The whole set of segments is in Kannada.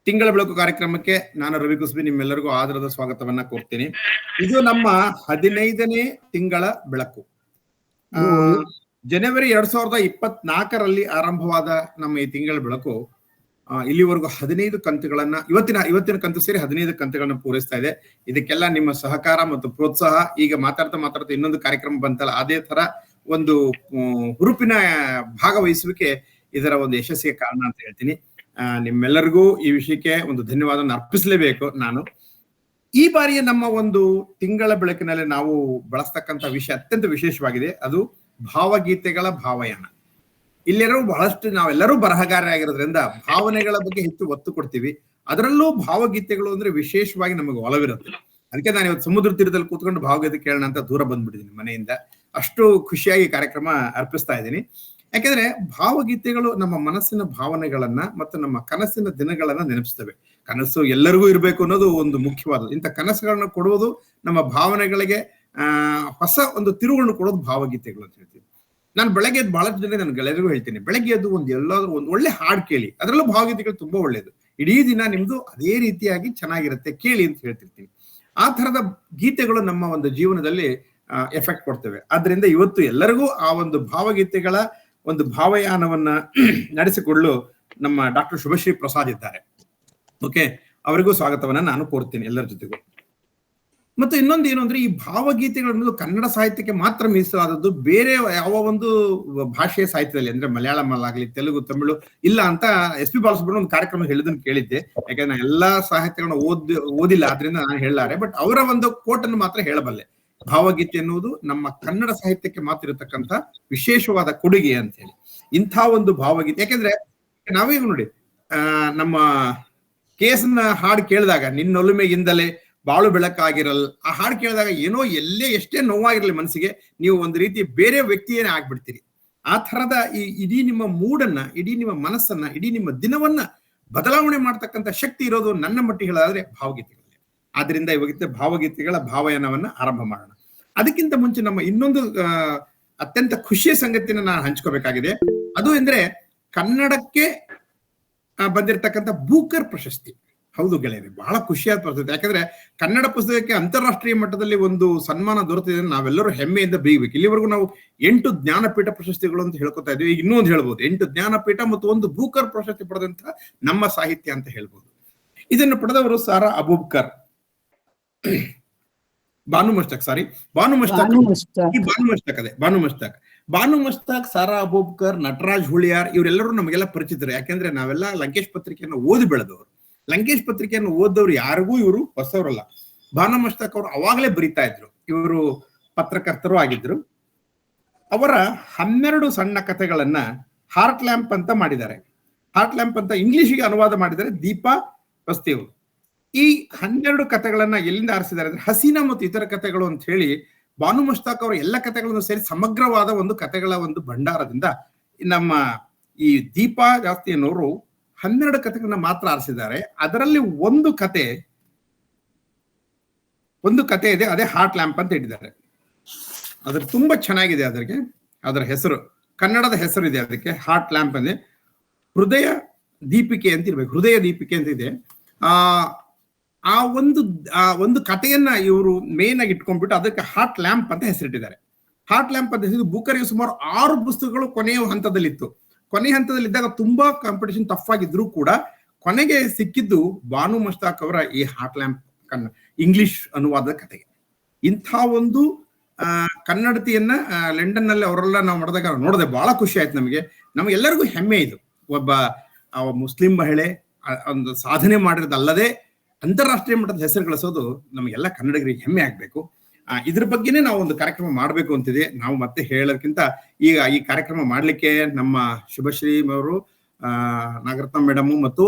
ತಿಂಗಳ ಬೆಳಕು ಕಾರ್ಯಕ್ರಮಕ್ಕೆ ನಾನು ರವಿ ಕುಸ್ಬಿ ನಿಮ್ಮೆಲ್ಲರಿಗೂ ಆದರದ ಸ್ವಾಗತವನ್ನ ಕೋರ್ತೀನಿ. ಇದು ನಮ್ಮ 15ನೇ ತಿಂಗಳ ಬೆಳಕು. ಜನವರಿ 2024ರಲ್ಲಿ ಆರಂಭವಾದ ನಮ್ಮ ಈ ತಿಂಗಳ ಬೆಳಕು ಇಲ್ಲಿವರೆಗೂ 15 ಕಂತುಗಳನ್ನ ಇವತ್ತಿನ ಕಂತು ಸೇರಿ 15 ಕಂತುಗಳನ್ನ ಪೂರೈಸ್ತಾ ಇದೆ. ಇದಕ್ಕೆಲ್ಲ ನಿಮ್ಮ ಸಹಕಾರ ಮತ್ತು ಪ್ರೋತ್ಸಾಹ. ಈಗ ಮಾತಾಡ್ತಾ ಇನ್ನೊಂದು ಕಾರ್ಯಕ್ರಮ ಬಂತಲ್ಲ, ಅದೇ ತರ ಒಂದು ಹುರುಪಿನ ಭಾಗವಹಿಸುವಿಕೆ ಇದರ ಒಂದು ಯಶಸ್ಸಿಗೆ ಕಾರಣ ಅಂತ ಹೇಳ್ತೀನಿ. ನಿಮ್ಮೆಲ್ಲರಿಗೂ ಈ ವಿಷಯಕ್ಕೆ ಒಂದು ಧನ್ಯವಾದವನ್ನು ಅರ್ಪಿಸಲೇಬೇಕು. ನಾನು ಈ ಬಾರಿಯ ನಮ್ಮ ಒಂದು ತಿಂಗಳ ಬೆಳಕಿನಲ್ಲಿ ನಾವು ಬಳಸ್ತಕ್ಕಂಥ ವಿಷಯ ಅತ್ಯಂತ ವಿಶೇಷವಾಗಿದೆ. ಅದು ಭಾವಗೀತೆಗಳ ಭಾವಯಾನ. ನಾವೆಲ್ಲರೂ ಬರಹಗಾರರಾಗಿರೋದ್ರಿಂದ ಭಾವನೆಗಳ ಬಗ್ಗೆ ಹೆಚ್ಚು ಒತ್ತು ಕೊಡ್ತೀವಿ. ಅದರಲ್ಲೂ ಭಾವಗೀತೆಗಳು ಅಂದ್ರೆ ವಿಶೇಷವಾಗಿ ನಮಗೆ ಒಲವಿರುತ್ತೆ. ಅದಕ್ಕೆ ನಾನು ಇವತ್ತು ಸಮುದ್ರ ತೀರದಲ್ಲಿ ಕೂತ್ಕೊಂಡು ಭಾವಗೀತೆ ಕೇಳೋಣ ಅಂತ ದೂರ ಬಂದ್ಬಿಟ್ಟಿದ್ದೀನಿ ಮನೆಯಿಂದ. ಅಷ್ಟು ಖುಷಿಯಾಗಿ ಕಾರ್ಯಕ್ರಮ ಅರ್ಪಿಸ್ತಾ ಇದ್ದೀನಿ. ಯಾಕೆಂದ್ರೆ ಭಾವಗೀತೆಗಳು ನಮ್ಮ ಮನಸ್ಸಿನ ಭಾವನೆಗಳನ್ನ ಮತ್ತು ನಮ್ಮ ಕನಸಿನ ದಿನಗಳನ್ನ ನೆನಪಿಸ್ತವೆ. ಕನಸು ಎಲ್ಲರಿಗೂ ಇರಬೇಕು ಅನ್ನೋದು ಒಂದು ಮುಖ್ಯವಾದದ್ದು. ಇಂಥ ಕನಸುಗಳನ್ನ ಕೊಡುವುದು ನಮ್ಮ ಭಾವನೆಗಳಿಗೆ ಹೊಸ ಒಂದು ತಿರುವನ್ನು ಕೊಡೋದು ಭಾವಗೀತೆಗಳು ಅಂತ ಹೇಳ್ತೀನಿ. ನಾನು ಬೆಳಗ್ಗೆ ಎದ್ದು ಬಹಳಷ್ಟು ಜನ ನನ್ನ ಗೆಳೆಯರಿಗೂ ಹೇಳ್ತೀನಿ, ಬೆಳಗ್ಗೆ ಎದ್ದು ಎಲ್ಲಾದ್ರೂ ಒಂದು ಒಳ್ಳೆ ಹಾಡು ಕೇಳಿ. ಅದರಲ್ಲೂ ಭಾವಗೀತೆಗಳು ತುಂಬಾ ಒಳ್ಳೇದು. ಇಡೀ ದಿನ ನಿಮ್ದು ಅದೇ ರೀತಿಯಾಗಿ ಚೆನ್ನಾಗಿರುತ್ತೆ, ಕೇಳಿ ಅಂತ ಹೇಳ್ತಿರ್ತೀನಿ. ಆ ತರದ ಗೀತೆಗಳು ನಮ್ಮ ಒಂದು ಜೀವನದಲ್ಲಿ ಎಫೆಕ್ಟ್ ಕೊಡ್ತೇವೆ. ಆದ್ರಿಂದ ಇವತ್ತು ಎಲ್ಲರಿಗೂ ಆ ಒಂದು ಭಾವಗೀತೆಗಳ ಒಂದು ಭಾವಯಾನವನ್ನ ನಡೆಸಿಕೊಳ್ಳಲು ನಮ್ಮ ಡಾಕ್ಟರ್ ಶುಭಶ್ರೀ ಪ್ರಸಾದ್ ಇದ್ದಾರೆ. ಓಕೆ, ಅವರಿಗೂ ಸ್ವಾಗತವನ್ನ ನಾನು ಕೋರ್ತೀನಿ ಎಲ್ಲರ ಜೊತೆಗೂ. ಮತ್ತು ಇನ್ನೊಂದು ಏನು ಅಂದ್ರೆ, ಈ ಭಾವಗೀತೆಗಳು ಅನ್ನೋದು ಕನ್ನಡ ಸಾಹಿತ್ಯಕ್ಕೆ ಮಾತ್ರ ಮೀಸಲಾದದ್ದು. ಬೇರೆ ಯಾವ ಒಂದು ಭಾಷೆಯ ಸಾಹಿತ್ಯದಲ್ಲಿ ಅಂದ್ರೆ ಮಲಯಾಳಂ ಅಲ್ಲಾಗ್ಲಿ, ತೆಲುಗು, ತಮಿಳು ಇಲ್ಲ ಅಂತ SP ಬಾಲಸುಬ್ರಹ್ಮಣ್ಯ ಒಂದು ಕಾರ್ಯಕ್ರಮ ಹೇಳಿದನ್ನು ಕೇಳಿದ್ದೆ. ಯಾಕಂದ್ರೆ ನಾನು ಎಲ್ಲಾ ಸಾಹಿತ್ಯಗಳನ್ನ ಓದಿಲ್ಲ, ಆದ್ರಿಂದ ನಾನು ಹೇಳಲಾರೆ. ಬಟ್ ಅವರ ಒಂದು ಕೋಟನ್ನು ಮಾತ್ರ ಹೇಳಬಲ್ಲೆ. ಭಾವಗೀತೆ ಎನ್ನುವುದು ನಮ್ಮ ಕನ್ನಡ ಸಾಹಿತ್ಯಕ್ಕೆ ಮಾತ್ರ ಇರತಕ್ಕಂಥ ವಿಶೇಷವಾದ ಕೊಡುಗೆ ಅಂತ ಹೇಳಿ. ಇಂಥ ಒಂದು ಭಾವಗೀತೆ, ಯಾಕೆಂದ್ರೆ ನಾವೀಗ ನೋಡಿ, ನಮ್ಮ ಕೇಸನ್ನ ಹಾಡು ಕೇಳಿದಾಗ ನಿನ್ನೊಲುಮೆಗಿಂದಲೇ ಬಾಳು ಬೆಳಕಾಗಿರಲ್, ಆ ಹಾಡು ಕೇಳಿದಾಗ ಏನೋ ಎಷ್ಟೇ ನೋವಾಗಿರ್ಲಿ ಮನಸ್ಸಿಗೆ, ನೀವು ಒಂದು ರೀತಿ ಬೇರೆ ವ್ಯಕ್ತಿಯೇ ಆಗ್ಬಿಡ್ತೀರಿ. ಆ ತರದ ಇಡೀ ನಿಮ್ಮ ಮೂಡನ್ನ, ಇಡೀ ನಿಮ್ಮ ಮನಸ್ಸನ್ನ, ಇಡೀ ನಿಮ್ಮ ದಿನವನ್ನ ಬದಲಾವಣೆ ಮಾಡ್ತಕ್ಕಂಥ ಶಕ್ತಿ ಇರೋದು ನನ್ನ ಮಟ್ಟಿಗೆ ಹೇಳೋದಾದ್ರೆ ಭಾವಗೀತೆಗಳಲ್ಲಿ. ಆದ್ರಿಂದ ಇವಾಗ ಭಾವಗೀತೆಗಳ ಭಾವಯಾನವನ್ನ ಆರಂಭ ಮಾಡೋಣ. ಅದಕ್ಕಿಂತ ಮುಂಚೆ ನಮ್ಮ ಇನ್ನೊಂದು ಅತ್ಯಂತ ಖುಷಿಯ ಸಂಗತಿನ ನಾನು ಹಂಚ್ಕೋಬೇಕಾಗಿದೆ. ಅದು ಅಂದ್ರೆ ಕನ್ನಡಕ್ಕೆ ಬಂದಿರತಕ್ಕಂಥ ಬೂಕರ್ ಪ್ರಶಸ್ತಿ. ಹೌದು ಗೆಳೆಯರೆ, ಬಹಳ ಖುಷಿಯಾದ ಪ್ರಶಸ್ತಿ. ಯಾಕಂದ್ರೆ ಕನ್ನಡ ಪುಸ್ತಕಕ್ಕೆ ಅಂತಾರಾಷ್ಟ್ರೀಯ ಮಟ್ಟದಲ್ಲಿ ಒಂದು ಸನ್ಮಾನ ದೊರೆತಿದೆ. ನಾವೆಲ್ಲರೂ ಹೆಮ್ಮೆಯಿಂದ ಬೀಗಬೇಕು. ಇಲ್ಲಿವರೆಗೂ ನಾವು 8 ಜ್ಞಾನಪೀಠ ಪ್ರಶಸ್ತಿಗಳು ಅಂತ ಹೇಳ್ಕೊತಾ ಇದ್ವಿ. ಈಗ ಇನ್ನೊಂದು ಹೇಳ್ಬೋದು, 8 ಜ್ಞಾನಪೀಠ ಮತ್ತು 1 ಬೂಕರ್ ಪ್ರಶಸ್ತಿ ಪಡೆದಂತ ನಮ್ಮ ಸಾಹಿತ್ಯ ಅಂತ ಹೇಳ್ಬೋದು. ಇದನ್ನು ಪಡೆದವರು ಸಾರಾ ಅಬೂಬಕರ್, ಬಾನು ಮಸ್ತಾಕ್, ಸಾರಾ ಅಬೂಬಕರ್, ನಟರಾಜ್ ಹುಳಿಯಾರ್, ಇವರೆಲ್ಲರೂ ನಮಗೆಲ್ಲ ಪರಿಚಿತರು. ಯಾಕೆಂದ್ರೆ ನಾವೆಲ್ಲ ಲಂಕೇಶ್ ಪತ್ರಿಕೆಯನ್ನು ಓದಿ ಬೆಳೆದವರು. ಲಂಕೇಶ್ ಪತ್ರಿಕೆಯನ್ನು ಓದವ್ರು ಯಾರಿಗೂ ಇವರು ಹೊಸವರಲ್ಲ. ಬಾನು ಮಸ್ತಾಕ್ ಅವರು ಅವಾಗಲೇ ಬರಿತಾ ಇದ್ರು. ಇವರು ಪತ್ರಕರ್ತರು ಆಗಿದ್ರು. ಅವರ 12 ಸಣ್ಣ ಕಥೆಗಳನ್ನ ಹಾರ್ಟ್ ಲ್ಯಾಂಪ್ ಅಂತ ಮಾಡಿದ್ದಾರೆ. ಹಾರ್ಟ್ ಲ್ಯಾಂಪ್ ಅಂತ ಇಂಗ್ಲಿಷಿಗೆ ಅನುವಾದ ಮಾಡಿದ್ದಾರೆ ದೀಪಾ ಬಸ್ತಿಯವರು. ಈ 12 ಕಥೆಗಳನ್ನ ಎಲ್ಲಿಂದ ಆರಿಸಿದ್ದಾರೆ ಅಂದ್ರೆ ಹಸೀನಾ ಮತ್ತು ಇತರ ಕಥೆಗಳು ಅಂತ ಹೇಳಿ ಬಾನು ಮಸ್ತಾಕ್ ಅವರು ಎಲ್ಲ ಕಥೆಗಳನ್ನು ಸೇರಿ ಸಮಗ್ರವಾದ ಒಂದು ಕಥೆಗಳ ಒಂದು ಭಂಡಾರದಿಂದ ನಮ್ಮ ಈ ದೀಪಾ ಜಾಸ್ತಿ ಅನ್ನೋರು 12 ಕಥೆಗಳನ್ನ ಮಾತ್ರ ಆರಿಸಿದ್ದಾರೆ. ಅದರಲ್ಲಿ ಒಂದು ಕತೆ ಇದೆ, ಅದೇ ಹಾರ್ಟ್ ಲ್ಯಾಂಪ್ ಅಂತ ಇಟ್ಟಿದ್ದಾರೆ. ಅದ್ರ ತುಂಬಾ ಚೆನ್ನಾಗಿದೆ. ಅದರ ಹೆಸರು, ಕನ್ನಡದ ಹೆಸರು ಇದೆ ಅದಕ್ಕೆ, ಹಾರ್ಟ್ ಲ್ಯಾಂಪ್ ಅಂದ್ರೆ ಹೃದಯ ದೀಪಿಕೆ ಅಂತ ಇರ್ಬೇಕು. ಹೃದಯ ದೀಪಿಕೆ ಅಂತ ಇದೆ. ಆ ಒಂದು ಕಥೆಯನ್ನ ಇವರು ಮೇನ್ ಆಗಿ ಇಟ್ಕೊಂಡ್ಬಿಟ್ಟು ಅದಕ್ಕೆ ಹಾರ್ಟ್ ಲ್ಯಾಂಪ್ ಅಂತ ಹೆಸರಿಟ್ಟಿದ್ದಾರೆ. ಹಾರ್ಟ್ ಲ್ಯಾಂಪ್ ಅಂತ ಹೆಸರು ಬೂಕರ್ಗೆ ಸುಮಾರು 6 ಪುಸ್ತಕಗಳು ಕೊನೆಯ ಹಂತದಲ್ಲಿತ್ತು. ಕೊನೆಯ ಹಂತದಲ್ಲಿದ್ದಾಗ ತುಂಬಾ ಕಾಂಪಿಟೇಷನ್ ಟಫ್ ಆಗಿದ್ರು ಕೂಡ ಕೊನೆಗೆ ಸಿಕ್ಕಿದ್ದು ಬಾನು ಮಸ್ತಾಕ್ ಅವರ ಈ ಹಾರ್ಟ್ ಲ್ಯಾಂಪ್ ಇಂಗ್ಲಿಷ್ ಅನುವಾದದ ಕಥೆಗೆ. ಇಂಥ ಒಂದು ಕನ್ನಡತಿಯನ್ನ ಲಂಡನ್ ನಲ್ಲಿ ಅವರೆಲ್ಲ ನಾವು ಮಾಡಿದಾಗ ನೋಡಿದೆ, ಬಹಳ ಖುಷಿ ಆಯ್ತು ನಮಗೆಲ್ಲರಿಗೂ ಹೆಮ್ಮೆ. ಇದು ಒಬ್ಬ ಮುಸ್ಲಿಂ ಮಹಿಳೆ ಒಂದು ಸಾಧನೆ ಮಾಡಿರೋದಲ್ಲದೆ ಅಂತಾರಾಷ್ಟ್ರೀಯ ಮಟ್ಟದ ಹೆಸರು ಗಳಿಸೋದು ನಮಗೆಲ್ಲ ಕನ್ನಡಿಗರಿಗೆ ಹೆಮ್ಮೆ ಆಗ್ಬೇಕು. ಇದ್ರ ಬಗ್ಗೆನೇ ನಾವು ಒಂದು ಕಾರ್ಯಕ್ರಮ ಮಾಡ್ಬೇಕು ಅಂತಿದೆ. ನಾವು ಮತ್ತೆ ಹೇಳೋದಕ್ಕಿಂತ ಈಗ ಈ ಕಾರ್ಯಕ್ರಮ ಮಾಡ್ಲಿಕ್ಕೆ ನಮ್ಮ ಶುಭಶ್ರೀ ಅವರು, ನಾಗರತ್ನ ಮೇಡಮ್ ಮತ್ತು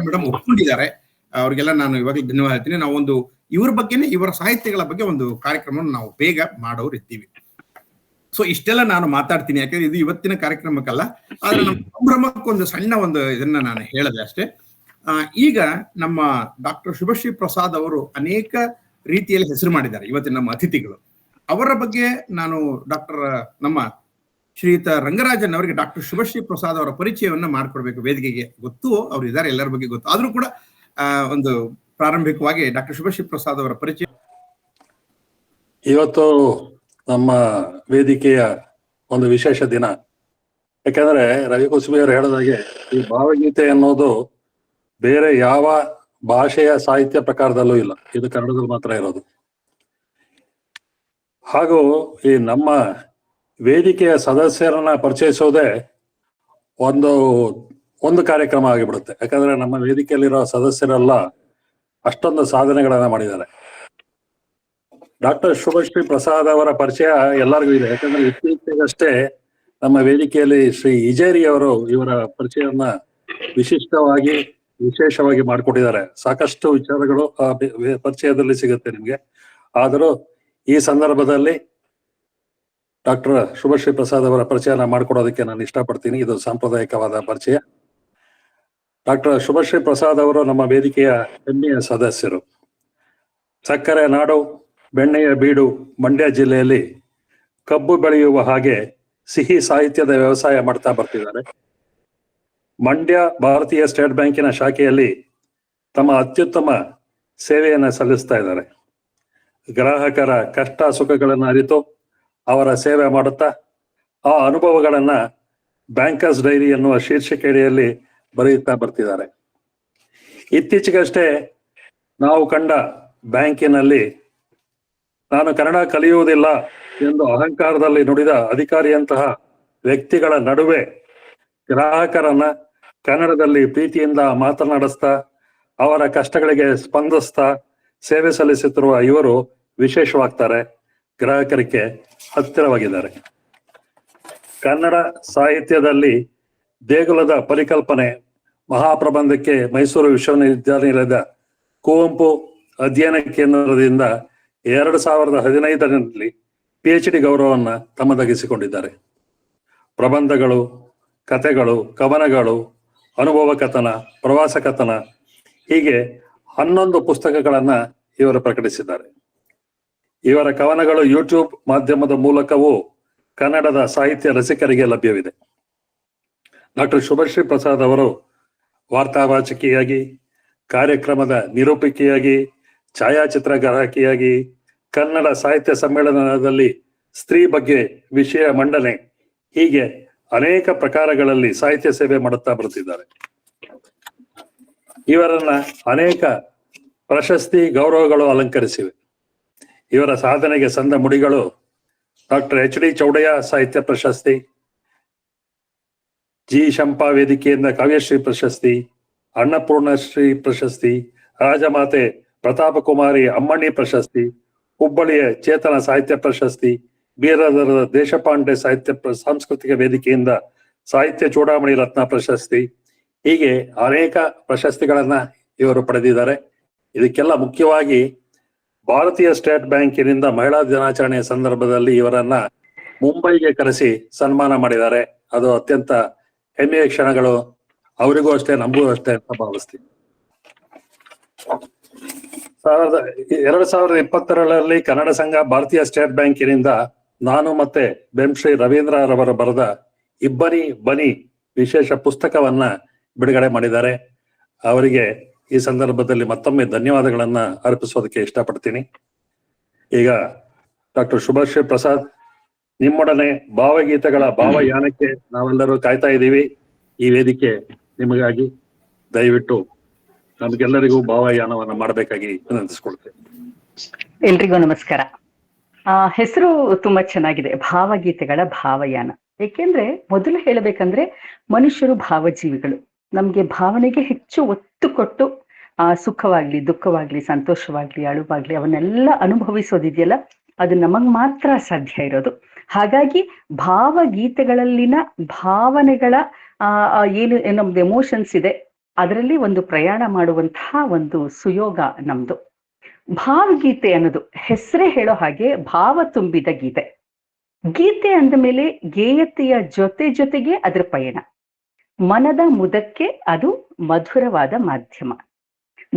ಮೇಡಮ್ ಒಪ್ಕೊಂಡಿದ್ದಾರೆ. ಅವ್ರಿಗೆಲ್ಲ ನಾನು ಇವಾಗಲೇ ಧನ್ಯವಾದ ಹೇಳ್ತೀನಿ. ನಾವೊಂದು ಇವ್ರ ಬಗ್ಗೆನೇ, ಇವರ ಸಾಹಿತ್ಯಗಳ ಬಗ್ಗೆ ಒಂದು ಕಾರ್ಯಕ್ರಮವನ್ನು ನಾವು ಬೇಗ ಮಾಡೋರು ಇರ್ತೀವಿ. ಸೊ ಇಷ್ಟೆಲ್ಲ ನಾನು ಮಾತಾಡ್ತೀನಿ, ಯಾಕಂದ್ರೆ ಇದು ಇವತ್ತಿನ ಕಾರ್ಯಕ್ರಮಕ್ಕಲ್ಲ, ಆದ್ರೆ ನಮ್ಮ ಸಂಭ್ರಮಕ್ಕೆ ಒಂದು ಸಣ್ಣ ಒಂದು ಇದನ್ನ ನಾನು ಹೇಳಿದೆ ಅಷ್ಟೇ. ಈಗ ನಮ್ಮ ಡಾಕ್ಟರ್ ಶುಭಶ್ರೀ ಪ್ರಸಾದ್ ಅವರು ಅನೇಕ ರೀತಿಯಲ್ಲಿ ಹೆಸರು ಮಾಡಿದ್ದಾರೆ ಇವತ್ತಿನ ನಮ್ಮ ಅತಿಥಿಗಳು. ಅವರ ಬಗ್ಗೆ ನಾನು ನಮ್ಮ ಶ್ರೀಯುತ ರಂಗರಾಜನ್ ಅವರಿಗೆ ಡಾಕ್ಟರ್ ಶುಭಶ್ರೀ ಪ್ರಸಾದ್ ಅವರ ಪರಿಚಯವನ್ನ ಮಾಡಿಕೊಡ್ಬೇಕು. ವೇದಿಕೆಗೆ ಗೊತ್ತು, ಅವ್ರು ಇದ್ದಾರೆ, ಎಲ್ಲರ ಬಗ್ಗೆ ಗೊತ್ತು, ಆದ್ರೂ ಕೂಡ ಒಂದು ಪ್ರಾರಂಭಿಕವಾಗಿ ಡಾಕ್ಟರ್ ಶುಭಶ್ರೀ ಪ್ರಸಾದ್ ಅವರ ಪರಿಚಯ. ಇವತ್ತು ನಮ್ಮ ವೇದಿಕೆಯ ಒಂದು ವಿಶೇಷ ದಿನ. ಯಾಕಂದ್ರೆ ರವಿ ಕುಸುಬಿ ಅವರು ಹೇಳಿದಾಗೆ ಈ ಭಾವಗೀತೆ ಅನ್ನೋದು ಬೇರೆ ಯಾವ ಭಾಷೆಯ ಸಾಹಿತ್ಯ ಪ್ರಕಾರದಲ್ಲೂ ಇಲ್ಲ, ಇದು ಕನ್ನಡದಲ್ಲಿ ಮಾತ್ರ ಇರೋದು. ಹಾಗೂ ಈ ನಮ್ಮ ವೇದಿಕೆಯ ಸದಸ್ಯರನ್ನ ಪರಿಚಯಿಸೋದೇ ಒಂದು ಕಾರ್ಯಕ್ರಮ ಆಗಿಬಿಡುತ್ತೆ. ಯಾಕಂದ್ರೆ ನಮ್ಮ ವೇದಿಕೆಯಲ್ಲಿರೋ ಸದಸ್ಯರೆಲ್ಲ ಅಷ್ಟೊಂದು ಸಾಧನೆಗಳನ್ನ ಮಾಡಿದ್ದಾರೆ. ಡಾಕ್ಟರ್ ಶುಭಶ್ರೀ ಪ್ರಸಾದ್ ಅವರ ಪರಿಚಯ ಎಲ್ಲರಿಗೂ ಇದೆ. ಯಾಕಂದ್ರೆ ಇತ್ತೀಚೆಗಷ್ಟೇ ನಮ್ಮ ವೇದಿಕೆಯಲ್ಲಿ ಶ್ರೀ ಇಜೇರಿ ಅವರು ಇವರ ಪರಿಚಯವನ್ನ ವಿಶೇಷವಾಗಿ ಮಾಡಿಕೊಟ್ಟಿದ್ದಾರೆ. ಸಾಕಷ್ಟು ವಿಚಾರಗಳು ಆ ಪರಿಚಯದಲ್ಲಿ ಸಿಗುತ್ತೆ ನಿಮ್ಗೆ. ಆದರೂ ಈ ಸಂದರ್ಭದಲ್ಲಿ ಡಾಕ್ಟರ್ ಶುಭಶ್ರೀ ಪ್ರಸಾದ್ ಅವರ ಪರಿಚಯನ ಮಾಡಿಕೊಡೋದಕ್ಕೆ ನಾನು ಇಷ್ಟಪಡ್ತೀನಿ. ಇದು ಸಾಂಪ್ರದಾಯಿಕವಾದ ಪರಿಚಯ. ಡಾಕ್ಟರ್ ಶುಭಶ್ರೀ ಪ್ರಸಾದ್ ಅವರು ನಮ್ಮ ವೇದಿಕೆಯ ಹೆಮ್ಮೆಯ ಸದಸ್ಯರು. ಸಕ್ಕರೆ ನಾಡು, ಬೆಣ್ಣೆಯ ಬೀಡು ಮಂಡ್ಯ ಜಿಲ್ಲೆಯಲ್ಲಿ ಕಬ್ಬು ಬೆಳೆಯುವ ಹಾಗೆ ಸಿಹಿ ಸಾಹಿತ್ಯದ ವ್ಯವಸಾಯ ಮಾಡ್ತಾ ಬರ್ತಿದ್ದಾರೆ. ಮಂಡ್ಯ ಭಾರತೀಯ ಸ್ಟೇಟ್ ಬ್ಯಾಂಕಿನ ಶಾಖೆಯಲ್ಲಿ ತಮ್ಮ ಅತ್ಯುತ್ತಮ ಸೇವೆಯನ್ನು ಸಲ್ಲಿಸ್ತಾ ಇದ್ದಾರೆ. ಗ್ರಾಹಕರ ಕಷ್ಟ ಸುಖಗಳನ್ನು ಅರಿತು ಅವರ ಸೇವೆ ಮಾಡುತ್ತಾ ಆ ಅನುಭವಗಳನ್ನ ಬ್ಯಾಂಕರ್ಸ್ ಡೈರಿ ಎನ್ನುವ ಶೀರ್ಷಿಕೆಯಡಿಯಲ್ಲಿ ಬರೆಯುತ್ತಾ ಬರ್ತಿದ್ದಾರೆ. ಇತ್ತೀಚೆಗಷ್ಟೇ ನಾವು ಕಂಡ ಬ್ಯಾಂಕಿನಲ್ಲಿ ನಾನು ಕನ್ನಡ ಕಲಿಯುವುದಿಲ್ಲ ಎಂದು ಅಹಂಕಾರದಲ್ಲಿ ನುಡಿದ ಅಧಿಕಾರಿಯಂತಹ ವ್ಯಕ್ತಿಗಳ ನಡುವೆ ಗ್ರಾಹಕರನ್ನ ಕನ್ನಡದಲ್ಲಿ ಪ್ರೀತಿಯಿಂದ ಮಾತನಾಡಿಸ್ತಾ ಅವರ ಕಷ್ಟಗಳಿಗೆ ಸ್ಪಂದಿಸ್ತಾ ಸೇವೆ ಸಲ್ಲಿಸುತ್ತಿರುವ ಇವರು ವಿಶೇಷವಾಗ್ತಾರೆ, ಗ್ರಾಹಕರಿಗೆ ಹತ್ತಿರವಾಗಿದ್ದಾರೆ. ಕನ್ನಡ ಸಾಹಿತ್ಯದಲ್ಲಿ ದೇಗುಲದ ಪರಿಕಲ್ಪನೆ ಮಹಾಪ್ರಬಂಧಕ್ಕೆ ಮೈಸೂರು ವಿಶ್ವವಿದ್ಯಾನಿಲಯದ ಕುವೆಂಪು ಅಧ್ಯಯನ ಕೇಂದ್ರದಿಂದ 2015ರಲ್ಲಿ PhD ಗೌರವವನ್ನ ತಮ್ಮದಾಗಿಸಿಕೊಂಡಿದ್ದಾರೆ. ಪ್ರಬಂಧಗಳು, ಕಥೆಗಳು, ಕವನಗಳು, ಅನುಭವ ಕಥನ, ಪ್ರವಾಸ ಕಥನ ಹೀಗೆ 11 ಪುಸ್ತಕಗಳನ್ನ ಇವರು ಪ್ರಕಟಿಸಿದ್ದಾರೆ. ಇವರ ಕವನಗಳು ಯೂಟ್ಯೂಬ್ ಮಾಧ್ಯಮದ ಮೂಲಕವೂ ಕನ್ನಡದ ಸಾಹಿತ್ಯ ರಸಿಕರಿಗೆ ಲಭ್ಯವಿದೆ. ಡಾಕ್ಟರ್ ಶುಭಶ್ರೀ ಪ್ರಸಾದ್ ಅವರು ವಾರ್ತಾವಾಚಕಿಯಾಗಿ, ಕಾರ್ಯಕ್ರಮದ ನಿರೂಪಕಿಯಾಗಿ, ಛಾಯಾಚಿತ್ರಗ್ರಾಹಕಿಯಾಗಿ, ಕನ್ನಡ ಸಾಹಿತ್ಯ ಸಮ್ಮೇಳನದಲ್ಲಿ ಸ್ತ್ರೀ ಬಗ್ಗೆ ವಿಷಯ ಮಂಡನೆ ಹೀಗೆ ಅನೇಕ ಪ್ರಕಾರಗಳಲ್ಲಿ ಸಾಹಿತ್ಯ ಸೇವೆ ಮಾಡುತ್ತಾ ಬರುತ್ತಿದ್ದಾರೆ. ಇವರನ್ನ ಅನೇಕ ಪ್ರಶಸ್ತಿ ಗೌರವಗಳು ಅಲಂಕರಿಸಿವೆ. ಇವರ ಸಾಧನೆಗೆ ಸಂದ ಮುಡಿಗಳು ಡಾಕ್ಟರ್ HD ಚೌಡಯ್ಯ ಸಾಹಿತ್ಯ ಪ್ರಶಸ್ತಿ, ಜಿ ಶಂಪಾ ವೇದಿಕೆಯಿಂದ ಕಾವ್ಯಶ್ರೀ ಪ್ರಶಸ್ತಿ, ಅನ್ನಪೂರ್ಣಶ್ರೀ ಪ್ರಶಸ್ತಿ, ರಾಜಮಾತೆ ಪ್ರತಾಪಕುಮಾರಿ ಅಮ್ಮಣ್ಣಿ ಪ್ರಶಸ್ತಿ, ಹುಬ್ಬಳ್ಳಿಯ ಚೇತನ ಸಾಹಿತ್ಯ ಪ್ರಶಸ್ತಿ, ಬೀರದರದ ದೇಶಪಾಂಡೆ ಸಾಂಸ್ಕೃತಿಕ ವೇದಿಕೆಯಿಂದ ಸಾಹಿತ್ಯ ಚೂಡಾಮಣಿ ರತ್ನ ಪ್ರಶಸ್ತಿ ಹೀಗೆ ಅನೇಕ ಪ್ರಶಸ್ತಿಗಳನ್ನ ಇವರು ಪಡೆದಿದ್ದಾರೆ. ಇದಕ್ಕೆಲ್ಲ ಮುಖ್ಯವಾಗಿ ಭಾರತೀಯ ಸ್ಟೇಟ್ ಬ್ಯಾಂಕಿನಿಂದ ಮಹಿಳಾ ದಿನಾಚರಣೆಯ ಸಂದರ್ಭದಲ್ಲಿ ಇವರನ್ನ ಮುಂಬೈಗೆ ಕರೆಸಿ ಸನ್ಮಾನ ಮಾಡಿದ್ದಾರೆ. ಅದು ಅತ್ಯಂತ ಹೆಮ್ಮೆಯ ಕ್ಷಣಗಳು, ಅವರಿಗೂ ಅಷ್ಟೇ ನಮಗೂ ಅಷ್ಟೇ ಅಂತ ಭಾವಿಸ್ತೀನಿ. 2020ರಲ್ಲಿ ಕನ್ನಡ ಸಂಘ ಭಾರತೀಯ ಸ್ಟೇಟ್ ಬ್ಯಾಂಕಿನಿಂದ ನಾನು ಮತ್ತೆ ಬೆಂಶ್ರೀ ರವೀಂದ್ರ ರವರು ಬರೆದ ಇಬ್ಬನಿ ಬನಿ ವಿಶೇಷ ಪುಸ್ತಕವನ್ನ ಬಿಡುಗಡೆ ಮಾಡಿದ್ದಾರೆ. ಅವರಿಗೆ ಈ ಸಂದರ್ಭದಲ್ಲಿ ಮತ್ತೊಮ್ಮೆ ಧನ್ಯವಾದಗಳನ್ನ ಅರ್ಪಿಸೋದಕ್ಕೆ ಇಷ್ಟಪಡ್ತೀನಿ. ಈಗ ಡಾಕ್ಟರ್ ಶುಭಶ್ರೀ ಪ್ರಸಾದ್, ನಿಮ್ಮೊಡನೆ ಭಾವಗೀತೆಗಳ ಭಾವಯಾನಕ್ಕೆ ನಾವೆಲ್ಲರೂ ಕಾಯ್ತಾ ಇದ್ದೀವಿ. ಈ ವೇದಿಕೆ ನಿಮಗಾಗಿ. ದಯವಿಟ್ಟು ನಮಗೆಲ್ಲರಿಗೂ ಭಾವಯಾನವನ್ನ ಮಾಡಬೇಕಾಗಿ ವಿನಂತಿಸ್ಕೊಳ್ತೇನೆ. ಎಲ್ರಿಗೂ ನಮಸ್ಕಾರ. ಹೆಸರು ತುಂಬಾ ಚೆನ್ನಾಗಿದೆ, ಭಾವಗೀತೆಗಳ ಭಾವಯಾನ. ಏಕೆಂದ್ರೆ ಮೊದಲು ಹೇಳಬೇಕಂದ್ರೆ ಮನುಷ್ಯರು ಭಾವಜೀವಿಗಳು. ನಮ್ಗೆ ಭಾವನೆಗೆ ಹೆಚ್ಚು ಒತ್ತು ಕೊಟ್ಟು ಸುಖವಾಗ್ಲಿ, ದುಃಖವಾಗ್ಲಿ, ಸಂತೋಷವಾಗ್ಲಿ, ಅಳುವಾಗ್ಲಿ ಅವನ್ನೆಲ್ಲ ಅನುಭವಿಸೋದಿದೆಯಲ್ಲ, ಅದು ನಮಗ್ ಮಾತ್ರ ಸಾಧ್ಯ ಇರೋದು. ಹಾಗಾಗಿ ಭಾವಗೀತೆಗಳಲ್ಲಿನ ಭಾವನೆಗಳ ಏನು ನಮ್ದು ಎಮೋಷನ್ಸ್ ಇದೆ, ಅದರಲ್ಲಿ ಒಂದು ಪ್ರಯಾಣ ಮಾಡುವಂತಹ ಒಂದು ಸುಯೋಗ ನಮ್ದು. ಭಾವಗೀತೆ ಅನ್ನೋದು ಹೆಸರೇ ಹೇಳೋ ಹಾಗೆ ಭಾವ ತುಂಬಿದ ಗೀತೆ. ಗೀತೆ ಅಂದ ಮೇಲೆ ಗೇಯತೆಯ ಜೊತೆಗೆ ಅದರ ಪಯಣ, ಮನದ ಮುದಕ್ಕೆ ಅದು ಮಧುರವಾದ ಮಾಧ್ಯಮ.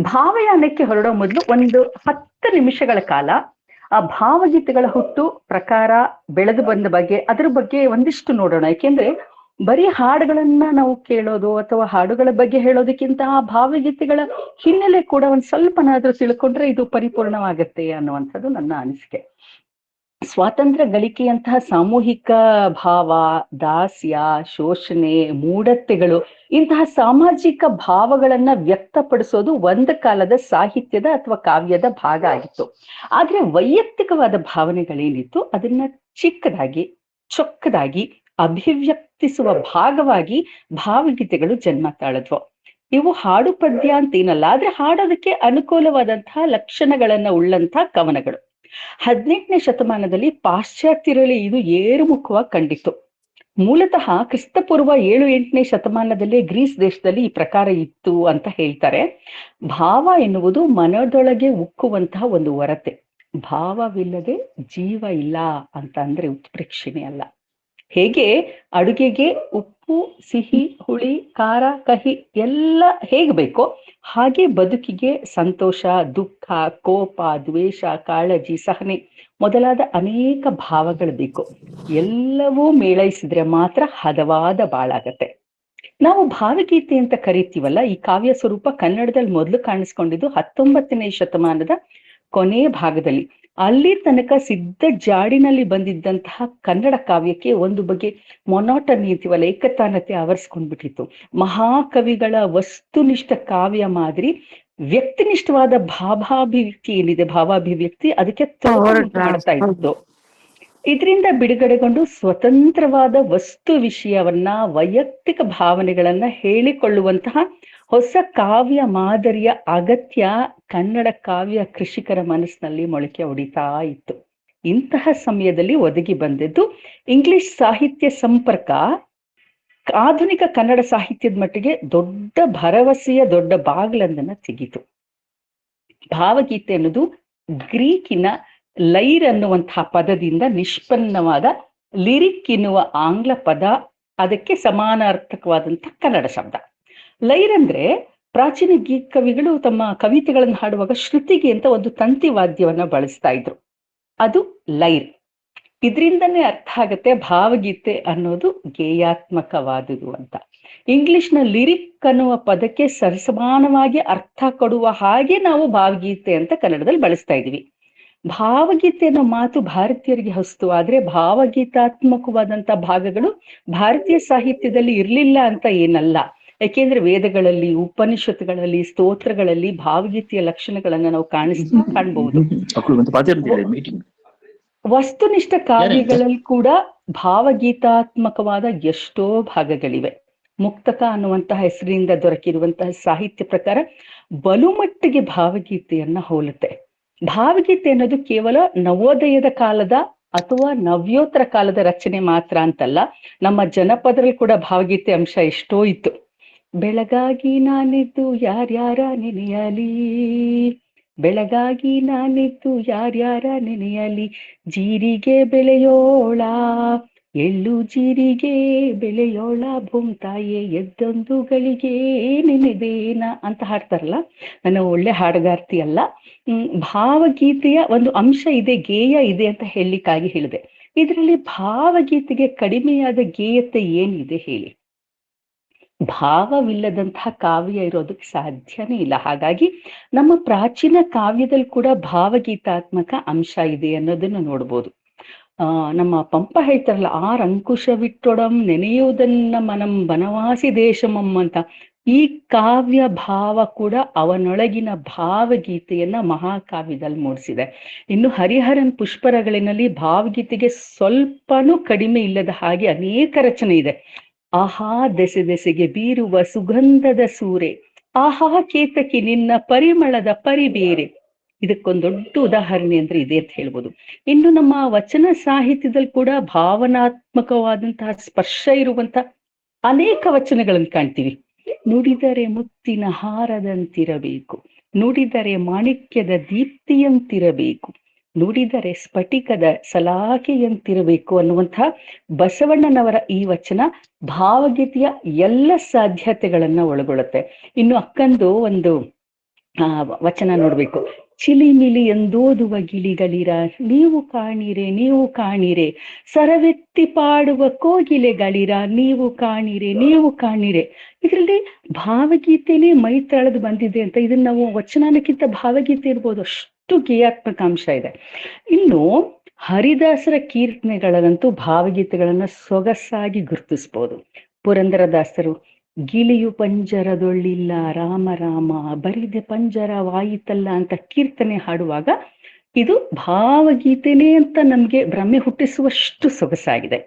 ಭಾವಯಾನಕ್ಕೆ ಹೊರಡೋ ಮೊದಲು ಒಂದು 10 ನಿಮಿಷಗಳ ಕಾಲ ಆ ಭಾವಗೀತೆಗಳ ಹುಟ್ಟು ಪ್ರಕಾರ ಬೆಳೆದು ಬಂದ ಬಗ್ಗೆ ಅದ್ರ ಬಗ್ಗೆ ಒಂದಿಷ್ಟು ನೋಡೋಣ. ಯಾಕೆಂದ್ರೆ ಬರೀ ಹಾಡುಗಳನ್ನ ನಾವು ಕೇಳೋದು ಅಥವಾ ಹಾಡುಗಳ ಬಗ್ಗೆ ಹೇಳೋದಕ್ಕಿಂತ ಆ ಭಾವಗೀತೆಗಳ ಹಿನ್ನೆಲೆ ಕೂಡ ಒಂದ್ ಸ್ವಲ್ಪನಾದ್ರೂ ತಿಳ್ಕೊಂಡ್ರೆ ಇದು ಪರಿಪೂರ್ಣವಾಗತ್ತೆ ಅನ್ನುವಂಥದ್ದು ನನ್ನ ಅನಿಸಿಕೆ. ಸ್ವಾತಂತ್ರ್ಯ ಗಳಿಕೆಯಂತಹ ಸಾಮೂಹಿಕ ಭಾವ, ದಾಸ್ಯ, ಶೋಷಣೆ, ಮೂಢತೆಗಳು ಇಂತಹ ಸಾಮಾಜಿಕ ಭಾವಗಳನ್ನ ವ್ಯಕ್ತಪಡಿಸೋದು ಒಂದು ಕಾಲದ ಸಾಹಿತ್ಯದ ಅಥವಾ ಕಾವ್ಯದ ಭಾಗ ಆಗಿತ್ತು. ಆದ್ರೆ ವೈಯಕ್ತಿಕವಾದ ಭಾವನೆಗಳೇನಿತ್ತು ಅದನ್ನ ಚಿಕ್ಕದಾಗಿ ಚೊಕ್ಕದಾಗಿ ಅಭಿವ್ಯಕ್ತಿಸುವ ಭಾಗವಾಗಿ ಭಾವಗೀತೆಗಳು ಜನ್ಮ ತಾಳದ್ವು. ಇವು ಹಾಡು ಪದ್ಯ ಅಂತೇನಲ್ಲ, ಆದ್ರೆ ಹಾಡೋದಕ್ಕೆ ಅನುಕೂಲವಾದಂತಹ ಲಕ್ಷಣಗಳನ್ನ ಉಳ್ಳಂತಹ ಕವನಗಳು. 18ನೇ ಶತಮಾನದಲ್ಲಿ ಪಾಶ್ಚಾತ್ಯರಲ್ಲಿ ಇದು ಏರುಮುಖವಾಗಿ ಕಂಡಿತ್ತು. ಮೂಲತಃ ಕ್ರಿಸ್ತಪೂರ್ವ 7-8ನೇ ಶತಮಾನದಲ್ಲೇ ಗ್ರೀಸ್ ದೇಶದಲ್ಲಿ ಈ ಪ್ರಕಾರ ಇತ್ತು ಅಂತ ಹೇಳ್ತಾರೆ. ಭಾವ ಎನ್ನುವುದು ಮನದೊಳಗೆ ಉಕ್ಕುವಂತಹ ಒಂದು ಹೊರತೆ. ಭಾವವಿಲ್ಲದೆ ಜೀವ ಇಲ್ಲ ಅಂತ ಅಂದ್ರೆ ಉತ್ಪ್ರೇಕ್ಷಣೆ ಅಲ್ಲ. ಹೇಗೆ ಅಡುಗೆಗೆ ಉಪ್ಪು, ಸಿಹಿ, ಹುಳಿ, ಖಾರ, ಕಹಿ ಎಲ್ಲ ಹೇಗೆ ಬೇಕೋ ಹಾಗೆ ಬದುಕಿಗೆ ಸಂತೋಷ, ದುಃಖ, ಕೋಪ, ದ್ವೇಷ, ಕಾಳಜಿ, ಸಹನೆ ಮೊದಲಾದ ಅನೇಕ ಭಾವಗಳು ಬೇಕು. ಎಲ್ಲವೂ ಮೇಳೈಸಿದ್ರೆ ಮಾತ್ರ ಹದವಾದ ಬಾಳಾಗತ್ತೆ. ನಾವು ಭಾವಗೀತೆ ಅಂತ ಕರಿತೀವಲ್ಲ, ಈ ಕಾವ್ಯ ಸ್ವರೂಪ ಕನ್ನಡದಲ್ಲಿ ಮೊದಲು ಕಾಣಿಸ್ಕೊಂಡಿದ್ದು 19ನೇ ಶತಮಾನದ ಕೊನೆ ಭಾಗದಲ್ಲಿ. ಅಲ್ಲಿ ತನಕ ಸಿದ್ಧ ಜಾಡಿನಲ್ಲಿ ಬಂದಿದ್ದಂತಹ ಕನ್ನಡ ಕಾವ್ಯಕ್ಕೆ ಒಂದು ಬಗೆ ಮೊನೋಟನಿ ಅಂತೀವಲ್ಲ, ಏಕತಾನತೆ ಆವರಿಸ್ಕೊಂಡ್ಬಿಟ್ಟಿತ್ತು. ಮಹಾಕವಿಗಳ ವಸ್ತುನಿಷ್ಠ ಕಾವ್ಯ ಮಾದರಿ ವ್ಯಕ್ತಿನಿಷ್ಠವಾದ ಭಾವಾಭಿವ್ಯಕ್ತಿ ಏನಿದೆ, ಭಾವಾಭಿವ್ಯಕ್ತಿ ಅದಕ್ಕೆ ಮಾಡ್ತಾ ಇತ್ತು. ಇದರಿಂದ ಬಿಡುಗಡೆಗೊಂಡು ಸ್ವತಂತ್ರವಾದ ವಸ್ತು ವಿಷಯವನ್ನ, ವೈಯಕ್ತಿಕ ಭಾವನೆಗಳನ್ನ ಹೇಳಿಕೊಳ್ಳುವಂತಹ ಹೊಸ ಕಾವ್ಯ ಮಾದರಿಯ ಅಗತ್ಯ ಕನ್ನಡ ಕಾವ್ಯ ಕೃಷಿಕರ ಮನಸ್ಸಿನಲ್ಲಿ ಮೊಳಕೆ ಹೊಡಿತಾ ಇತ್ತು. ಇಂತಹ ಸಮಯದಲ್ಲಿ ಒದಗಿ ಬಂದಿದ್ದು ಇಂಗ್ಲಿಷ್ ಸಾಹಿತ್ಯ ಸಂಪರ್ಕ ಆಧುನಿಕ ಕನ್ನಡ ಸಾಹಿತ್ಯದ ಮಟ್ಟಿಗೆ ದೊಡ್ಡ ಭರವಸೆಯ ದೊಡ್ಡ ಬಾಗಿಲನ್ನ ತೆಗೀತು. ಭಾವಗೀತೆ ಅನ್ನೋದು ಗ್ರೀಕಿನ ಲೈರ್ ಅನ್ನುವಂತಹ ಪದದಿಂದ ನಿಷ್ಪನ್ನವಾದ ಲಿರಿಕ್ ಎನ್ನುವ ಆಂಗ್ಲ ಪದ, ಅದಕ್ಕೆ ಸಮಾನಾರ್ಥಕವಾದಂತಹ ಕನ್ನಡ ಶಬ್ದ. ಲೈರ್ ಅಂದ್ರೆ ಪ್ರಾಚೀನ ಗ್ರೀಕ್ ಕವಿಗಳು ತಮ್ಮ ಕವಿತೆಗಳನ್ನು ಹಾಡುವಾಗ ಶ್ರುತಿಗೆ ಅಂತ ಒಂದು ತಂತಿ ವಾದ್ಯವನ್ನ ಬಳಸ್ತಾ ಇದ್ರು, ಅದು ಲೈರ್. ಇದರಿಂದನೇ ಅರ್ಥ ಆಗತ್ತೆ ಭಾವಗೀತೆ ಅನ್ನೋದು ಗೇಯಾತ್ಮಕವಾದುದು ಅಂತ. ಇಂಗ್ಲಿಷ್ನ ಲಿರಿಕ್ ಅನ್ನುವ ಪದಕ್ಕೆ ಸರಿಸಮಾನವಾಗಿ ಅರ್ಥ ಕೊಡುವ ಹಾಗೆ ನಾವು ಭಾವಗೀತೆ ಅಂತ ಕನ್ನಡದಲ್ಲಿ ಬಳಸ್ತಾ ಇದೀವಿ. ಭಾವಗೀತೆ ಅನ್ನೋ ಮಾತು ಭಾರತೀಯರಿಗೆ ಹೊಸ್ತು, ಆದ್ರೆ ಭಾವಗೀತಾತ್ಮಕವಾದಂತಹ ಭಾಗಗಳು ಭಾರತೀಯ ಸಾಹಿತ್ಯದಲ್ಲಿ ಇರ್ಲಿಲ್ಲ ಅಂತ ಏನಲ್ಲ. ಯಾಕೆಂದ್ರೆ ವೇದಗಳಲ್ಲಿ, ಉಪನಿಷತ್ತುಗಳಲ್ಲಿ, ಸ್ತೋತ್ರಗಳಲ್ಲಿ ಭಾವಗೀತೆಯ ಲಕ್ಷಣಗಳನ್ನ ನಾವು ಕಾಣಬಹುದು. ವಸ್ತುನಿಷ್ಠ ಕಾವ್ಯಗಳಲ್ಲಿ ಕೂಡ ಭಾವಗೀತಾತ್ಮಕವಾದ ಎಷ್ಟೋ ಭಾಗಗಳಿವೆ. ಮುಕ್ತಕ ಅನ್ನುವಂತಹ ಹೆಸರಿನಿಂದ ದೊರಕಿರುವಂತಹ ಸಾಹಿತ್ಯ ಪ್ರಕಾರ ಬಲುಮಟ್ಟಿಗೆ ಭಾವಗೀತೆಯನ್ನ ಹೋಲುತ್ತೆ. ಭಾವಗೀತೆ ಅನ್ನೋದು ಕೇವಲ ನವೋದಯದ ಕಾಲದ ಅಥವಾ ನವ್ಯೋತ್ತರ ಕಾಲದ ರಚನೆ ಮಾತ್ರ ಅಂತಲ್ಲ, ನಮ್ಮ ಜನಪದರಲ್ಲಿ ಕೂಡ ಭಾವಗೀತೆ ಅಂಶ ಎಷ್ಟೋ ಇತ್ತು. ಬೆಳಗಾಗಿ ನಾನಿದ್ದು ಯಾರ್ಯಾರ ನೆನೆಯಲಿ, ಬೆಳಗಾಗಿ ನಾನಿದ್ದು ಯಾರ್ಯಾರ ನೆನೆಯಲಿ, ಜೀರಿಗೆ ಬೆಳೆಯೋಳ ಎಳ್ಳು ಜೀರಿಗೆ ಬೆಳೆಯೋಳ ಭೂಮ್ತಾಯೇ ಎದ್ದೊಂದು ಗಳಿಗೆ ನೆನೆದೇನ ಅಂತ ಹಾಡ್ತಾರಲ್ಲ. ನಾನು ಒಳ್ಳೆ ಹಾಡುಗಾರ್ತಿ ಅಲ್ಲ, ಭಾವಗೀತೆಯ ಒಂದು ಅಂಶ ಇದೆ, ಗೇಯ ಇದೆ ಅಂತ ಹೇಳಲಿಕ್ಕಾಗಿ ಹೇಳಿದೆ. ಇದರಲ್ಲಿ ಭಾವಗೀತೆಗೆ ಕಡಿಮೆಯಾದ ಗೇಯತೆ ಏನಿದೆ ಹೇಳಿ? ಭಾವವಿಲ್ಲದಂತಹ ಕಾವ್ಯ ಇರೋದಕ್ಕೆ ಸಾಧ್ಯನೇ ಇಲ್ಲ. ಹಾಗಾಗಿ ನಮ್ಮ ಪ್ರಾಚೀನ ಕಾವ್ಯದಲ್ಲಿ ಕೂಡ ಭಾವಗೀತಾತ್ಮಕ ಅಂಶ ಇದೆ ಅನ್ನೋದನ್ನ ನೋಡ್ಬೋದು. ನಮ್ಮ ಪಂಪ ಹೇಳ್ತಾರಲ್ಲ, ಅಂಕುಶವಿಟ್ಟೊಡಂ ನೆನೆಯುವುದನ್ನ ಮನಂ ಬನವಾಸಿ ದೇಶಮಂ ಅಂತ. ಈ ಕಾವ್ಯ ಭಾವ ಕೂಡ ಅವನೊಳಗಿನ ಭಾವಗೀತೆಯನ್ನ ಮಹಾಕಾವ್ಯದಲ್ಲಿ ಮೂಡಿಸಿದೆ. ಇನ್ನು ಹರಿಹರನ್ ಪುಷ್ಪರಗಳಿನಲ್ಲಿ ಭಾವಗೀತೆಗೆ ಸ್ವಲ್ಪನೂ ಕಡಿಮೆ ಇಲ್ಲದ ಹಾಗೆ ಅನೇಕ ರಚನೆ ಇದೆ. ಆಹಾ ದೆಸೆ ದೆಸೆಗೆ ಬೀರುವ ಸುಗಂಧದ ಸೂರೆ, ಆಹಾ ಕೇತಕಿ ನಿನ್ನ ಪರಿಮಳದ ಪರಿಬೇರೆ, ಇದಕ್ಕೊಂದು ದೊಡ್ಡ ಉದಾಹರಣೆ ಅಂದ್ರೆ ಇದೆ ಅಂತ ಹೇಳ್ಬೋದು. ಇನ್ನು ನಮ್ಮ ವಚನ ಸಾಹಿತ್ಯದಲ್ಲಿ ಕೂಡ ಭಾವನಾತ್ಮಕವಾದಂತಹ ಸ್ಪರ್ಶ ಇರುವಂತಹ ಅನೇಕ ವಚನಗಳನ್ನು ಕಾಣ್ತೀವಿ. ನುಡಿದರೆ ಮುತ್ತಿನ ಹಾರದಂತಿರಬೇಕು, ನುಡಿದರೆ ಮಾಣಿಕ್ಯದ ದೀಪ್ತಿಯಂತಿರಬೇಕು, ನುಡಿದರೆ ಸ್ಫಟಿಕದ ಸಲಾಕೆಯಂತಿರಬೇಕು ಅನ್ನುವಂತಹ ಬಸವಣ್ಣನವರ ಈ ವಚನ ಭಾವಗೀತೆಯ ಎಲ್ಲ ಸಾಧ್ಯತೆಗಳನ್ನ ಒಳಗೊಳ್ಳುತ್ತೆ. ಇನ್ನು ಅಕ್ಕಂದು ಒಂದು ವಚನ ನೋಡ್ಬೇಕು, ಚಿಲಿಮಿಲಿ ಎಂದೋದುವ ಗಿಳಿಗಳಿರ ನೀವು ಕಾಣಿರೆ ನೀವು ಕಾಣಿರೆ, ಸರವೆತ್ತಿ ಪಾಡುವ ಕೋಗಿಲೆಗಳಿರ ನೀವು ಕಾಣಿರೆ ನೀವು ಕಾಣಿರೆ. ಇದರಲ್ಲಿ ಭಾವಗೀತೆನೇ ಮೈ ತಳೆದು ಬಂದಿದೆ ಅಂತ. ಇದನ್ನ ನಾವು ವಚನಕ್ಕಿಂತ ಭಾವಗೀತೆ ಇರ್ಬೋದು, ಅಷ್ಟು ಗೇಯಾತ್ಮಕ ಅಂಶ ಇದೆ. ಇನ್ನು ಹರಿದಾಸರ ಕೀರ್ತನೆಗಳಲ್ಲಂತೂ ಭಾವಗೀತೆಗಳನ್ನ ಸೊಗಸಾಗಿ ಗುರುತಿಸ್ಬೋದು. ಪುರಂದರದಾಸರು ಗಿಳಿಯು ಪಂಜರದೊಳ್ಳಿಲ್ಲ ರಾಮ ರಾಮ ಬರಿದೆ ಪಂಜರವಾಯಿತಲ್ಲ ಅಂತ ಕೀರ್ತನೆ ಹಾಡುವಾಗ ಇದು ಭಾವಗೀತೆನೇ ಅಂತ ನಮ್ಗೆ ಭ್ರಮೆ ಹುಟ್ಟಿಸುವಷ್ಟು ಸೊಗಸಾಗಿದೆ.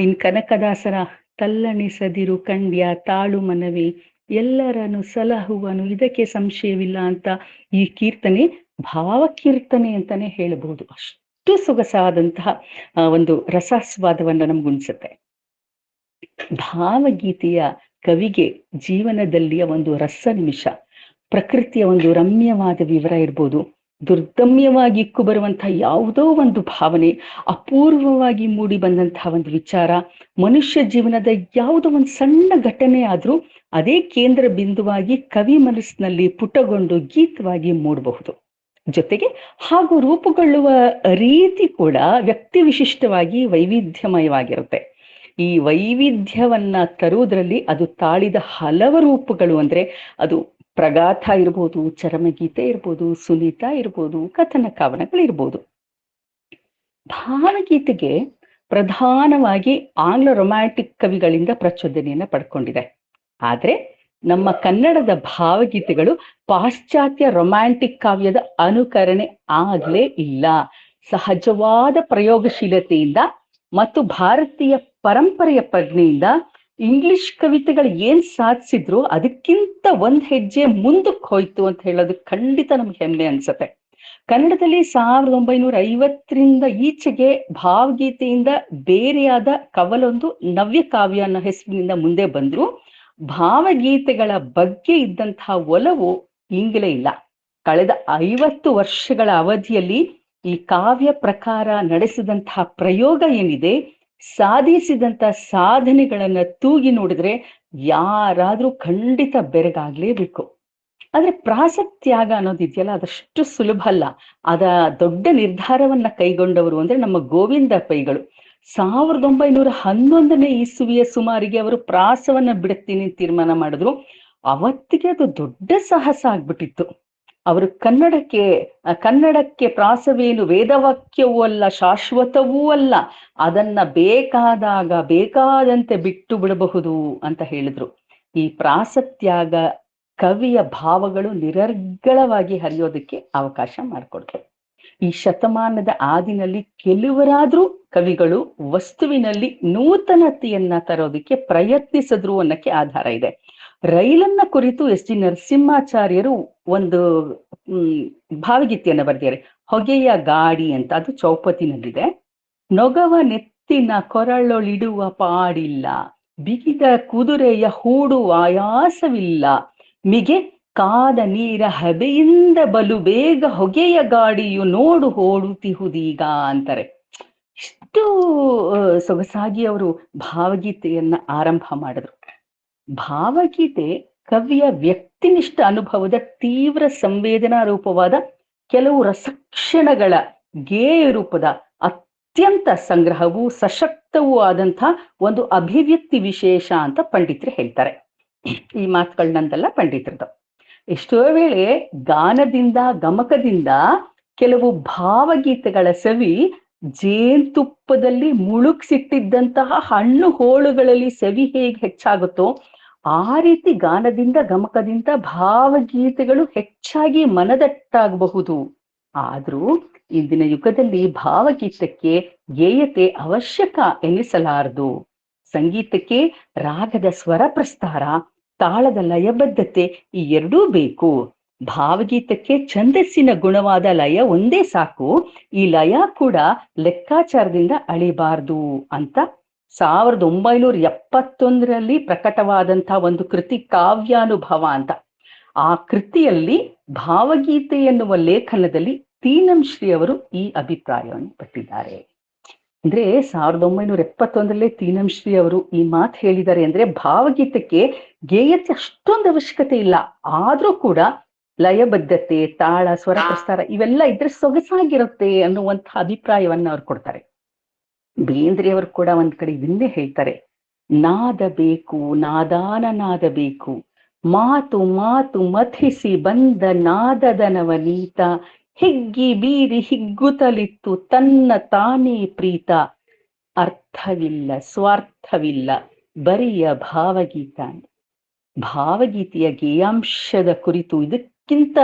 ಇನ್ ಕನಕದಾಸರ ತಲ್ಲಣಿಸದಿರು ಕಂಡ್ಯ ತಾಳು ಮನವಿ ಎಲ್ಲರನ್ನು ಸಲಹುವನು ಇದಕ್ಕೆ ಸಂಶಯವಿಲ್ಲ ಅಂತ ಈ ಕೀರ್ತನೆ ಭಾವಕೀರ್ತನೆ ಅಂತಾನೆ ಹೇಳಬಹುದು. ಅಷ್ಟು ಸೊಗಸಾದಂತಹ ಒಂದು ರಸಾಸ್ವಾದವನ್ನ ನಮ್ಗುಣಿಸುತ್ತೆ. ಭಾವಗೀತೆಯ ಕವಿಗೆ ಜೀವನದಲ್ಲಿಯ ಒಂದು ರಸ ನಿಮಿಷ, ಪ್ರಕೃತಿಯ ಒಂದು ರಮ್ಯವಾದ ವಿವರ ಇರ್ಬೋದು, ದುರ್ದಮ್ಯವಾಗಿ ಇಕ್ಕು ಬರುವಂತಹ ಯಾವುದೋ ಒಂದು ಭಾವನೆ, ಅಪೂರ್ವವಾಗಿ ಮೂಡಿ ಬಂದಂತಹ ಒಂದು ವಿಚಾರ, ಮನುಷ್ಯ ಜೀವನದ ಯಾವುದೋ ಒಂದು ಸಣ್ಣ ಘಟನೆ ಆದ್ರೂ ಅದೇ ಕೇಂದ್ರ ಬಿಂದುವಾಗಿ ಕವಿ ಮನಸ್ಸಿನಲ್ಲಿ ಪುಟಗೊಂಡು ಗೀತವಾಗಿ ಮೂಡಬಹುದು. ಜೊತೆಗೆ ಹಾಗೂ ರೂಪುಗೊಳ್ಳುವ ರೀತಿ ಕೂಡ ವ್ಯಕ್ತಿ ವಿಶಿಷ್ಟವಾಗಿ ವೈವಿಧ್ಯಮಯವಾಗಿರುತ್ತೆ. ಈ ವೈವಿಧ್ಯವನ್ನ ತರುವುದರಲ್ಲಿ ಅದು ತಾಳಿದ ಹಲವು ರೂಪಗಳು ಅಂದ್ರೆ ಅದು ಪ್ರಗಾಥ ಇರ್ಬೋದು, ಚರಮಗೀತೆ ಇರ್ಬೋದು, ಸುನೀತ ಇರ್ಬೋದು, ಕಥನ ಕವನಗಳಿರ್ಬೋದು. ಭಾವಗೀತೆಗೆ ಪ್ರಧಾನವಾಗಿ ಆಂಗ್ಲ ರೊಮ್ಯಾಂಟಿಕ್ ಕವಿಗಳಿಂದ ಪ್ರಚೋದನೆಯನ್ನ ಪಡ್ಕೊಂಡಿದೆ. ಆದ್ರೆ ನಮ್ಮ ಕನ್ನಡದ ಭಾವಗೀತೆಗಳು ಪಾಶ್ಚಾತ್ಯ ರೊಮ್ಯಾಂಟಿಕ್ ಕಾವ್ಯದ ಅನುಕರಣೆ ಆಗ್ಲೇ ಇಲ್ಲ. ಸಹಜವಾದ ಪ್ರಯೋಗಶೀಲತೆಯಿಂದ ಮತ್ತು ಭಾರತೀಯ ಪರಂಪರೆಯ ಪ್ರಜ್ಞೆಯಿಂದ ಇಂಗ್ಲಿಷ್ ಕವಿತೆಗಳು ಏನ್ ಸಾಧಿಸಿದ್ರು ಅದಕ್ಕಿಂತ ಒಂದ್ ಹೆಜ್ಜೆ ಮುಂದಕ್ಕೆ ಹೋಯ್ತು ಅಂತ ಹೇಳೋದು ಖಂಡಿತ ನಮ್ಗೆ ಹೆಮ್ಮೆ ಅನ್ಸತ್ತೆ. ಕನ್ನಡದಲ್ಲಿ 1950ರಿಂದ ಈಚೆಗೆ ಭಾವಗೀತೆಯಿಂದ ಬೇರೆಯಾದ ಕವಲೊಂದು ನವ್ಯ ಕಾವ್ಯ ಅನ್ನೋ ಹೆಸರಿನಿಂದ ಮುಂದೆ ಬಂದ್ರು. ಭಾವಗೀತೆಗಳ ಬಗ್ಗೆ ಇದ್ದಂತಹ ಒಲವು ಈಗಲೇ ಇಲ್ಲ. ಕಳೆದ 50 ವರ್ಷಗಳ ಅವಧಿಯಲ್ಲಿ ಈ ಕಾವ್ಯ ಪ್ರಕಾರ ನಡೆಸಿದಂತಹ ಪ್ರಯೋಗ ಏನಿದೆ, ಸಾಧಿಸಿದಂತ ಸಾಧನೆಗಳನ್ನ ತೂಗಿ ನೋಡಿದ್ರೆ ಯಾರಾದ್ರೂ ಖಂಡಿತ ಬೆರಗಾಗ್ಲೇಬೇಕು. ಆದ್ರೆ ಪ್ರಾಸತ್ಯಾಗ ಅನ್ನೋದಿದೆಯಲ್ಲ, ಅದಷ್ಟು ಸುಲಭ ಅಲ್ಲ. ಅದ ದೊಡ್ಡ ನಿರ್ಧಾರವನ್ನ ಕೈಗೊಂಡವರು ಅಂದ್ರೆ ನಮ್ಮ ಗೋವಿಂದ ಪೈಗಳು. 1911ನೇ ಇಸುವಿಯ ಸುಮಾರಿಗೆ ಅವರು ಪ್ರಾಸವನ್ನ ಬಿಡುತ್ತೀನಿ ತೀರ್ಮಾನ ಮಾಡಿದ್ರು. ಅವತ್ತಿಗೆ ಅದು ದೊಡ್ಡ ಸಾಹಸ ಆಗ್ಬಿಟ್ಟಿತ್ತು. ಅವರು ಕನ್ನಡಕ್ಕೆ ಪ್ರಾಸವೇನು ವೇದವಾಕ್ಯವೂ ಅಲ್ಲ, ಶಾಶ್ವತವೂ ಅಲ್ಲ, ಅದನ್ನ ಬೇಕಾದಾಗ ಬೇಕಾದಂತೆ ಬಿಟ್ಟು ಬಿಡಬಹುದು ಅಂತ ಹೇಳಿದ್ರು. ಈ ಪ್ರಾಸತ್ಯಾಗ ಕವಿಯ ಭಾವಗಳು ನಿರರ್ಗಳವಾಗಿ ಹರಿಯೋದಕ್ಕೆ ಅವಕಾಶ ಮಾಡಿಕೊಡ್ತು. ಈ ಶತಮಾನದ ಆದಿನಲ್ಲಿ ಕೆಲವರಾದ್ರೂ ಕವಿಗಳು ವಸ್ತುವಿನಲ್ಲಿ ನೂತನತೆಯನ್ನ ತರೋದಕ್ಕೆ ಪ್ರಯತ್ನಿಸಿದ್ರು ಅನ್ನಕ್ಕೆ ಆಧಾರ ಇದೆ. ರೈಲನ್ನ ಕುರಿತು ಎಸ್ ಜಿ ನರಸಿಂಹಾಚಾರ್ಯರು ಒಂದು ಭಾವಗೀತೆಯನ್ನ ಬರೆದಿದ್ದಾರೆ, ಹೊಗೆಯ ಗಾಡಿ ಅಂತ. ಅದು ಚೌಪತಿನಲ್ಲಿದೆ. ನೊಗವ ನೆತ್ತಿನ ಕೊರಳೊಳಿಡುವ ಪಾಡಿಲ್ಲ, ಬಿಗಿದ ಕುದುರೆಯ ಹೂಡುವ ಆಯಾಸವಿಲ್ಲ, ಮಿಗೆ ಕಾದ ನೀರ ಹಬೆಯಿಂದ ಬಲು ಬೇಗ ಹೊಗೆಯ ಗಾಡಿಯು ನೋಡು ಓಡುತ್ತಿಹುದೀಗ ಅಂತಾರೆ. ಇಷ್ಟು ಸೊಗಸಾಗಿ ಅವರು ಭಾವಗೀತೆಯನ್ನ ಆರಂಭ ಮಾಡಿದ್ರು. ಭಾವಗೀತೆ ಕವಿಯ ವ್ಯಕ್ತಿನಿಷ್ಠ ಅನುಭವದ ತೀವ್ರ ಸಂವೇದನಾ ರೂಪವಾದ ಕೆಲವು ರಸಕ್ಷಣಗಳ ಗೇಯ ರೂಪದ ಅತ್ಯಂತ ಸಂಗ್ರಹವೂ ಸಶಕ್ತವೂ ಆದಂಥ ಒಂದು ಅಭಿವ್ಯಕ್ತಿ ವಿಶೇಷ ಅಂತ ಪಂಡಿತರು ಹೇಳ್ತಾರೆ. ಈ ಮಾತುಗಳನ್ನಂತೆಲ್ಲ ಪಂಡಿತರದು. ಎಷ್ಟೋ ವೇಳೆ ಗಾನದಿಂದ ಗಮಕದಿಂದ ಕೆಲವು ಭಾವಗೀತೆಗಳ ಸವಿ ಜೇನುತುಪ್ಪದಲ್ಲಿ ಮುಳುಗ್ಸಿಟ್ಟಿದ್ದಂತಹ ಹಣ್ಣು ಹೋಳುಗಳಲ್ಲಿ ಸವಿ ಹೇಗೆ ಹೆಚ್ಚಾಗುತ್ತೋ ಆ ರೀತಿ ಗಾನದಿಂದ ಗಮಕದಿಂದ ಭಾವಗೀತೆಗಳು ಹೆಚ್ಚಾಗಿ ಮನದಟ್ಟಾಗಬಹುದು. ಆದ್ರೂ ಇಂದಿನ ಯುಗದಲ್ಲಿ ಭಾವಗೀತಕ್ಕೆ ಗೇಯತೆ ಅವಶ್ಯಕ ಎನ್ನಿಸಲಾರದು. ಸಂಗೀತಕ್ಕೆ ರಾಗದ ಸ್ವರ ಪ್ರಸ್ತಾರ, ತಾಳದ ಲಯಬದ್ಧತೆ ಈ ಎರಡೂ ಬೇಕು. ಭಾವಗೀತಕ್ಕೆ ಛಂದಸ್ಸಿನ ಗುಣವಾದ ಲಯ ಒಂದೇ ಸಾಕು. ಈ ಲಯ ಕೂಡ ಲೆಕ್ಕಾಚಾರದಿಂದ ಅಳಿಬಾರ್ದು ಅಂತ 1971ರಲ್ಲಿ ಪ್ರಕಟವಾದಂತಹ ಒಂದು ಕೃತಿ ಕಾವ್ಯಾನುಭವ ಅಂತ. ಆ ಕೃತಿಯಲ್ಲಿ ಭಾವಗೀತೆ ಎನ್ನುವ ಲೇಖನದಲ್ಲಿ ತೀನಂಶ್ರೀ ಅವರು ಈ ಅಭಿಪ್ರಾಯವನ್ನು ಪಟ್ಟಿದ್ದಾರೆ. ಅಂದ್ರೆ 1971ರಲ್ಲೇ ತೀನಂಶ್ರೀ ಅವರು ಈ ಮಾತು ಹೇಳಿದ್ದಾರೆ. ಅಂದ್ರೆ ಭಾವಗೀತಕ್ಕೆ ಗೇಯತೆ ಅಷ್ಟೊಂದು ಅವಶ್ಯಕತೆ ಇಲ್ಲ, ಆದ್ರೂ ಕೂಡ ಲಯಬದ್ಧತೆ, ತಾಳ, ಸ್ವರ ಪ್ರಸ್ತಾರ ಇವೆಲ್ಲ ಇದ್ರೆ ಸೊಗಸಾಗಿರುತ್ತೆ ಅನ್ನುವಂತಹ ಅಭಿಪ್ರಾಯವನ್ನ ಅವ್ರು ಕೊಡ್ತಾರೆ. ಬೇಂದ್ರೆಯವರು ಕೂಡ ಒಂದ್ ಕಡೆ ಇದನ್ನೇ ಹೇಳ್ತಾರೆ, ನಾದ ಬೇಕು, ನಾದಾನ ನಾದ ಬೇಕು, ಮಾತು ಮಾತು ಮಥಿಸಿ ಬಂದ ನಾದದ ನವನೀತ, ಹಿಗ್ಗಿ ಬೀರಿ ಹಿಗ್ಗುತ್ತಲಿತ್ತು ತನ್ನ ತಾನೇ ಪ್ರೀತ, ಅರ್ಥವಿಲ್ಲ ಸ್ವಾರ್ಥವಿಲ್ಲ ಬರಿಯ ಭಾವಗೀತ. ಭಾವಗೀತೆಯ ಗೇಯಾಂಶದ ಕುರಿತು ಇದಕ್ಕಿಂತ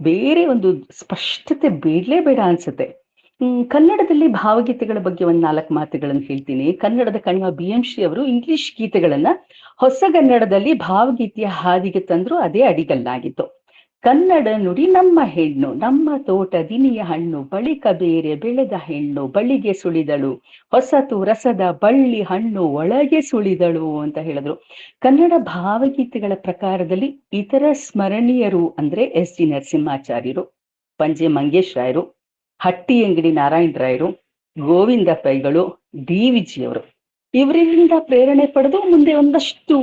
ಬೇರೆ ಒಂದು ಸ್ಪಷ್ಟತೆ ಬೇಡ ಅನ್ಸುತ್ತೆ. ಕನ್ನಡದಲ್ಲಿ ಭಾವಗೀತೆಗಳ ಬಗ್ಗೆ ಒಂದ್ 4 ಮಾತುಗಳನ್ನು ಹೇಳ್ತೀನಿ. ಕನ್ನಡದ ಕಣ್ವ BM ಅವರು ಇಂಗ್ಲಿಷ್ ಗೀತೆಗಳನ್ನ ಹೊಸಗನ್ನಡದಲ್ಲಿ ಭಾವಗೀತೆಯ ಹಾದಿಗೆ ತಂದ್ರು, ಅದೇ ಅಡಿಗಲ್ಲಾಗಿತ್ತು. ಕನ್ನಡ ನುಡಿ ನಮ್ಮ ಹೆಣ್ಣು, ನಮ್ಮ ತೋಟದಿನಿಯ ಹಣ್ಣು, ಬಳಿಕ ಬೇರೆ ಬೆಳೆದ ಹೆಣ್ಣು, ಬಳಿಗೆ ಸುಳಿದಳು, ಹೊಸತು ರಸದ ಬಳ್ಳಿ ಹಣ್ಣು ಒಳಗೆ ಸುಳಿದಳು ಅಂತ ಹೇಳಿದ್ರು. ಕನ್ನಡ ಭಾವಗೀತೆಗಳ ಪ್ರಕಾರದಲ್ಲಿ ಇತರ ಸ್ಮರಣೀಯರು ಅಂದ್ರೆ S G ನರಸಿಂಹಾಚಾರ್ಯರು, ಪಂಜೆ ಮಂಗೇಶ್ ರಾಯರು, ಹಟ್ಟಿಯಂಗಡಿ ನಾರಾಯಣ ರಾಯರು, ಗೋವಿಂದ ಪೈಗಳು, DVG ಅವರು. ಇವರಿಂದ ಪ್ರೇರಣೆ ಪಡೆದು ಮುಂದೆ ಒಂದಷ್ಟು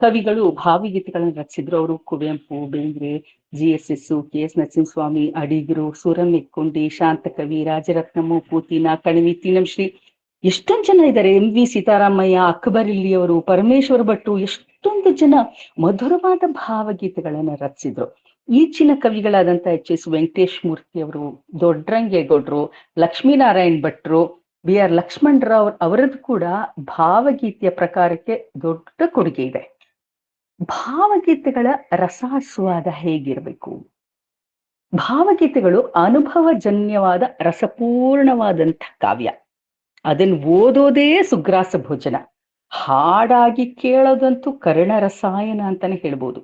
ಕವಿಗಳು ಭಾವಗೀತೆಗಳನ್ನು ರಚಿಸಿದ್ರು. ಅವರು ಕುವೆಂಪು, ಬೇಂದ್ರೆ, GSS, KS ನರಸಿಂಹಸ್ವಾಮಿ, ಅಡಿಗರು, ಸೂರಮೆಕ್ಕುಂಡಿ, ಶಾಂತಕವಿ, ರಾಜರತ್ನಮ್ಮ, ಪೂತಿನ, ಕಣಿವಿ, ತೀನಂಶ್ರೀ, ಎಷ್ಟೊಂದು ಜನ ಇದ್ದಾರೆ. MV ಸೀತಾರಾಮಯ್ಯ, ಅಕ್ಬರ್ ಇಲ್ಲಿಯವರು, ಪರಮೇಶ್ವರ ಭಟ್ರು, ಎಷ್ಟೊಂದು ಜನ ಮಧುರವಾದ ಭಾವಗೀತೆಗಳನ್ನ ರಚಿಸಿದ್ರು. ಈಚಿನ ಕವಿಗಳಾದಂತ HS ವೆಂಕಟೇಶ್ ಮೂರ್ತಿ ಅವರು, ದೊಡ್ಡರಂಗೇಗೌಡರು, ಲಕ್ಷ್ಮೀನಾರಾಯಣ್ ಭಟ್ರು, BR ಲಕ್ಷ್ಮಣರಾವ್ ಅವರದ್ದು ಕೂಡ ಭಾವಗೀತೆಯ ಪ್ರಕಾರಕ್ಕೆ ದೊಡ್ಡ ಕೊಡುಗೆ ಇದೆ. ಭಾವಗೀತೆಗಳ ರಸಾಸ್ವಾದ ಹೇಗಿರ್ಬೇಕು? ಭಾವಗೀತೆಗಳು ಅನುಭವಜನ್ಯವಾದ ರಸಪೂರ್ಣವಾದಂಥ ಕಾವ್ಯ. ಅದನ್ನು ಓದೋದೇ ಸುಗ್ರಾಸ ಭೋಜನ, ಹಾಡಾಗಿ ಕೇಳೋದಂತೂ ಕರ್ಣ ರಸಾಯನ ಅಂತಾನೆ ಹೇಳ್ಬೋದು.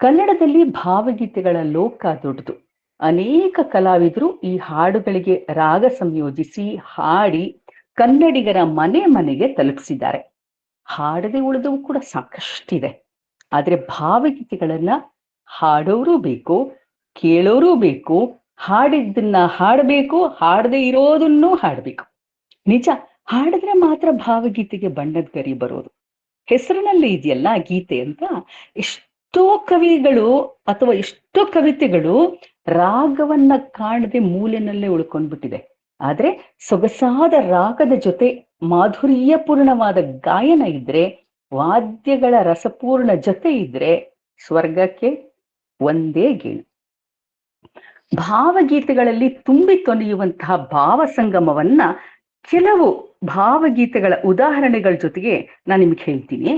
ಕನ್ನಡದಲ್ಲಿ ಭಾವಗೀತೆಗಳ ಲೋಕ ದೊಡ್ಡದು. ಅನೇಕ ಕಲಾವಿದರು ಈ ಹಾಡುಗಳಿಗೆ ರಾಗ ಸಂಯೋಜಿಸಿ ಹಾಡಿ ಕನ್ನಡಿಗರ ಮನೆ ಮನೆಗೆ ತಲುಪಿಸಿದ್ದಾರೆ. ಹಾಡದೆ ಉಳಿದವು ಕೂಡ ಸಾಕಷ್ಟಿದೆ. ಆದ್ರೆ ಭಾವಗೀತೆಗಳನ್ನ ಹಾಡೋರು ಬೇಕು, ಕೇಳೋರು ಬೇಕು, ಹಾಡಿದ್ದನ್ನ ಹಾಡಬೇಕು, ಹಾಡದೆ ಇರೋದನ್ನೂ ಹಾಡಬೇಕು. ನಿಜ, ಹಾಡಿದ್ರೆ ಮಾತ್ರ ಭಾವಗೀತೆಗೆ ಬಣ್ಣದ ಗರಿ ಬರೋದು. ಹೆಸರಿನಲ್ಲಿ ಇದೆಯಲ್ಲ ಗೀತೆ ಅಂತ. ಎಷ್ಟೋ ಕವಿಗಳು ಅಥವಾ ಎಷ್ಟೋ ಕವಿತೆಗಳು ರಾಗವನ್ನ ಕಾಣದೆ ಮೂಲೆನಲ್ಲೇ ಉಳ್ಕೊಂಡ್ಬಿಟ್ಟಿದೆ. ಆದ್ರೆ ಸೊಗಸಾದ ರಾಗದ ಜೊತೆ ಮಾಧುರ್ಯಪೂರ್ಣವಾದ ಗಾಯನ ಇದ್ರೆ, ವಾದ್ಯಗಳ ರಸಪೂರ್ಣ ಜೊತೆ ಇದ್ರೆ ಸ್ವರ್ಗಕ್ಕೆ ಒಂದೇ ಗೇಣು. ಭಾವಗೀತೆಗಳಲ್ಲಿ ತುಂಬಿ ತೊನೆಯುವಂತಹ ಭಾವ ಸಂಗಮವನ್ನ ಕೆಲವು ಭಾವಗೀತೆಗಳ ಉದಾಹರಣೆಗಳ ಜೊತೆಗೆ ನಾನು ನಿಮ್ಗೆ ಹೇಳ್ತೀನಿ.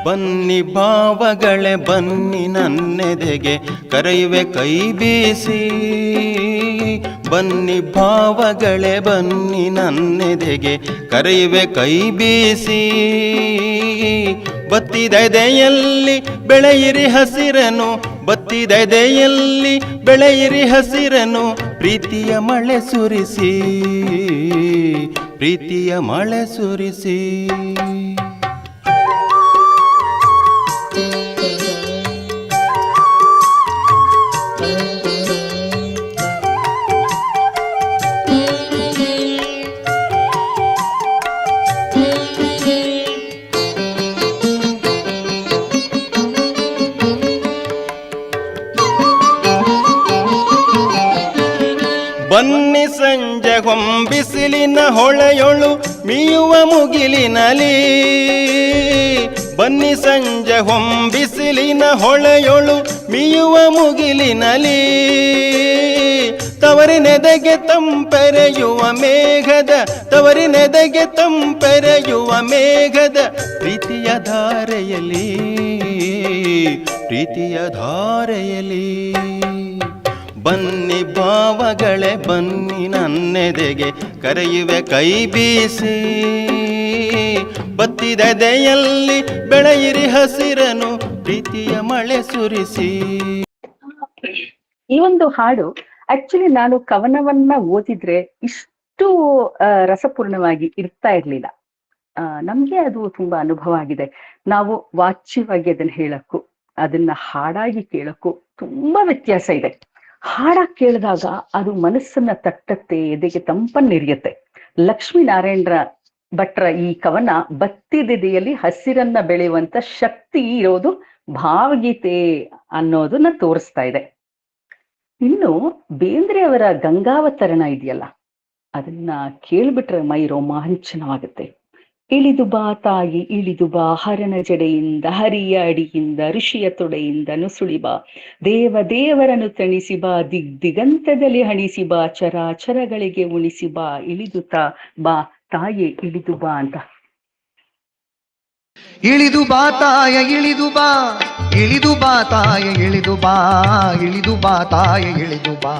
ಬನ್ನಿ ಭಾವಗಳೇ ಬನ್ನಿ ನನ್ನೆದೆಗೆ ಕರೆಯುವೆ ಕೈ ಬೀಸಿ, ಬನ್ನಿ ಭಾವಗಳೇ ಬನ್ನಿ ನನ್ನೆದೆಗೆ ಕರೆಯುವೆ ಕೈ ಬೀಸಿ, ಬತ್ತಿದೆದೆಯಲ್ಲಿ ಬೆಳೆಯಿರಿ ಹಸಿರನು, ಬತ್ತಿದೆದೆಯಲ್ಲಿ ಬೆಳೆಯಿರಿ ಹಸಿರನು, ಪ್ರೀತಿಯ ಮಳೆ ಸುರಿಸಿ, ಪ್ರೀತಿಯ ಮಳೆ ಸುರಿಸಿ. ಬನ್ನಿ ಸಂಜೆ ಹೊಂಬಿಸಿಲಿನ ಹೊಳೆಯೊಳು ಮೀಯುವ ಮುಗಿಲಿನಲಿ, ಬನ್ನಿ ಸಂಜೆ ಹೊಂಬಿಸಿಲಿನ ಹೊಳೆಯೊಳು ಮೀಯುವ ಮುಗಿಲಿನಲಿ, ತವರಿನೆದೆಗೆ ತಂಪೆರೆಯುವ ಮೇಘದ, ತವರಿನೆದೆಗೆ ತಂಪೆರೆಯುವ ಮೇಘದ ಪ್ರೀತಿಯ ಧಾರೆಯಲಿ, ಪ್ರೀತಿಯ ಧಾರೆಯಲಿ. ಬನ್ನಿ ಭಾವಗಳೇ ಬನ್ನಿ ನನ್ನೆದೆಗೆ ಕರೆಯುವೆ ಕೈ ಬೀಸಿ, ಬತ್ತಿದೆದೆಯಲ್ಲಿ ಬೆಳೆಯಿರಿ ಹಸಿರನು, ಪ್ರೀತಿಯ ಮಳೆ ಸುರಿಸಿ. ಈ ಒಂದು ಹಾಡು ಆಕ್ಚುಲಿ ನಾನು ಕವನವನ್ನ ಓದಿದ್ರೆ ಇಷ್ಟು ರಸಪೂರ್ಣವಾಗಿ ಇರ್ತಾ ಇರ್ಲಿಲ್ಲ. ನಮ್ಗೆ ಅದು ತುಂಬಾ ಅನುಭವ ಆಗಿದೆ. ನಾವು ವಾಚ್ಯವಾಗಿ ಅದನ್ನ ಹೇಳಕ್ಕೂ ಅದನ್ನ ಹಾಡಾಗಿ ಕೇಳಕ್ಕೂ ತುಂಬಾ ವ್ಯತ್ಯಾಸ ಇದೆ. ಹಾಡಾಗಿ ಕೇಳಿದಾಗ ಅದು ಮನಸ್ಸನ್ನ ತಟ್ಟತ್ತೆ, ಎದೆಗೆ ತಂಪನ್ನಿರಿಯತ್ತೆ. ಲಕ್ಷ್ಮೀನಾರಾಯಣ ಭಟ್ರ ಈ ಕವನ ಬತ್ತಿದೆದೆಯಲ್ಲಿ ಹಸಿರನ್ನ ಬೆಳೆಯುವಂತ ಶಕ್ತಿ ಇರೋದು ಭಾವಗೀತೆ ಅನ್ನೋದನ್ನ ತೋರಿಸ್ತಾ ಇದೆ. ಇನ್ನು ಬೇಂದ್ರೆ ಅವರ ಗಂಗಾವತರಣ ಇದೆಯಲ್ಲ, ಅದನ್ನ ಕೇಳ್ಬಿಟ್ರೆ ಮೈ ರೋಮಾಂಚನವಾಗುತ್ತೆ. ಇಳಿದು ಬಾ ತಾಯಿ ಇಳಿದು ಬಾ, ಹರನ ಜಡೆಯಿಂದ ಹರಿಯ ಅಡಿಯಿಂದ ಋಷಿಯ ತೊಡೆಯಿಂದ ನುಸುಳಿ ಬಾ, ದೇವರನ್ನು ತಣಿಸಿ ಬಾ, ದಿಗಂತದಲ್ಲಿ ಹಣಿಸಿ ಬಾ, ಚರಾಚರಗಳಿಗೆ ಉಣಿಸಿ ಬಾ, ಇಳಿದು ಬಾ ತಾಯಿ ಇಳಿದು ಬಾ ಅಂತ. ಇಳಿದು ಬಾ ತಾಯ ಇಳಿದು ಬಾ, ಇಳಿದು ಬಾ ತಾಯ ಇಳಿದು ಬಾ, ಇಳಿದು ಬಾ ತಾಯ ಇಳಿದು ಬಾ,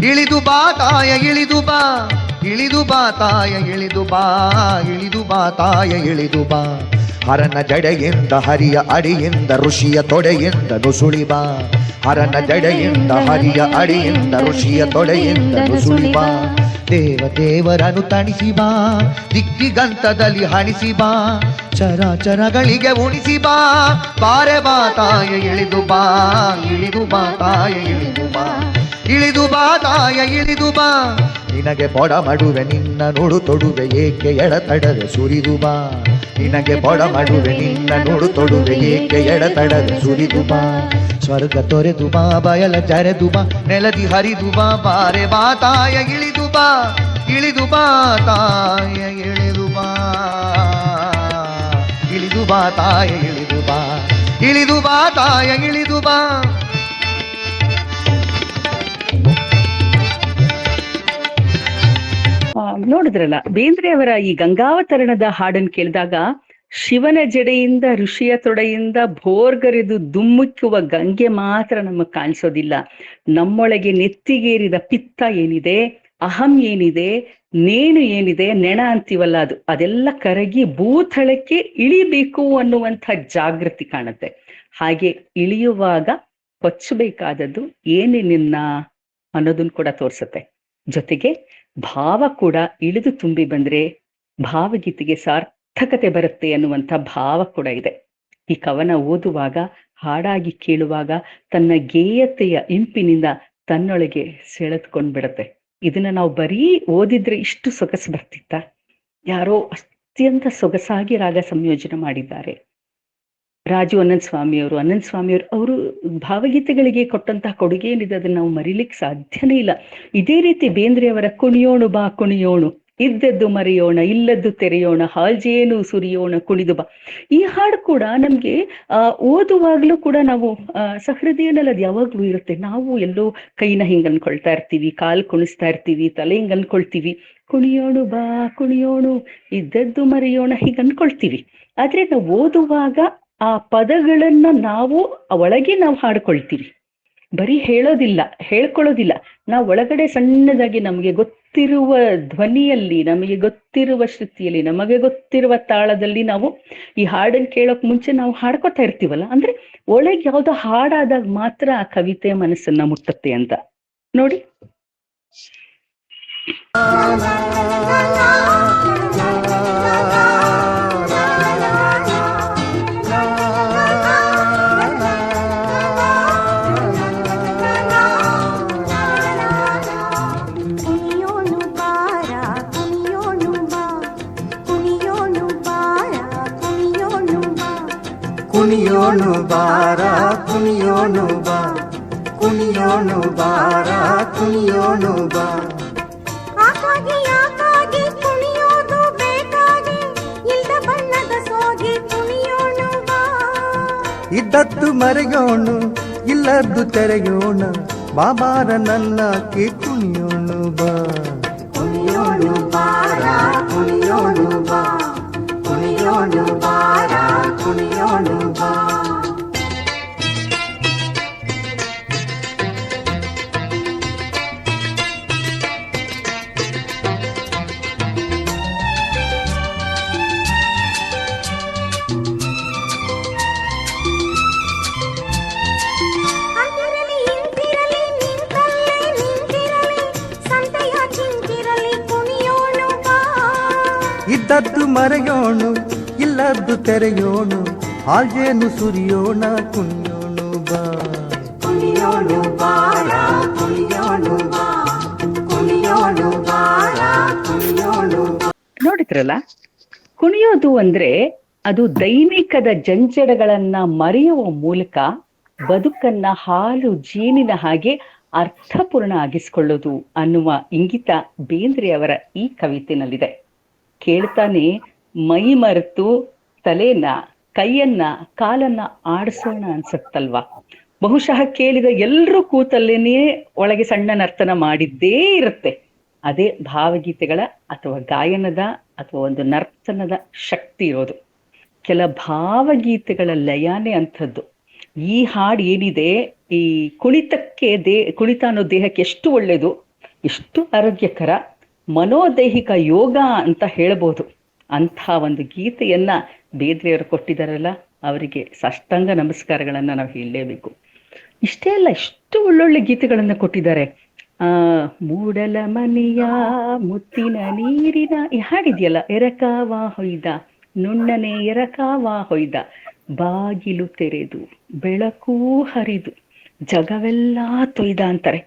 ಇಳಿದು ಬಾ ತಾಯ ಇಳಿದು ಬಾ, ಇಳಿದು ಬಾ ತಾಯ ಇಳಿದು ಬಾ, ಇಳಿದು ಬಾ ತಾಯ ಇಳಿದು ಬಾ, ಹರನ ಜಡೆಯಿಂದ ಹರಿಯ ಅಡಿಯಿಂದ ಋಷಿಯ ತೊಡೆಯಿಂದ ನುಸುಳಿ ಬಾ, ಹರನ ಜಡೆಯಿಂದ ಹರಿಯ ಅಡಿಯಿಂದ ಋಷಿಯ ತೊಡೆಯಿಂದ ನುಸುಳಿ ಬಾ, ದೇವರನ್ನು ತಣಿಸಿ ಬಾ, ದಿಗ್ಗಂತದಲ್ಲಿ ಹಣಿಸಿ ಬಾ, ಚರಾಚರಗಳಿಗೆ ಉಣಿಸಿ ಬಾ, ಬಾರೆ ಬಾ ತಾಯ ಇಳಿದು ಬಾ, ಇಳಿದು ಬಾ ತಾಯ ಇಳಿದು ಬಾ, ಇಳಿದು ಬಾ ತಾಯ ಇಳಿದು ಬಾ, ನಿನಗೆ ಬೊಡ ಮಾಡುವೆ ನಿನ್ನ ನುಡು ತೊಡುವೆ ಏಕೆ ಎಡತಡವೆ ಸುರಿದು ಬಾ, ನಿನಗೆ ಬೊಡ ಮಾಡುವೆ ನಿನ್ನ ನುಡು ತೊಡುವೆ ಏಕೆ ಎಡತಡವೆ ಸುರಿದು ಬಾ, ಸ್ವರ್ಗ ತೊರೆದು ಬಾ ಬಯಲ ಜರೆದು ಬಾ, ನೆಲದಿ ಹರಿದು ಬಾ, ಬಾರೆ ಬಾ ತಾಯ ಇಳಿದು ಬಾ, ಇಳಿದು ಬಾ ತಾಯ ಇಳಿದು ಬಾ, ಇಳಿದು ಬಾ ತಾಯ ಇಳಿದು ಬಾ, ಇಳಿದು ಬಾ ತಾಯ ಇಳಿದು ಬಾ. ನೋಡಿದ್ರಲ್ಲ, ಬೇಂದ್ರೆ ಅವರ ಈ ಗಂಗಾವತರಣದ ಹಾಡನ್ನು ಕೇಳಿದಾಗ ಶಿವನ ಜಡೆಯಿಂದ ಋಷಿಯ ತೊಡೆಯಿಂದ ಭೋರ್ಗರೆದು ದುಮ್ಮುಕ್ಕುವ ಗಂಗೆ ಮಾತ್ರ ನಮಗ್ ಕಾಣಿಸೋದಿಲ್ಲ. ನಮ್ಮೊಳಗೆ ನೆತ್ತಿಗೇರಿದ ಪಿತ್ತ ಏನಿದೆ, ಅಹಂ ಏನಿದೆ, ನೇಣು ಏನಿದೆ, ನೆಣ ಅಂತೀವಲ್ಲ, ಅದೆಲ್ಲ ಕರಗಿ ಭೂತಳಕ್ಕೆ ಇಳಿಬೇಕು ಅನ್ನುವಂಥ ಜಾಗೃತಿ ಕಾಣುತ್ತೆ. ಹಾಗೆ ಇಳಿಯುವಾಗ ಕೊಚ್ಚಬೇಕಾದದ್ದು ಏನೇನಿನ್ನ ಅನ್ನೋದನ್ನ ಕೂಡ ತೋರ್ಸುತ್ತೆ. ಜೊತೆಗೆ ಭಾವ ಕೂಡ ಇಳಿದು ತುಂಬಿ ಬಂದ್ರೆ ಭಾವಗೀತೆಗೆ ಸಾರ್ಥಕತೆ ಬರುತ್ತೆ ಅನ್ನುವಂಥ ಭಾವ ಕೂಡ ಇದೆ. ಈ ಕವನ ಓದುವಾಗ, ಹಾಡಾಗಿ ಕೇಳುವಾಗ ತನ್ನ ಗೇಯತೆಯ ಇಂಪಿನಿಂದ ತನ್ನೊಳಗೆ ಸೆಳೆದುಕೊಂಡ್ಬಿಡತ್ತೆ. ಇದನ್ನ ನಾವು ಬರೀ ಓದಿದ್ರೆ ಇಷ್ಟು ಸೊಗಸು ಬರ್ತಿತ್ತ? ಯಾರೋ ಅತ್ಯಂತ ಸೊಗಸಾಗಿ ರಾಗ ಸಂಯೋಜನೆ ಮಾಡಿದ್ದಾರೆ. ರಾಜು ಅನಂತ ಸ್ವಾಮಿಯವರು ಅವರು ಭಾವಗೀತೆಗಳಿಗೆ ಕೊಟ್ಟಂತಹ ಕೊಡುಗೆ ಏನಿದೆ ಅದನ್ನ ನಾವು ಮರಿಲಿಕ್ಕೆ ಸಾಧ್ಯನೇ ಇಲ್ಲ. ಇದೇ ರೀತಿ ಬೇಂದ್ರೆ ಅವರ ಕುಣಿಯೋಣು ಬಾ ಕುಣಿಯೋಣು, ಇದ್ದದ್ದು ಮರೆಯೋಣ ಇಲ್ಲದ್ದು ತೆರೆಯೋಣ, ಹಾಲ್ಜೇನು ಸುರಿಯೋಣ ಕುಣಿದು ಬಾ, ಈ ಹಾಡು ಕೂಡ ನಮ್ಗೆ ಓದುವಾಗ್ಲೂ ಕೂಡ ನಾವು ಸಹೃದಯನಲ್ಲಿ ಅದು ಯಾವಾಗ್ಲೂ ಇರುತ್ತೆ. ನಾವು ಎಲ್ಲೋ ಕೈನ ಹಿಂಗ್ ಅನ್ಕೊಳ್ತಾ ಇರ್ತೀವಿ, ಕಾಲ್ ಕುಣಿಸ್ತಾ ಇರ್ತೀವಿ, ತಲೆ ಹಿಂಗ್ ಅನ್ಕೊಳ್ತೀವಿ, ಕುಣಿಯೋಣು ಬಾ ಕುಣಿಯೋಣು ಇದ್ದದ್ದು ಮರೆಯೋಣ ಹೀಗೆ ಅನ್ಕೊಳ್ತೀವಿ. ಆದ್ರೆ ನಾವು ಓದುವಾಗ ಆ ಪದಗಳನ್ನ ನಾವು ಒಳಗೆ ನಾವು ಹಾಡ್ಕೊಳ್ತೀವಿ, ಬರೀ ಹೇಳ್ಕೊಳ್ಳೋದಿಲ್ಲ. ನಾವು ಒಳಗಡೆ ಸಣ್ಣದಾಗಿ ನಮಗೆ ಗೊತ್ತಿರುವ ಧ್ವನಿಯಲ್ಲಿ, ನಮಗೆ ಗೊತ್ತಿರುವ ಶ್ರುತಿಯಲ್ಲಿ, ನಮಗೆ ಗೊತ್ತಿರುವ ತಾಳದಲ್ಲಿ ನಾವು ಈ ಹಾಡನ್ನು ಕೇಳೋಕ್ ಮುಂಚೆ ನಾವು ಹಾಡ್ಕೊತಾ ಇರ್ತೀವಲ್ಲ, ಅಂದ್ರೆ ಒಳಗೆ ಯಾವ್ದೋ ಹಾಡಾದಾಗ ಮಾತ್ರ ಆ ಕವಿತೆ ಮನಸ್ಸನ್ನ ಮುಟ್ಟುತ್ತೆ ಅಂತ ನೋಡಿ. ಕುಣಿಯೋಣು ಬಾರ ಕುಣಿಯೋಣು ಬಾ, ಕುಣಿಯೋಣು ಬಾರ ಕುಣಿಯೋಣು ಬಾ, ಆಕಾಗಿ ಕುಣಿಯೋದು ಬೇಕಾಗಿ, ಇಲ್ದ ಬಣ್ಣದ ಸೋಗಿ ಕುಣಿಯೋಣು ಬಾ, ಇದ್ದದ್ದು ಮರೆಯೋಣು ಇಲ್ಲದ್ದು ತೆರೆಯೋಣ, ಬಾಬಾರ ನನ್ನಕ್ಕೆ ಕುಣಿಯೋಣು ಬಾ, ಕುಣಿಯೋಣು ಬಾರ ಕುಣಿಯೋಣು ಬಾ, ಕುಣಿಯೋಣು ಬಾರ ಕುಣಿಯೋಣು ಬಾ. ಇದ್ದದ್ದು ಮರೆಯೋಣು ಇಲ್ಲದ್ದು ತೆರೆಯೋಣು, ಹಾಲ್ಜೇನು ಸುರಿಯೋಣ ಕುಣಿಯೋಣು ಬಾ, ಕುಣಿಯೋಣು ಬಾರ ಕುಣಿಯೋಣು ಬಾ, ಕುಣಿಯೋಣು ಬಾರ ಕುಣಿಯೋಣು ಬಾ. ನೋಡಿದ್ರಲ್ಲ, ಕುಣಿಯೋದು ಅಂದ್ರೆ ಅದು ದೈನಿಕದ ಜಂಜಡಗಳನ್ನ ಮರೆಯುವ ಮೂಲಕ ಬದುಕನ್ನ ಹಾಲು ಜೇನಿನ ಹಾಗೆ ಅರ್ಥಪೂರ್ಣ ಆಗಿಸ್ಕೊಳ್ಳೋದು ಅನ್ನುವ ಇಂಗಿತ ಬೇಂದ್ರೆಯವರ ಈ ಕವಿತೆನಲ್ಲಿದೆ. ಕೇಳ್ತಾನೆ ಮೈ ಮರೆತು ತಲೆಯನ್ನ, ಕೈಯನ್ನ, ಕಾಲನ್ನ ಆಡಿಸೋಣ ಅನ್ಸತ್ತಲ್ವಾ. ಬಹುಶಃ ಕೇಳಿದ ಎಲ್ರೂ ಕೂತಲ್ಲೇನೇ ಒಳಗೆ ಸಣ್ಣ ನರ್ತನ ಮಾಡಿದ್ದೇ ಇರುತ್ತೆ. ಅದೇ ಭಾವಗೀತೆಗಳ ಅಥವಾ ಗಾಯನದ ಅಥವಾ ಒಂದು ನರ್ತನದ ಶಕ್ತಿ ಇರೋದು. ಕೆಲ ಭಾವಗೀತೆಗಳ ಲಯನೇ ಅಂಥದ್ದು. ಈ ಹಾಡು ಏನಿದೆ, ಈ ಕುಣಿತ ಅನ್ನೋ ದೇಹಕ್ಕೆ ಎಷ್ಟು ಒಳ್ಳೇದು, ಎಷ್ಟು ಆರೋಗ್ಯಕರ, ಮನೋದೈಹಿಕ ಯೋಗ ಅಂತ ಹೇಳ್ಬೋದು. ಅಂಥ ಒಂದು ಗೀತೆಯನ್ನ ಬೇಂದ್ರೆಯವರು ಕೊಟ್ಟಿದ್ದಾರಲ್ಲ, ಅವರಿಗೆ ಸಾಷ್ಟಾಂಗ ನಮಸ್ಕಾರಗಳನ್ನ ನಾವು ಹೇಳಲೇಬೇಕು. ಇಷ್ಟೇ ಅಲ್ಲ, ಎಷ್ಟು ಒಳ್ಳೊಳ್ಳೆ ಗೀತೆಗಳನ್ನ ಕೊಟ್ಟಿದ್ದಾರೆ. ಮೂಡಲ ಮನೆಯ ಮುತ್ತಿನ ನೀರಿನ ಈ ಹಾಡಿದೆಯಲ್ಲ, ಎರಕಾವ ಹೊಯ್ದ ನುಣ್ಣನೆ ಎರಕಾವ ಹೊಯ್ದ, ಬಾಗಿಲು ತೆರೆದು ಬೆಳಕೂ ಹರಿದು ಜಗವೆಲ್ಲ ತೊಯ್ದ ಅಂತಾರೆ.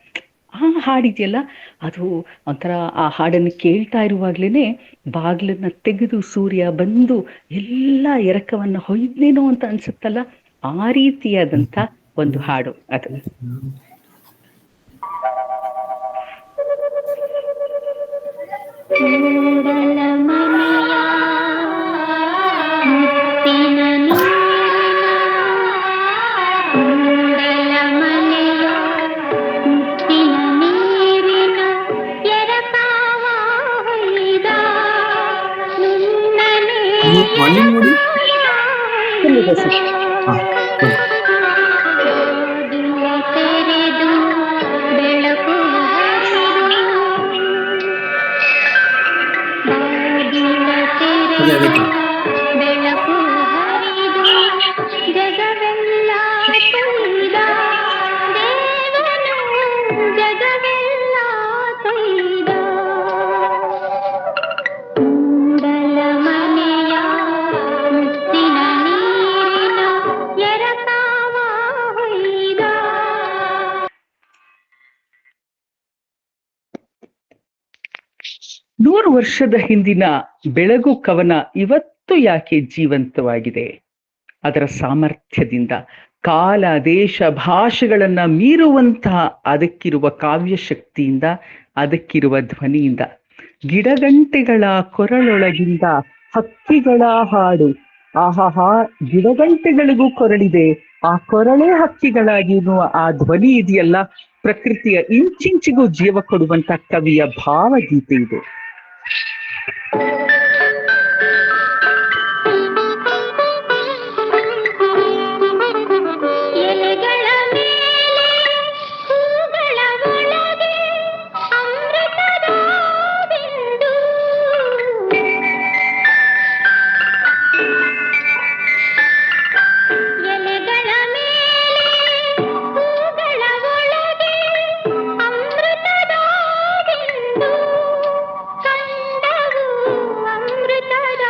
ಆ ಹಾಡಿದೆಯಲ್ಲ, ಅದು ಒಂಥರ ಆ ಹಾಡನ್ನು ಕೇಳ್ತಾ ಇರುವಾಗ್ಲೇನೆ ಬಾಗಿಲನ್ನ ತೆಗೆದು ಸೂರ್ಯ ಬಂದು ಎಲ್ಲ ಎರಕವನ್ನ ಹೊಯ್ದೇನೋ ಅಂತ ಅನ್ಸುತ್ತಲ್ಲ, ಆ ರೀತಿಯಾದಂಥ ಒಂದು ಹಾಡು ಅದು. ಮೂಡಲ ಮನೆಯ ಮುತ್ತಿನ ನೀರಿನ, ಮೂಡಲ ಮನೆಯ ಮುತ್ತಿನ ನೀರಿನ ಎರಕಾವ ಹೊಯ್ದ ನುಣ್ಣನೆ ವಾಲ್ಯೂಮ್ ನೋಡಿ. ಬಾಗಿಲ ತೆರೆದು ಬೆಳಕು ಹರಿದು, ಬಾಗಿಲ ತೆರೆದು ಬೆಳಕು ಹರಿದು ಜಗವೆಲ್ಲ ತೊಯ್ದ, ದೇವನು ಜಗವೆಲ್ಲ ತೊಯ್ದ. ಮೂಡಲ ಮನೆಯ ಮುತ್ತಿನ ನೀರಿನ ಎರಕಾವ ಹೊಯ್ದ. 100 ವರ್ಷದ ಹಿಂದಿನ ಬೆಳಗು ಕವನ ಇವತ್ತು ಯಾಕೆ ಜೀವಂತವಾಗಿದೆ? ಅದರ ಸಾಮರ್ಥ್ಯದಿಂದ, ಕಾಲ ದೇಶ ಭಾಷೆಗಳನ್ನ ಮೀರುವಂತಹ ಅದಕ್ಕಿರುವ ಕಾವ್ಯ ಶಕ್ತಿಯಿಂದ, ಅದಕ್ಕಿರುವ ಧ್ವನಿಯಿಂದ. ಗಿಡಗಂಟೆಗಳ ಕೊರಳೊಳಗಿಂದ ಹಕ್ಕಿಗಳ ಹಾಡು, ಆಹಾಹಾ, ಗಿಡಗಂಟೆಗಳಿಗೂ ಕೊರಳಿದೆ, ಆ ಕೊರಳೇ ಹಕ್ಕಿಗಳಾಗಿ ಎನ್ನುವ ಆ ಧ್ವನಿ ಇದೆಯಲ್ಲ, ಪ್ರಕೃತಿಯ ಇಂಚಿಂಚಿಗೂ ಜೀವ ಕೊಡುವಂತ ಕವಿಯ ಭಾವಗೀತೆ ಇದು. ಎಲೆಗಳ ಮೇಲೆ ಹೂಗಳ ಒಳಗೆ ಅಮೃತದ ಬಿಂದು, ಎಲೆಗಳ ಮೇಲೆ ಹೂಗಳ ಒಳಗೆ ಅಮೃತದ ಬಿಂದು, ಕಂಡವು ಅಮೃತದ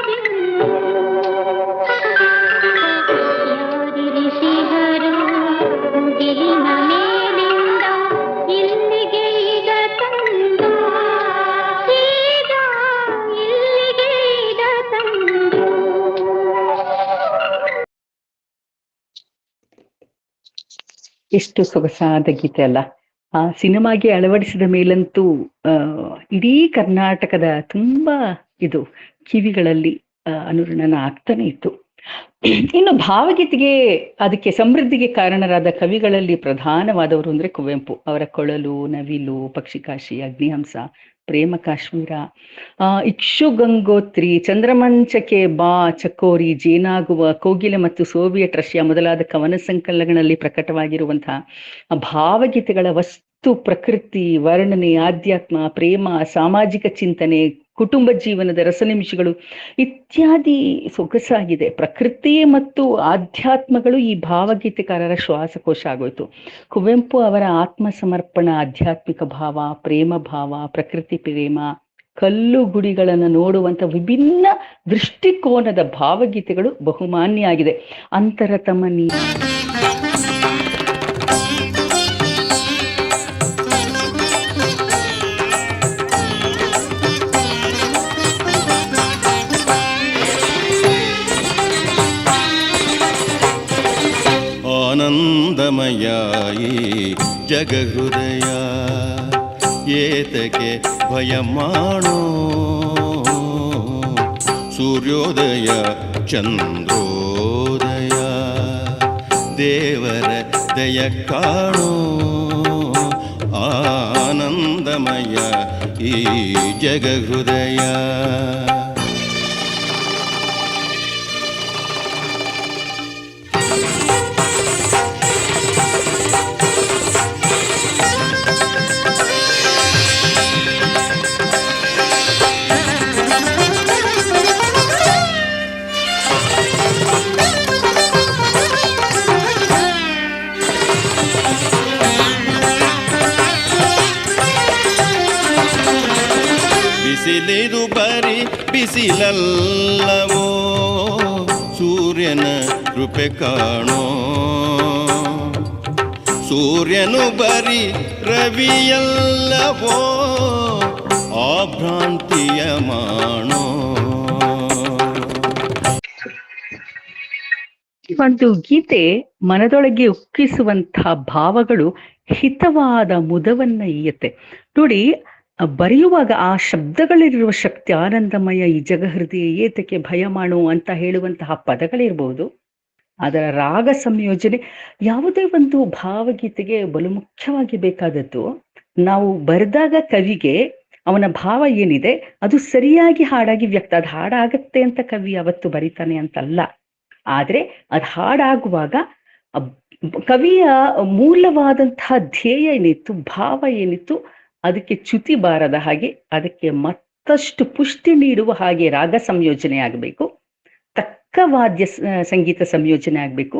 ಬಿಂದು. ಯಾರಿರಿಸಿದರು ಮುಗಿಲಿನ ಮೇಲಿಂದ ಇಲ್ಲಿಗೆ ಈಗ ತಂದು, ಈಗ ಇಲ್ಲಿಗೆ ಈಗ ತಂದು. ಎಷ್ಟು ಸೊಗಸಾದ ಗೀತೆ ಅಲ್ಲ. ಆ ಸಿನಿಮಾಗೆ ಅಳವಡಿಸಿದ ಮೇಲಂತೂ ಇಡೀ ಕರ್ನಾಟಕದ ತುಂಬಾ ಇದು ಕಿವಿಗಳಲ್ಲಿ ಅನುರಣನ ಆಗ್ತಾನೆ ಇತ್ತು. ಇನ್ನು ಭಾವಗೀತೆಗೆ, ಅದಕ್ಕೆ ಸಮೃದ್ಧಿಗೆ ಕಾರಣರಾದ ಕವಿಗಳಲ್ಲಿ ಪ್ರಧಾನವಾದವರು ಅಂದ್ರೆ ಕುವೆಂಪು. ಅವರ ಕೊಳಲು, ನವಿಲು, ಪಕ್ಷಿಕಾಶಿ, ಅಗ್ನಿಹಂಸ, ಪ್ರೇಮ ಕಾಶ್ಮೀರ, ಇಕ್ಷುಗಂಗೋತ್ರಿ, ಚಂದ್ರಮಂಚಕ್ಕೆ ಬಾ, ಚಕೋರಿ, ಜೇನಾಗುವ, ಕೋಗಿಲೆ ಮತ್ತು ಸೋವಿಯಟ್ ರಷ್ಯಾ ಮೊದಲಾದ ಕವನ ಸಂಕಲನಗಳಲ್ಲಿ ಪ್ರಕಟವಾಗಿರುವಂತಹ ಭಾವಗೀತೆಗಳ ವಸ್ತು ಪ್ರಕೃತಿ, ವರ್ಣನೆ, ಆಧ್ಯಾತ್ಮ, ಪ್ರೇಮ, ಸಾಮಾಜಿಕ ಚಿಂತನೆ, ಕುಟುಂಬ ಜೀವನದ ರಸನಿಮಿಷಗಳು ಇತ್ಯಾದಿ ಸೊಗಸಾಗಿದೆ. ಪ್ರಕೃತಿ ಮತ್ತು ಆಧ್ಯಾತ್ಮಗಳು ಈ ಭಾವಗೀತೆಕಾರರ ಶ್ವಾಸಕೋಶ ಆಗೋಯ್ತು. ಕುವೆಂಪು ಅವರ ಆತ್ಮಸಮರ್ಪಣ, ಆಧ್ಯಾತ್ಮಿಕ ಭಾವ, ಪ್ರೇಮ ಭಾವ, ಪ್ರಕೃತಿ ಪ್ರೇಮ, ಕಲ್ಲು ಗುಡಿಗಳನ್ನು ನೋಡುವಂಥ ವಿಭಿನ್ನ ದೃಷ್ಟಿಕೋನದ ಭಾವಗೀತೆಗಳು ಬಹುಮಾನ್ಯ ಆಗಿದೆ. ಅಂತರತಮನಿ ಆನಂದಮಯ ಈ ಜಗಹೃದಯ ಏತಕ್ಕೆ ಭಯ ಮಾಡೋ ಸೂರ್ಯೋದಯ ಚಂದ್ರೋದಯ ದೇವರ ದಯ ಕಾಣೋ ಆನಂದಮಯ ಈ ಜಗಹೃದಯ. ಬಿಸಿಲಿದು ಬರಿ ಬಿಸಿಲಲ್ಲವೋ ಸೂರ್ಯನ ಕೃಪೆ ಕಾಣೋ ಸೂರ್ಯನು ಬರಿ ರವಿಯಲ್ಲವೋ ಆಭ್ರಾಂತಿಯ ಮಾಣೋ. ಒಂದು ಗೀತೆ ಮನದೊಳಗೆ ಉಕ್ಕಿಸುವಂತಹ ಭಾವಗಳು ಹಿತವಾದ ಮುದವನ್ನ ಈಯತ್ತೆ ನೋಡಿ. ಬರೆಯುವಾಗ ಆ ಶಬ್ದಗಳಿರುವ ಶಕ್ತಿ ಆನಂದಮಯ ಈ ಜಗಹೃದಯ ಏತಕ್ಕೆ ಭಯ ಮಾಡು ಅಂತ ಹೇಳುವಂತಹ ಪದಗಳಿರ್ಬೋದು, ಅದರ ರಾಗ ಸಂಯೋಜನೆ ಯಾವುದೇ ಒಂದು ಭಾವಗೀತೆಗೆ ಬಲು ಮುಖ್ಯವಾಗಿ ಬೇಕಾದದ್ದು. ನಾವು ಬರೆದಾಗ ಕವಿಗೆ ಅವನ ಭಾವ ಏನಿದೆ ಅದು ಸರಿಯಾಗಿ ಹಾಡಾಗಿ ವ್ಯಕ್ತ, ಅದು ಹಾಡಾಗತ್ತೆ ಅಂತ ಕವಿ ಯಾವತ್ತು ಬರಿತಾನೆ ಅಂತಲ್ಲ. ಆದ್ರೆ ಅದು ಹಾಡಾಗುವಾಗ ಕವಿಯ ಮೂಲವಾದಂತಹ ಧ್ಯೇಯ ಏನಿತ್ತು, ಭಾವ ಏನಿತ್ತು, ಅದಕ್ಕೆ ಚ್ಯುತಿ ಬಾರದ ಹಾಗೆ, ಅದಕ್ಕೆ ಮತ್ತಷ್ಟು ಪುಷ್ಟಿ ನೀಡುವ ಹಾಗೆ ರಾಗ ಸಂಯೋಜನೆ ಆಗಬೇಕು, ತಕ್ಕ ವಾದ್ಯ ಸಂಗೀತ ಸಂಯೋಜನೆ ಆಗಬೇಕು.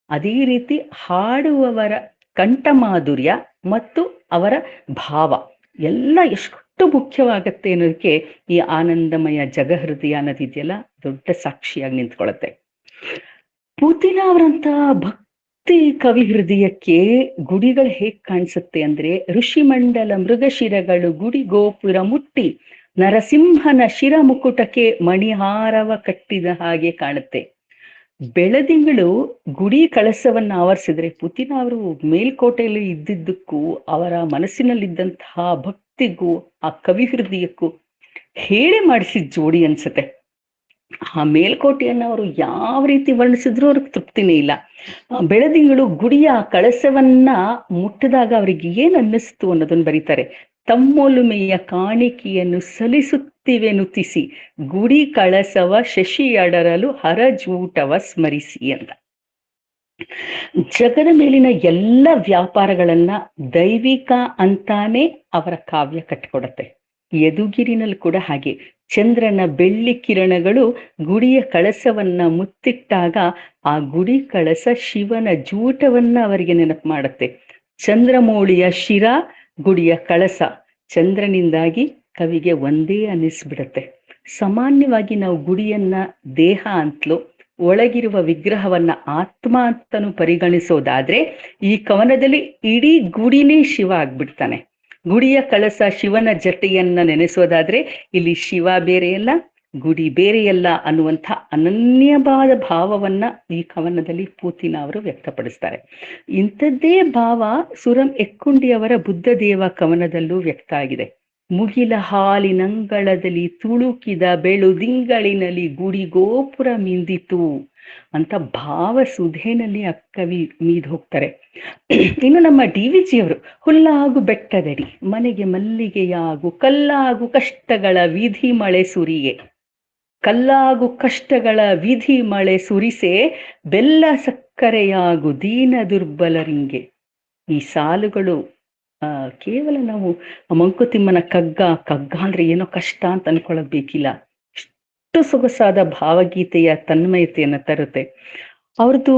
ಅದೇ ರೀತಿ ಹಾಡುವವರ ಕಂಠ ಮಾಧುರ್ಯ ಮತ್ತು ಅವರ ಭಾವ ಎಲ್ಲ ಎಷ್ಟು ಮುಖ್ಯವಾಗತ್ತೆ ಅನ್ನೋದಕ್ಕೆ ಈ ಆನಂದಮಯ ಜಗಹೃದಯ ಅನ್ನೋದಿದೆಯಲ್ಲ ದೊಡ್ಡ ಸಾಕ್ಷಿಯಾಗಿ ನಿಂತ್ಕೊಳ್ಳುತ್ತೆ. ಪೂತಿನ ಅವರಂತ ಭಕ್ತಿ ಕವಿ ಹೃದಯಕ್ಕೆ ಗುಡಿಗಳು ಹೇಗ್ ಕಾಣಿಸುತ್ತೆ ಅಂದ್ರೆ, ಋಷಿಮಂಡಲ ಮೃಗಶಿರಗಳು ಗುಡಿ ಗೋಪುರ ಮುಟ್ಟಿ ನರಸಿಂಹನ ಶಿರ ಮುಕುಟಕ್ಕೆ ಮಣಿಹಾರವ ಕಟ್ಟಿದ ಹಾಗೆ ಕಾಣುತ್ತೆ. ಬೆಳದಿಂಗಳು ಗುಡಿ ಕಳಸವನ್ನ ಆವರಿಸಿದ್ರೆ ಪುತಿನ ಅವರು ಮೇಲ್ಕೋಟೆಯಲ್ಲಿ ಇದ್ದಿದ್ದಕ್ಕೂ ಅವರ ಮನಸ್ಸಿನಲ್ಲಿದ್ದಂತಹ ಭಕ್ತಿಗೂ ಆ ಕವಿ ಹೃದಯಕ್ಕೂ ಹೇಳಿ ಮಾಡಿಸಿದ ಜೋಡಿ ಅನ್ಸುತ್ತೆ. ಆ ಮೇಲ್ಕೋಟೆಯನ್ನ ಅವರು ಯಾವ ರೀತಿ ವರ್ಣಿಸಿದ್ರು ಅವ್ರಿಗೆ ತೃಪ್ತಿನೇ ಇಲ್ಲ. ಬೆಳದಿಂಗಳು ಗುಡಿಯ ಕಳಸವನ್ನ ಮುಟ್ಟಿದಾಗ ಅವ್ರಿಗೆ ಏನ್ ಅನ್ನಿಸ್ತು ಅನ್ನೋದನ್ನ ಬರೀತಾರೆ. ತಮ್ಮೊಲುಮೆಯ ಕಾಣಿಕೆಯನ್ನು ಸಲ್ಲಿಸುತ್ತಿವೆ ನುತಿಸಿ ಗುಡಿ ಕಳಸವ ಶಶಿ ಅಡರಲು ಹರಜೂಟವ ಸ್ಮರಿಸಿ ಅಂತ. ಜಗದ ಮೇಲಿನ ಎಲ್ಲ ವ್ಯಾಪಾರಗಳನ್ನ ದೈವಿಕ ಅಂತಾನೆ ಅವರ ಕಾವ್ಯ ಕಟ್ಟಿಕೊಡತ್ತೆ. ಯದುಗಿರಿನಲ್ಲಿ ಕೂಡ ಹಾಗೆ ಚಂದ್ರನ ಬೆಳ್ಳಿ ಕಿರಣಗಳು ಗುಡಿಯ ಕಳಸವನ್ನ ಮುತ್ತಿಟ್ಟಾಗ ಆ ಗುಡಿ ಕಳಸ ಶಿವನ ಜೂಟವನ್ನ ಅವರಿಗೆ ನೆನಪು ಮಾಡುತ್ತೆ. ಚಂದ್ರಮೌಳಿಯ ಶಿರ ಗುಡಿಯ ಕಳಸ ಚಂದ್ರನಿಂದಾಗಿ ಕವಿಗೆ ಒಂದೇ ಅನ್ನಿಸ್ಬಿಡತ್ತೆ. ಸಾಮಾನ್ಯವಾಗಿ ನಾವು ಗುಡಿಯನ್ನ ದೇಹ ಅಂತಲೂ ಒಳಗಿರುವ ವಿಗ್ರಹವನ್ನ ಆತ್ಮ ಅಂತನೂ ಪರಿಗಣಿಸೋದಾದ್ರೆ ಈ ಕವನದಲ್ಲಿ ಇಡೀ ಗುಡಿನೇ ಶಿವ ಆಗ್ಬಿಡ್ತಾನೆ. ಗುಡಿಯ ಕಳಸ ಶಿವನ ಜಟೆಯನ್ನ ನೆನೆಸೋದಾದ್ರೆ ಇಲ್ಲಿ ಶಿವ ಬೇರೆಯಲ್ಲ, ಗುಡಿ ಬೇರೆಯಲ್ಲ ಅನ್ನುವಂಥ ಅನನ್ಯವಾದ ಭಾವವನ್ನ ಈ ಕವನದಲ್ಲಿ ಪೂತಿನ ಅವರು ವ್ಯಕ್ತಪಡಿಸ್ತಾರೆ. ಇಂಥದ್ದೇ ಭಾವ ಸುರಂ ಎಕ್ಕುಂಡಿಯವರ ಬುದ್ಧದೇವ ಕವನದಲ್ಲೂ ವ್ಯಕ್ತ ಆಗಿದೆ. ಮುಗಿಲ ಹಾಲಿನಂಗಳದಲ್ಲಿ ತುಳುಕಿದ ಬೆಳುದಿಂಗಳಿನಲ್ಲಿ ಗುಡಿ ಗೋಪುರ ಮಿಂದಿತು ಅಂತ ಭಾವ ಸುಧೆನಲ್ಲಿ ಆ ಕವಿ ಮೀದ್ ಹೋಗ್ತಾರೆ. ಇನ್ನು ನಮ್ಮ DVG ಅವರು ಹುಲ್ಲಾಗು ಬೆಟ್ಟದಡಿ ಮನೆಗೆ ಮಲ್ಲಿಗೆಯಾಗು ಕಲ್ಲಾಗು ಕಷ್ಟಗಳ ವಿಧಿ ಮಳೆ ಸುರಿಯೆ, ಕಲ್ಲಾಗು ಕಷ್ಟಗಳ ವಿಧಿ ಮಳೆ ಸುರಿಸೆ ಬೆಲ್ಲ ಸಕ್ಕರೆಯಾಗು ದೀನ ದುರ್ಬಲರಿಂಗೆ. ಈ ಸಾಲುಗಳು ಕೇವಲ ನಾವು ಮಂಕುತಿಮ್ಮನ ಕಗ್ಗ ಅಂದ್ರೆ ಏನೋ ಕಷ್ಟ ಅಂತ ಅನ್ಕೊಳ್ಳೋದ್ ಬೇಕಿಲ್ಲ. ಎಷ್ಟು ಸೊಗಸಾದ ಭಾವಗೀತೆಯ ತನ್ಮಯತೆಯನ್ನ ತರುತ್ತೆ. ಅವ್ರದ್ದು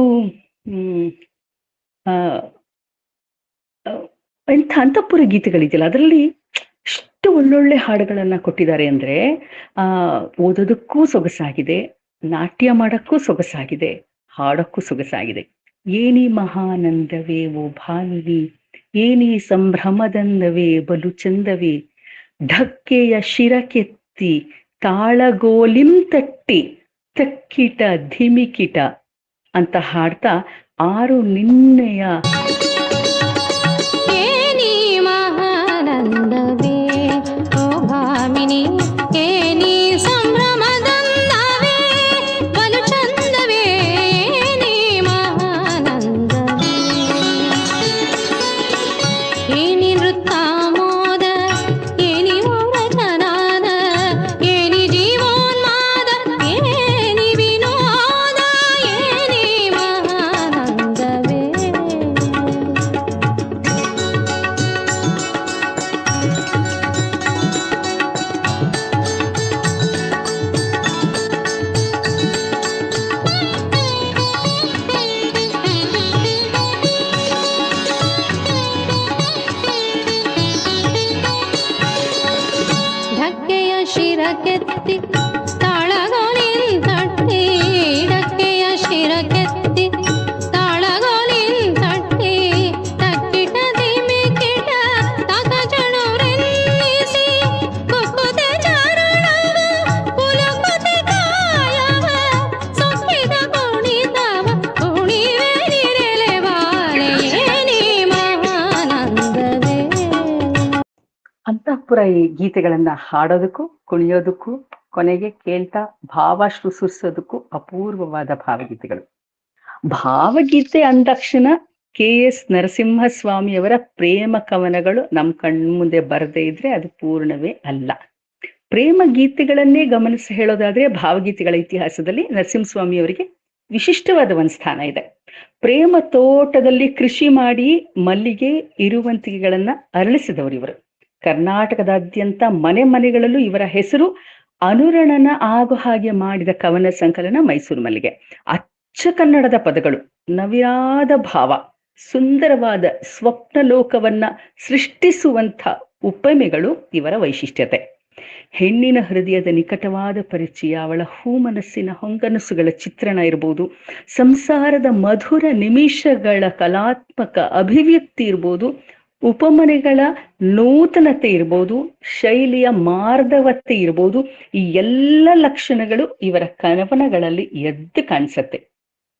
ಎಂಥ ಅಂತಃಪುರ ಗೀತೆಗಳಿದೆಯಲ್ಲ ಅದರಲ್ಲಿ ಎಷ್ಟು ಒಳ್ಳೊಳ್ಳೆ ಹಾಡುಗಳನ್ನ ಕೊಟ್ಟಿದ್ದಾರೆ ಅಂದ್ರೆ ಓದೋದಕ್ಕೂ ಸೊಗಸಾಗಿದೆ, ನಾಟ್ಯ ಮಾಡಕ್ಕೂ ಸೊಗಸಾಗಿದೆ, ಹಾಡಕ್ಕೂ ಸೊಗಸಾಗಿದೆ. ಏನಿ ಮಹಾನಂದವೇ ಓ ಭಾಮಿನಿ, ಏನಿ ಸಂಭ್ರಮದಂದವೇ ಬಲು ಚಂದವೇ, ಢಕ್ಕೆಯ ಶಿರಕೆತ್ತಿ ತಾಳಗೋಲಿಂ ತಟ್ಟಿ ತಕ್ಕಿಟ ಧಿಮಿಕಿಟ ಅಂತ ಹಾಡ್ತಾ ಆರು ನಿನ್ನೆಯ ಕೆತ್ತಿ ತಾಳಗೋಲಿನ್ ತಟ್ಟಿ ಡಕ್ಕೆಯ ಶಿರ ಕೆತ್ತಿ ತಾಳಗೋಲಿನ್ ತಟ್ಟಿ ತಕ್ಕಿಟ ದಿಮೆ ಕಿಟ ತಕ ಚಣುರೆನ್ನಿಸಿ ಕುಕ್ಕುತೆ ಚಾರಣವ ಪುಲಕುತೆ ಕಾಯವ ಸೊಕ್ಕಿದ ಕುಣಿತವ ಕುಣಿವೆರಿರೆಲೆ ಬಾಳೆಯೇ ನೀ ಮಹಾನಂದವೇ. ಅಂತಃಪುರ ಈ ಗೀತೆಗಳನ್ನ ಹಾಡೋದಕ್ಕೂ ಕುಣಿಯೋದಕ್ಕೂ ಕೊನೆಗೆ ಕೇಳ್ತಾ ಭಾವ ಸುರಿಸೋದಕ್ಕೂ ಅಪೂರ್ವವಾದ ಭಾವಗೀತೆಗಳು. ಭಾವಗೀತೆ ಅಂದಾಕ್ಷಣ KS ನರಸಿಂಹಸ್ವಾಮಿಯವರ ಪ್ರೇಮ ಕವನಗಳು ನಮ್ಮ ಕಣ್ಮುಂದೆ ಬರದೇ ಇದ್ರೆ ಅದು ಪೂರ್ಣವೇ ಅಲ್ಲ. ಪ್ರೇಮ ಗೀತೆಗಳನ್ನೇ ಗಮನಿಸಿ ಹೇಳೋದಾದ್ರೆ ಭಾವಗೀತೆಗಳ ಇತಿಹಾಸದಲ್ಲಿ ನರಸಿಂಹಸ್ವಾಮಿಯವರಿಗೆ ವಿಶಿಷ್ಟವಾದ ಒಂದು ಸ್ಥಾನ ಇದೆ. ಪ್ರೇಮ ತೋಟದಲ್ಲಿ ಕೃಷಿ ಮಾಡಿ ಮಲ್ಲಿಗೆ ಇರುವಂತಿಗೆಗಳನ್ನ ಅರಳಿಸಿದವರು ಇವರು. ಕರ್ನಾಟಕದಾದ್ಯಂತ ಮನೆ ಮನೆಗಳಲ್ಲೂ ಇವರ ಹೆಸರು ಅನುರಣನ ಆಗೋ ಹಾಗೆ ಮಾಡಿದ ಕವನ ಸಂಕಲನ ಮೈಸೂರು ಮಲ್ಲಿಗೆ. ಅಚ್ಚ ಕನ್ನಡದ ಪದಗಳು, ನವ್ಯಾದ ಭಾವ, ಸುಂದರವಾದ ಸ್ವಪ್ನ ಲೋಕವನ್ನ ಸೃಷ್ಟಿಸುವಂಥ ಉಪಮೆಗಳು ಇವರ ವೈಶಿಷ್ಟ್ಯತೆ. ಹೆಣ್ಣಿನ ಹೃದಯದ ನಿಕಟವಾದ ಪರಿಚಯ, ಅವಳ ಹೂಮನಸ್ಸಿನ ಹೊಂಗನಸುಗಳ ಚಿತ್ರಣ ಇರ್ಬೋದು, ಸಂಸಾರದ ಮಧುರ ನಿಮಿಷಗಳ ಕಲಾತ್ಮಕ ಅಭಿವ್ಯಕ್ತಿ ಇರ್ಬೋದು, ಉಪಮನೆಗಳ ನೂತನತೆ ಇರ್ಬೋದು, ಶೈಲಿಯ ಮಾರ್ಧವತೆ ಇರ್ಬೋದು, ಈ ಎಲ್ಲ ಲಕ್ಷಣಗಳು ಇವರ ಕವನಗಳಲ್ಲಿ ಎದ್ದು ಕಾಣಿಸತ್ತೆ.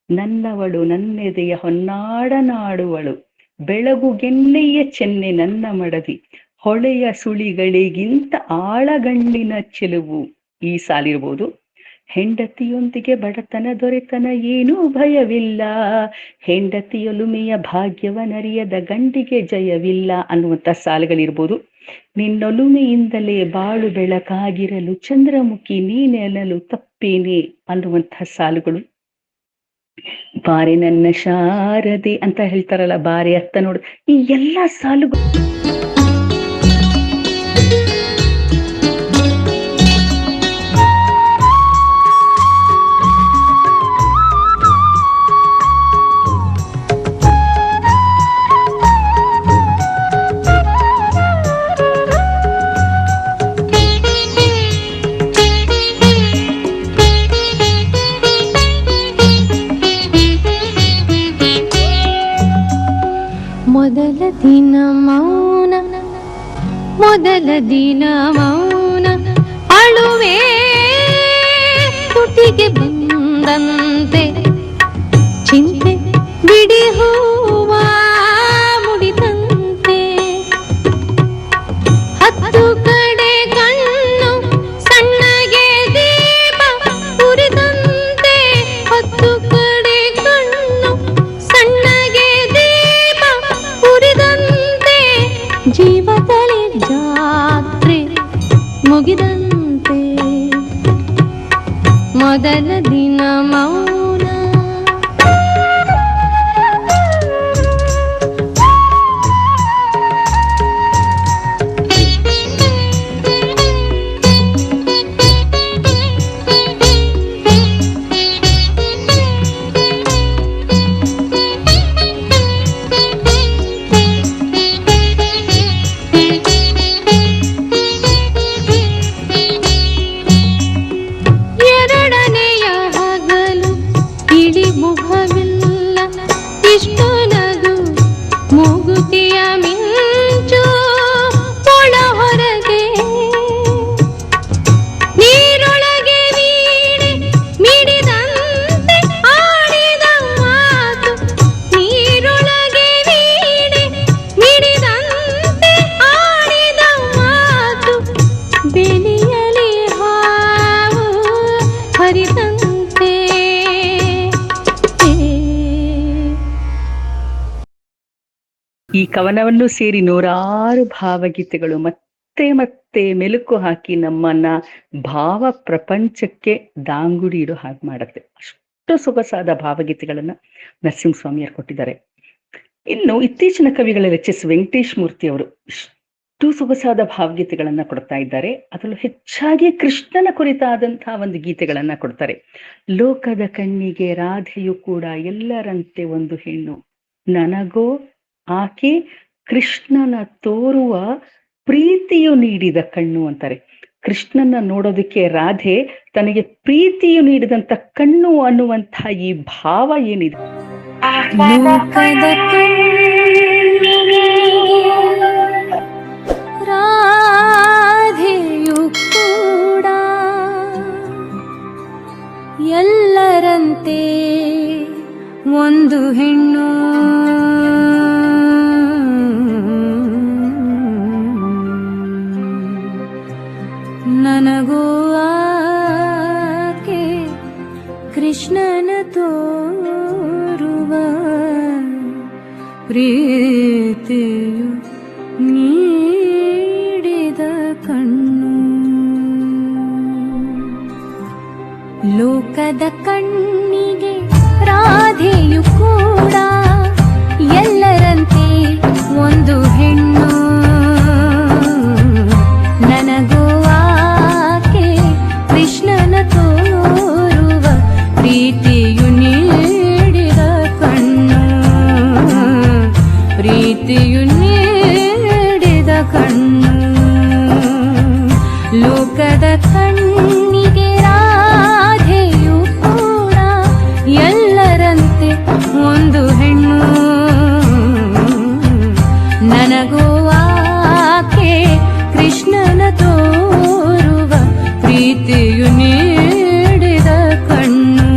ನನ್ನವಳು ನನ್ನೆದೆಯ ಹೊನ್ನಾಡನಾಡುವಳು, ಬೆಳಗುಗೆನ್ನೆಯ ಚೆನ್ನೆ ನನ್ನ ಮಡದಿ, ಹೊಳೆಯ ಸುಳಿಗಳಿಗಿಂತ ಆಳಗಣ್ಣಿನ ಚೆಲುವು, ಈ ಸಾಲಿರ್ಬೋದು. ಹೆಂಡತಿಯೊಂದಿಗೆ ಬಡತನ ದೊರೆತನ ಏನೂ ಭಯವಿಲ್ಲ, ಹೆಂಡತಿಯೊಲುಮೆಯ ಭಾಗ್ಯವನರಿಯದ ಗಂಡಿಗೆ ಜಯವಿಲ್ಲ ಅನ್ನುವಂಥ ಸಾಲುಗಳಿರ್ಬೋದು. ನಿನ್ನೊಲುಮೆಯಿಂದಲೇ ಬಾಳು ಬೆಳಕಾಗಿರಲು ಚಂದ್ರಮುಖಿ ನೀನೆನಲು ತಪ್ಪೇನೆ ಅನ್ನುವಂಥ ಸಾಲುಗಳು. ಬಾರೆ ನನ್ನ ಶಾರದೆ ಅಂತ ಹೇಳ್ತಾರಲ್ಲ, ಬಾರೆ ಅರ್ಥ ನೋಡು, ಈ ಎಲ್ಲ ಸಾಲುಗಳು ಮೊದಲ ದಿನ ಮೌನ ಅಳುವೆ ತುಟಿಗೆ ಬಂದಂತೆ, ಚಿಂತೆ ಬಿಡಿ ಹೂವ ಮುಡಿದಂತೆ, ಹತ್ತು ಕಡೆ ಕಣ್ಣು ಸಣ್ಣಗೆ ದೀಪ ಉರಿದಂತೆ, ಹತ್ತು ಕಡೆ ಕಣ್ಣು ಸಣ್ಣಗೆ ದೀಪ ಉರಿದಂತೆ, ಜೀವದಲ್ಲಿ ಜಾತ್ರೆ ಮುಗಿದಂತೆ, ಮೊದಲ ದಿನ ಮೌನ. ಈ ಕವನವನ್ನು ಸೇರಿ ನೂರಾರು ಭಾವಗೀತೆಗಳು ಮತ್ತೆ ಮತ್ತೆ ಮೆಲುಕು ಹಾಕಿ ನಮ್ಮನ್ನ ಭಾವ ಪ್ರಪಂಚಕ್ಕೆ ದಾಂಗುಡಿ ಇಡೋ ಹಾಗೆ ಮಾಡುತ್ತೆ. ಅಷ್ಟು ಸೊಗಸಾದ ಭಾವಗೀತೆಗಳನ್ನ ನರಸಿಂಹಸ್ವಾಮಿಯವರು ಕೊಟ್ಟಿದ್ದಾರೆ. ಇನ್ನು ಇತ್ತೀಚಿನ ಕವಿಗಳಲ್ಲಿ ಎಚ್ ಎಸ್ ವೆಂಕಟೇಶ್ ಮೂರ್ತಿ ಅವರು ಇಷ್ಟು ಸೊಗಸಾದ ಭಾವಗೀತೆಗಳನ್ನ ಕೊಡ್ತಾ ಇದ್ದಾರೆ. ಅದರಲ್ಲೂ ಹೆಚ್ಚಾಗಿ ಕೃಷ್ಣನ ಕುರಿತಾದಂತಹ ಒಂದು ಗೀತೆಗಳನ್ನ ಕೊಡ್ತಾರೆ. ಲೋಕದ ಕಣ್ಣಿಗೆ ರಾಧೆಯು ಕೂಡ ಎಲ್ಲರಂತೆ ಒಂದು ಹೆಣ್ಣು, ನನಗೋ ಆಕೆ ಕೃಷ್ಣನ ತೋರುವ ಪ್ರೀತಿಯು ನೀಡಿದ ಕಣ್ಣು ಅಂತಾರೆ. ಕೃಷ್ಣನ ನೋಡೋದಕ್ಕೆ ರಾಧೆ ತನಗೆ ಪ್ರೀತಿಯು ನೀಡಿದಂತ ಕಣ್ಣು ಅನ್ನುವಂಥ ಈ ಭಾವ ಏನಿದೆ, ಲೋಕದ ಕಣ್ಣಿಗೆ ರಾಧೆಯು ಕೂಡ ಎಲ್ಲರಂತೆ ಒಂದು ಹೆಣ್ಣು. ನನಗೂ ಆಕೆ ಕೃಷ್ಣನ ತೋರುವ ಪ್ರೀತಿಯು ನೀಡಿದ ಕಣ್ಣು. ಲೋಕದ ಕಣ್ಣಿಗೆ ರಾಧೆಯು ಕೂಡ ಎಲ್ಲರಂತೆ ಒಂದು ಹೆಣ್ಣು. ನನಗೂ ಆಕೆ ಕೃಷ್ಣನ ತೋರುವ ಪ್ರೀತಿಯು ನೀಡಿದ ಕಣ್ಣು. ಪ್ರೀತಿಯು ನೀಡಿದ ಕಣ್ಣು. ಲೋಕದ ಕಣ್ಣಿಗೆ ರಾಧೆಯು ಕೂಡ ಎಲ್ಲರಂತೆ ಒಂದು ಹೆಣ್ಣು. ನನಗೂ ಆಕೆ ಕೃಷ್ಣನ ತೋರುವ ಪ್ರೀತಿಯು ನೀಡಿದ ಕಣ್ಣು.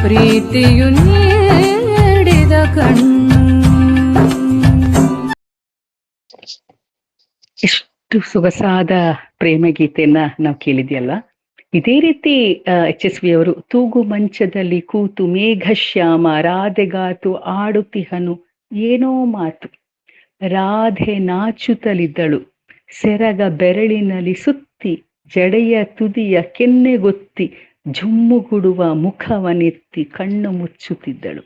ಪ್ರೀತಿಯು ನೀಡಿದ ಕಣ್ಣು. ಎಷ್ಟು ಸೊಗಸಾದ ಪ್ರೇಮ ಗೀತೆಯನ್ನ ನಾವು ಕೇಳಿದ್ಯಲ್ಲ. ಇದೇ ರೀತಿ HSV ಅವರು ತೂಗು ಮಂಚದಲ್ಲಿ ಕೂತು ಮೇಘಶ್ಯಾಮ ರಾಧೆಗಾತು ಆಡುತ್ತಿಹನು ಏನೋ ಮಾತು, ರಾಧೆ ನಾಚುತ್ತಲಿದ್ದಳು ಸೆರಗ ಬೆರಳಿನಲ್ಲಿ ಸುತ್ತಿ ಜಡೆಯ ತುದಿಯ ಕೆನ್ನೆಗೊತ್ತಿ ಜುಮ್ಮುಗುಡುವ ಮುಖವನೆತ್ತಿ ಕಣ್ಣು ಮುಚ್ಚುತ್ತಿದ್ದಳು.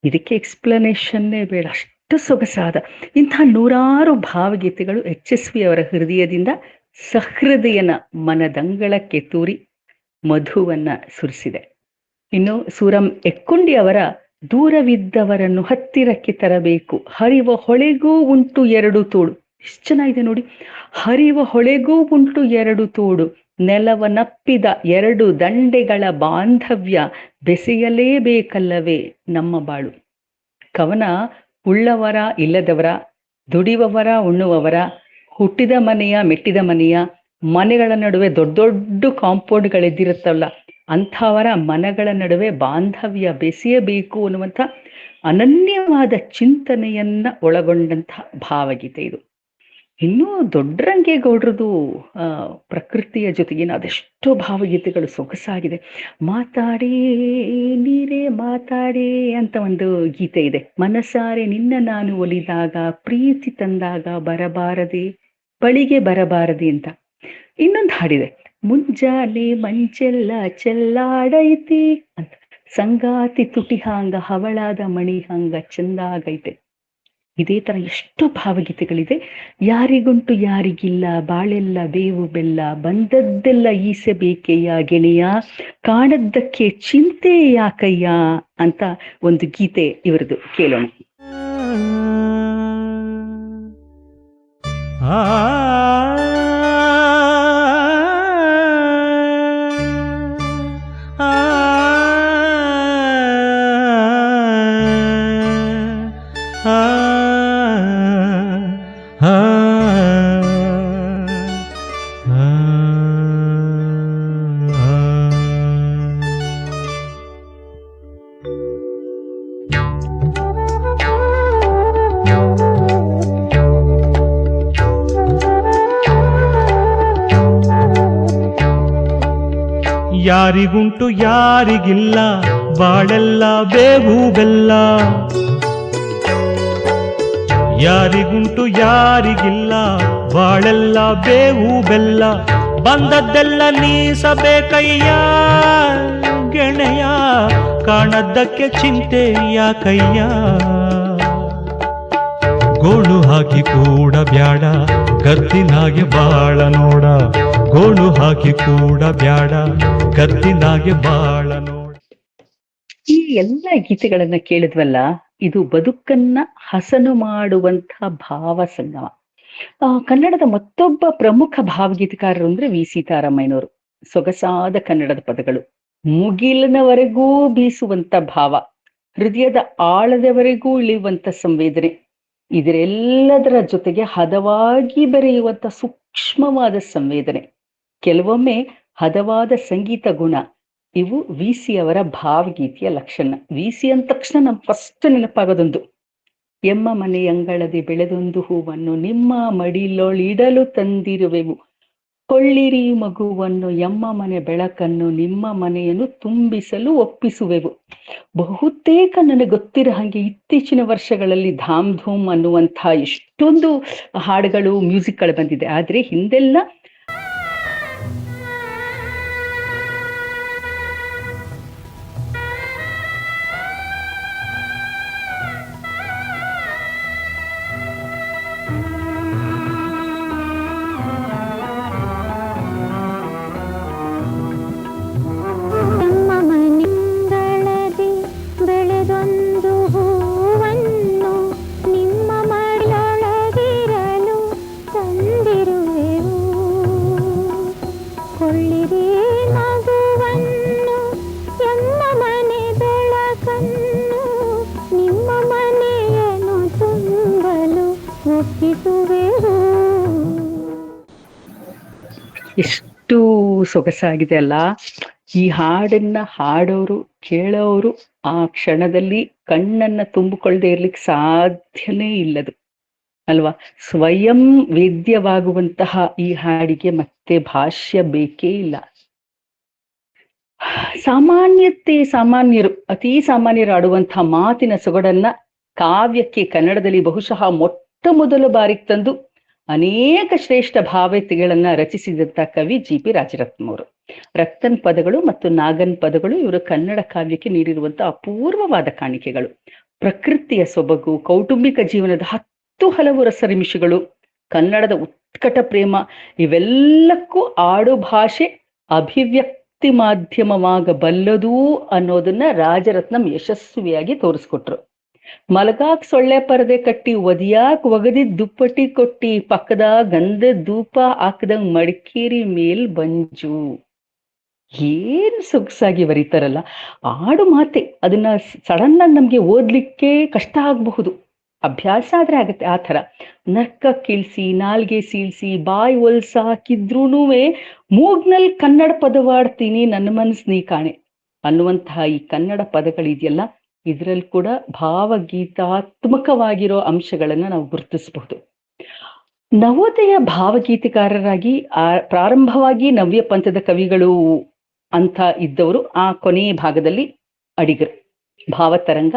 ಇದಕ್ಕೆ ಎಕ್ಸ್ಪ್ಲನೇಷನ್ನೇ ಬೇಡ, ಅಷ್ಟು ಸೊಗಸಾದ ಇಂಥ ನೂರಾರು ಭಾವಗೀತೆಗಳು HSV ಅವರ ಹೃದಯದಿಂದ ಸಹೃದಯನ ಮನದಂಗಳಕ್ಕೆ ತೂರಿ ಮಧುವನ್ನ ಸುರಿಸಿದೆ. ಇನ್ನು ಸೂರಂ ಎಕ್ಕುಂಡಿ ಅವರ ದೂರವಿದ್ದವರನ್ನು ಹತ್ತಿರಕ್ಕೆ ತರಬೇಕು, ಹರಿವ ಹೊಳೆಗೂ ಉಂಟು ಎರಡು ತೋಡು. ಎಷ್ಟು ಚೆನ್ನಾಗಿದೆ ನೋಡಿ. ಹರಿವ ಹೊಳೆಗೂ ಉಂಟು ಎರಡು ತೋಡು, ನೆಲವನಪ್ಪಿದ ಎರಡು ದಂಡೆಗಳ ಬಾಂಧವ್ಯ ಬೆಸೆಯಲೇಬೇಕಲ್ಲವೇ ನಮ್ಮ ಬಾಳು. ಕವನ ಉಳ್ಳವರ ಇಲ್ಲದವರ, ದುಡಿಯುವವರ ಉಣ್ಣುವವರ, ಹುಟ್ಟಿದ ಮನೆಯ ಮೆಟ್ಟಿದ ಮನೆಯ, ಮನೆಗಳ ನಡುವೆ ದೊಡ್ಡ ದೊಡ್ಡ ಕಾಂಪೌಂಡ್ಗಳೆದ್ದಿರುತ್ತಲ್ಲ ಅಂಥವರ ಮನೆಗಳ ನಡುವೆ ಬಾಂಧವ್ಯ ಬೆಸೆಯಬೇಕು ಅನ್ನುವಂಥ ಅನನ್ಯವಾದ ಚಿಂತನೆಯನ್ನ ಒಳಗೊಂಡಂಥ ಭಾವಗೀತೆ ಇದು. ಇನ್ನೂ ದೊಡ್ಡರಂಗೇಗೌಡ್ರದು ಪ್ರಕೃತಿಯ ಜೊತೆಗಿನ ಅದೆಷ್ಟೋ ಭಾವಗೀತೆಗಳು ಸೊಗಸಾಗಿದೆ. ಮಾತಾಡೇ ನೀರೇ ಮಾತಾಡೇ ಅಂತ ಒಂದು ಗೀತೆ ಇದೆ. ಮನಸಾರೆ ನಿನ್ನ ನಾನು ಒಲಿದಾಗ ಪ್ರೀತಿ ತಂದಾಗ ಬರಬಾರದೆ ಬಳಿಗೆ ಬರಬಾರದೆ ಅಂತ. ಇನ್ನೊಂದು ಹಾಡಿದೆ, ಮುಂಜಾನೆ ಮಂಚೆಲ್ಲ ಚೆಲ್ಲಾಡೈತಿ ಅಂತ, ಸಂಗಾತಿ ತುಟಿ ಹಾಂಗ ಹವಳಾದ ಮಣಿ ಹಂಗ ಚಂದಾಗೈತೆ. ಇದೇ ತರ ಎಷ್ಟು ಭಾವಗೀತೆಗಳಿದೆ. ಯಾರಿಗುಂಟು ಯಾರಿಗಿಲ್ಲ ಬಾಳೆಲ್ಲ ಬೇವು ಬೆಲ್ಲ, ಬಂದದ್ದೆಲ್ಲ ಈಸಬೇಕೆಯ ಗೆಳೆಯ, ಕಾಣದ್ದಕ್ಕೆ ಚಿಂತೆ ಯಾಕಯ್ಯ ಅಂತ ಒಂದು ಗೀತೆ ಇವರದು, ಕೇಳೋಣ. ಯಾರಿಗುಂಟು ಯಾರಿಗಿಲ್ಲ ಬಾಳೆಲ್ಲ ಬೇವು ಬೆಲ್ಲ, ಯಾರಿಗುಂಟು ಯಾರಿಗಿಲ್ಲ ಬಾಳೆಲ್ಲ ಬೇವು ಬೆಲ್ಲ, ಬಂದದ್ದೆಲ್ಲ ನೀಸಬೇಕಯ್ಯ ಗೆಳೆಯ, ಕಾಣದ್ದಕ್ಕೆ ಚಿಂತೆ ಯಾಕಯ್ಯ. ಗೋಳು ಹಾಕಿ ಕೂಡ ಬ್ಯಾಡ ಗದ್ದಿನಾಗೆ ಬಾಳ ನೋಡ, ಗೋಳು ಹಾಕಿ ಕೂಡ ಬ್ಯಾಡ ಗದ್ದಿನಾಗೆ ಬಾಳ ನೋಡ. ಈ ಎಲ್ಲ ಗೀತೆಗಳನ್ನ ಕೇಳಿದ್ವಲ್ಲ, ಇದು ಬದುಕನ್ನ ಹಸನು ಮಾಡುವಂತಹ ಭಾವ ಸಂಗಮ. ಕನ್ನಡದ ಮತ್ತೊಬ್ಬ ಪ್ರಮುಖ ಭಾವಗೀತಕಾರರು ಅಂದ್ರೆ ವಿ ಸೀತಾರಾಮಯ್ಯನವರು. ಸೊಗಸಾದ ಕನ್ನಡದ ಪದಗಳು, ಮುಗಿಲಿನವರೆಗೂ ಬೀಸುವಂತ ಭಾವ, ಹೃದಯದ ಆಳದವರೆಗೂ ಇಳಿಯುವಂತ ಸಂವೇದನೆ, ಇದರೆಲ್ಲದರ ಜೊತೆಗೆ ಹದವಾಗಿ ಬೆರೆಯುವಂತ ಸೂಕ್ಷ್ಮವಾದ ಸಂವೇದನೆ, ಕೆಲವೊಮ್ಮೆ ಹದವಾದ ಸಂಗೀತ ಗುಣ, ಇವು ವಿ ಸಿ ಅವರ ಭಾವಗೀತೆಯ ಲಕ್ಷಣ. ವಿ ಸಿ ಅಂದ ತಕ್ಷಣ ನಮ್ಗೆ ಫಸ್ಟ್ ನೆನಪಾಗೋದೊಂದು, ಎಮ್ಮ ಮನೆಯಂಗಳದಿ ಬೆಳೆದೊಂದು ಹೂವನ್ನು ನಿಮ್ಮ ಮಡಿಲೊಳಿಡಲು ತಂದಿರುವೆವು, ಕೊಳ್ಳಿರಿ ಮಗುವನ್ನು ಎಮ್ಮ ಮನೆ ಬೆಳಕನ್ನು ನಿಮ್ಮ ಮನೆಯನ್ನು ತುಂಬಿಸಲು ಒಪ್ಪಿಸುವೆವು. ಬಹುತೇಕ ನನಗೆ ಗೊತ್ತಿರೋ ಹಾಗೆ ಇತ್ತೀಚಿನ ವರ್ಷಗಳಲ್ಲಿ ಧಾಮ್ ಧೂಮ್ ಅನ್ನುವಂಥ ಎಷ್ಟೊಂದು ಹಾಡುಗಳು, ಮ್ಯೂಸಿಕ್ಗಳು ಬಂದಿದೆ. ಆದ್ರೆ ಹಿಂದೆಲ್ಲ ಬೆಳೆದೊಂದು ಹೂವನ್ನು ನಿಮ್ಮ ಮಡಿಲೊಳಗಿರಲು ತಂದಿರುವೆವು, ಕೊಳ್ಳಿರಿ ಮಗುವನ್ನು ಎಮ್ಮ ಮನೆ ಬೆಳಕನ್ನು ನಿಮ್ಮ ಮನೆಯನ್ನು ತುಂಬಲು ಒಪ್ಪಿಸುವೆವು. ಎಷ್ಟು ಸೊಗಸಾಗಿದೆ ಅಲ್ಲ. ಈ ಹಾಡನ್ನ ಹಾಡೋರು ಕೇಳೋರು ಆ ಕ್ಷಣದಲ್ಲಿ ಕಣ್ಣನ್ನ ತುಂಬಿಕೊಳ್ಳದೆ ಇರ್ಲಿಕ್ಕೆ ಸಾಧ್ಯನೇ ಇಲ್ಲದು ಅಲ್ವಾ. ಸ್ವಯಂ ವೇದ್ಯವಾಗುವಂತಹ ಈ ಹಾಡಿಗೆ ಮತ್ತೆ ಭಾಷ್ಯ ಬೇಕೇ ಇಲ್ಲ. ಸಾಮಾನ್ಯರು, ಅತಿ ಸಾಮಾನ್ಯರು ಆಡುವಂತಹ ಮಾತಿನ ಸೊಗಡನ್ನ ಕಾವ್ಯಕ್ಕೆ ಕನ್ನಡದಲ್ಲಿ ಬಹುಶಃ ಮೊಟ್ಟ ಮೊದಲ ಬಾರಿಗೆ ತಂದು ಅನೇಕ ಶ್ರೇಷ್ಠ ಭಾವತೆಗಳನ್ನ ರಚಿಸಿದಂತ ಕವಿ ಜಿ ಪಿ ರಾಜರತ್ನಂ ಅವರು. ರಕ್ತನ್ ಪದಗಳು ಮತ್ತು ನಾಗನ್ ಪದಗಳು ಇವರು ಕನ್ನಡ ಕಾವ್ಯಕ್ಕೆ ನೀಡಿರುವಂತಹ ಅಪೂರ್ವವಾದ ಕಾಣಿಕೆಗಳು. ಪ್ರಕೃತಿಯ ಸೊಬಗು, ಕೌಟುಂಬಿಕ ಜೀವನದ 10 ಹಲವು ರಸನಿಮಿಷಗಳು, ಕನ್ನಡದ ಉತ್ಕಟ ಪ್ರೇಮ, ಇವೆಲ್ಲಕ್ಕೂ ಆಡು ಭಾಷೆ ಅಭಿವ್ಯಕ್ತಿ ಮಾಧ್ಯಮವಾಗಬಲ್ಲದು ಅನ್ನೋದನ್ನ ರಾಜರತ್ನಂ ಯಶಸ್ವಿಯಾಗಿ ತೋರಿಸ್ಕೊಟ್ರು. ಮಲಗಾಕ್ ಸೊಳ್ಳೆ ಪರದೆ ಕಟ್ಟಿ ಒದಿಯಾಕ್ ಒಗದಿದ್ ದುಪ್ಪಟಿ ಕೊಟ್ಟಿ ಪಕ್ಕದ ಗಂಧ ಧೂಪ ಹಾಕದಂಗ್ ಮಡಿಕೇರಿ ಮೇಲ್ ಬಂಜು. ಏನ್ ಸೊಗಸಾಗಿ ಬರೀತಾರಲ್ಲ. ಆಡು ಮಾತೆ ಅದನ್ನ ಸಡನ್ ಆಗಿ ನಮ್ಗೆ ಓದ್ಲಿಕ್ಕೆ ಕಷ್ಟ ಆಗಬಹುದು, ಅಭ್ಯಾಸ ಆದ್ರೆ ಆಗತ್ತೆ. ಆ ಥರ ನರ್ಕ ಕೀಳ್ಸಿ, ನಾಲ್ಗೆ ಸೀಳ್ಸಿ, ಬಾಯಿ ಹೊಲ್ಸ ಹಾಕಿದ್ರೂನುವೆ ಮೂಗ್ನಲ್ಲಿ ಕನ್ನಡ ಪದವಾಡ್ತೀನಿ ನನ್ನ ಮನಸ್ ನೀ ಕಾಣೆ ಅನ್ನುವಂತಹ ಈ ಕನ್ನಡ ಪದಗಳಿದೆಯಲ್ಲ, ಇದರಲ್ಲಿ ಕೂಡ ಭಾವಗೀತಾತ್ಮಕವಾಗಿರೋ ಅಂಶಗಳನ್ನ ನಾವು ಗುರುತಿಸಬಹುದು. ನವೋದಯ ಭಾವಗೀತೆಕಾರರಾಗಿ ಪ್ರಾರಂಭವಾಗಿ ನವ್ಯ ಪಂಥದ ಕವಿಗಳು ಅಂತ ಇದ್ದವರು ಆ ಕೊನೆಯ ಭಾಗದಲ್ಲಿ ಅಡಿಗರು. ಭಾವತರಂಗ,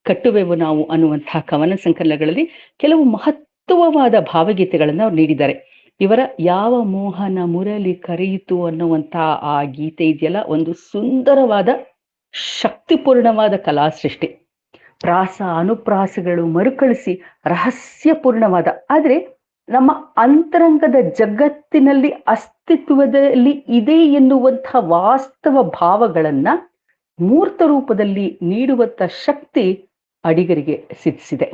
ಕಟ್ಟುವೆವು ನಾವು ಅನ್ನುವಂತಹ ಕವನ ಸಂಕಲನಗಳಲ್ಲಿ ಕೆಲವು ಮಹತ್ವವಾದ ಭಾವಗೀತೆಗಳನ್ನ ಅವ್ರು ನೀಡಿದ್ದಾರೆ. ಇವರ ಯಾವ ಮೋಹನ ಮುರಳಿ ಕರೆಯಿತು ಅನ್ನುವಂತಹ ಆ ಗೀತೆ ಇದೆಯಲ್ಲ, ಒಂದು ಸುಂದರವಾದ ಶಕ್ತಿಪೂರ್ಣವಾದ ಕಲಾ ಸೃಷ್ಟಿ. ಪ್ರಾಸ ಅನುಪ್ರಾಸಗಳು ಮರುಕಳಿಸಿ ರಹಸ್ಯಪೂರ್ಣವಾದ, ಆದ್ರೆ ನಮ್ಮ ಅಂತರಂಗದ ಜಗತ್ತಿನಲ್ಲಿ ಅಸ್ತಿತ್ವದಲ್ಲಿ ಇದೆ ಎನ್ನುವಂಥ ವಾಸ್ತವ ಭಾವಗಳನ್ನ ಮೂರ್ತ ರೂಪದಲ್ಲಿ ನೀಡುವಂತ ಶಕ್ತಿ ಅಡಿಗರಿಗೆ ಸಿದ್ಧಿಸಿದೆ.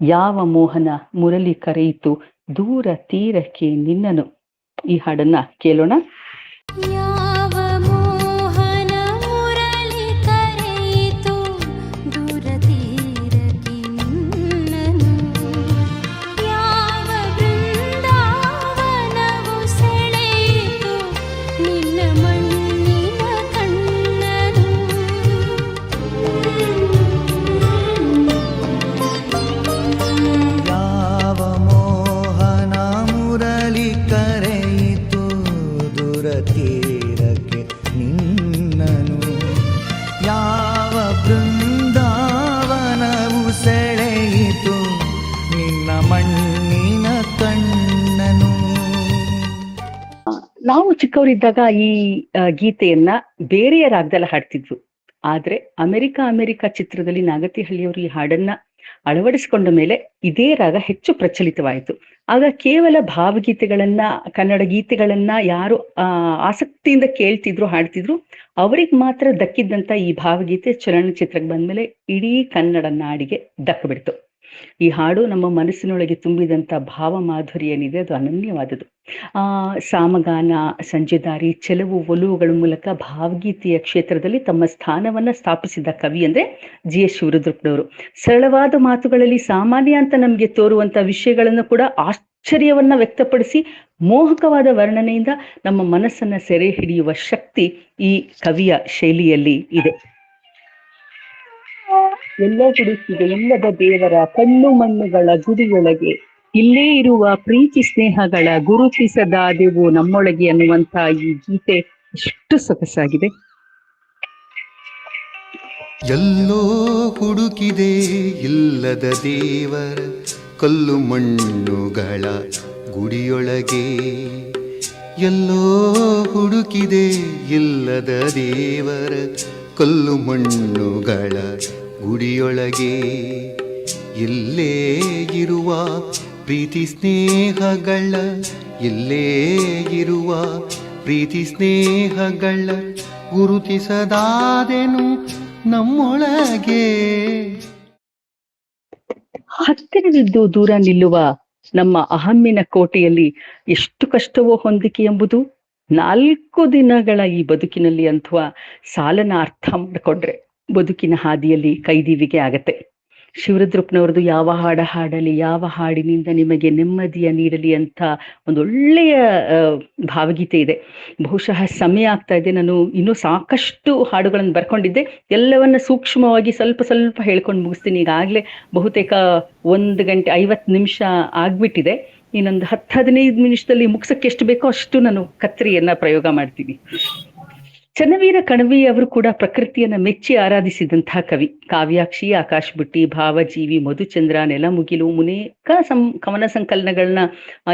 ಯಾವ ಮೋಹನ ಮುರಳಿ ಕರೆಯಿತು ದೂರ ತೀರಕ್ಕೆ ನಿನ್ನನು. ಈ ಹಾಡನ್ನ ಕೇಳೋಣ. ಯಾವ ಮೋಹನ ಮುರಳಿ ಕರೆಯಿತು ದೂರ ತೀರಕ್ಕೆ ನಿನ್ನನು, ಯಾವ ಬೃಂದಾವನವು ಸೆಳೆಯಿತು ನಿನ್ನ ಮಣ್ಣಿನ ಕಣ್ಣನು. ಯಾವ ಮೋಹನ ಮುರಳಿ ಕರೆಯಿತು ದೂರ ತೀರಕ್ಕೆ ನಿನ್ನನು, ಯಾವ ಬೃಂದಾವನವು ಸೆಳೆಯಿತು ನಿನ್ನ ಮಣ್ಣಿನ ಕಣ್ಣನು. ನಾವು ಚಿಕ್ಕವರಿದ್ದಾಗ ಈ ಗೀತೆಯನ್ನ ಬೇರೆಯ ರಾಗದಲ್ಲಿ ಹಾಡ್ತಿದ್ವು. ಆದ್ರೆ ಅಮೆರಿಕ ಚಿತ್ರದಲ್ಲಿ ನಾಗತಿಹಳ್ಳಿಯವರು ಈ ಹಾಡನ್ನ ಅಳವಡಿಸಿಕೊಂಡ ಮೇಲೆ ಇದೇ ರಾಗ ಹೆಚ್ಚು ಪ್ರಚಲಿತವಾಯಿತು. ಆಗ ಕೇವಲ ಭಾವಗೀತೆಗಳನ್ನ, ಕನ್ನಡ ಗೀತೆಗಳನ್ನ ಯಾರು ಆಸಕ್ತಿಯಿಂದ ಕೇಳ್ತಿದ್ರು, ಹಾಡ್ತಿದ್ರು, ಅವ್ರಿಗೆ ಮಾತ್ರ ದಕ್ಕಿದ್ದಂತ ಈ ಭಾವಗೀತೆ ಚಲನಚಿತ್ರಕ್ಕೆ ಬಂದ್ಮೇಲೆ ಇಡೀ ಕನ್ನಡ ನಾಡಿಗೆ ದಕ್ಕಬಿಡ್ತು. ಈ ಹಾಡು ನಮ್ಮ ಮನಸ್ಸಿನೊಳಗೆ ತುಂಬಿದಂಥ ಭಾವ ಮಾಧುರ್ಯ ಏನಿದೆ ಅದು ಅನನ್ಯವಾದದ್ದು. ಸಾಮಗಾನ, ಸಂಜೆದಾರಿ, ಚೆಲುವು ಒಲುವುಗಳ ಮೂಲಕ ಭಾವಗೀತೆಯ ಕ್ಷೇತ್ರದಲ್ಲಿ ತಮ್ಮ ಸ್ಥಾನವನ್ನ ಸ್ಥಾಪಿಸಿದ ಕವಿ ಅಂದ್ರೆ GS ಶಿವರುದ್ರಪ್ಪನವರು. ಸರಳವಾದ ಮಾತುಗಳಲ್ಲಿ ಸಾಮಾನ್ಯ ಅಂತ ನಮಗೆ ತೋರುವಂತ ವಿಷಯಗಳನ್ನು ಕೂಡ ಆಶ್ಚರ್ಯವನ್ನ ವ್ಯಕ್ತಪಡಿಸಿ ಮೋಹಕವಾದ ವರ್ಣನೆಯಿಂದ ನಮ್ಮ ಮನಸ್ಸನ್ನ ಸೆರೆ ಹಿಡಿಯುವ ಶಕ್ತಿ ಈ ಕವಿಯ ಶೈಲಿಯಲ್ಲಿ ಇದೆ. ಎಲ್ಲ ಹುಡುಕಿದೆ ಎಲ್ಲದ ದೇವರ ಕಣ್ಣು ಮಣ್ಣುಗಳ ಗುಡಿಯೊಳಗೆ, ಇಲ್ಲೇ ಇರುವ ಪ್ರೀತಿ ಸ್ನೇಹಗಳ ಗುರುತಿಸದಾದೆವು ನಮ್ಮೊಳಗೆ ಅನ್ನುವಂತ ಈ ಗೀತೆ ಎಷ್ಟು ಸೊಗಸಾಗಿದೆ. ಎಲ್ಲೋ ಹುಡುಕಿದೆ ಇಲ್ಲದ ದೇವರ ಕಲ್ಲು ಮಣ್ಣುಗಳ ಗುಡಿಯೊಳಗೆ, ಎಲ್ಲೋ ಹುಡುಕಿದೆ ಇಲ್ಲದ ದೇವರ ಕಲ್ಲು ಮಣ್ಣುಗಳ ಗುಡಿಯೊಳಗೆ, ಇಲ್ಲೇ ಇರುವ ಪ್ರೀತಿ ಸ್ನೇಹಗಳ, ಇಲ್ಲೇ ಇರುವ ಪ್ರೀತಿ ಸ್ನೇಹಗಳ ಗುರುತಿಸದಾದೆನು ನಮ್ಮೊಳಗೆ. ಹತ್ತಿರವಿದ್ದು ದೂರ ನಿಲ್ಲುವ ನಮ್ಮ ಅಹಮ್ಮಿನ ಕೋಟೆಯಲ್ಲಿ ಎಷ್ಟು ಕಷ್ಟವೋ ಹೊಂದಿಕೆ ಎಂಬುದು 4 ದಿನಗಳ ಈ ಬದುಕಿನಲ್ಲಿ ಅಥವಾ ಸಾಲನ ಅರ್ಥ ಮಾಡಿಕೊಂಡ್ರೆ ಬದುಕಿನ ಹಾದಿಯಲ್ಲಿ ಕೈದೀವಿಗೆ ಆಗತ್ತೆ. ಶಿವರುದ್ರಪ್ಪನವ್ರದ್ದು ಯಾವ ಹಾಡಲಿ, ಯಾವ ಹಾಡಿನಿಂದ ನಿಮಗೆ ನೆಮ್ಮದಿಯ ನೀಡಲಿ ಅಂತ ಒಂದೊಳ್ಳೆಯ ಭಾವಗೀತೆ ಇದೆ. ಬಹುಶಃ ಸಮಯ ಆಗ್ತಾ ಇದೆ, ನಾನು ಇನ್ನೂ ಸಾಕಷ್ಟು ಹಾಡುಗಳನ್ನು ಬರ್ಕೊಂಡಿದ್ದೆ, ಎಲ್ಲವನ್ನ ಸೂಕ್ಷ್ಮವಾಗಿ ಸ್ವಲ್ಪ ಸ್ವಲ್ಪ ಹೇಳ್ಕೊಂಡು ಮುಗಿಸ್ತೀನಿ. ಈಗಾಗಲೇ ಬಹುತೇಕ 1 ಗಂಟೆ 50 ನಿಮಿಷ ಆಗ್ಬಿಟ್ಟಿದೆ. ಇನ್ನೊಂದು 10-15 ನಿಮಿಷದಲ್ಲಿ ಮುಗಿಸಕ್ಕೆ ಎಷ್ಟು ಬೇಕೋ ಅಷ್ಟು ನಾನು ಕತ್ತರಿಯನ್ನ ಪ್ರಯೋಗ ಮಾಡ್ತೀನಿ. ಚನ್ನವೀರ ಕಣವಿ ಅವರು ಕೂಡ ಪ್ರಕೃತಿಯನ್ನ ಮೆಚ್ಚಿ ಆರಾಧಿಸಿದಂತಹ ಕವಿ. ಕಾವ್ಯಾಕ್ಷಿ, ಆಕಾಶ್ ಬುಟ್ಟಿ, ಭಾವಜೀವಿ, ಮಧುಚಂದ್ರ, ನೆಲಮುಗಿಲು ಅನೇಕ ಕವನ ಸಂಕಲನಗಳನ್ನ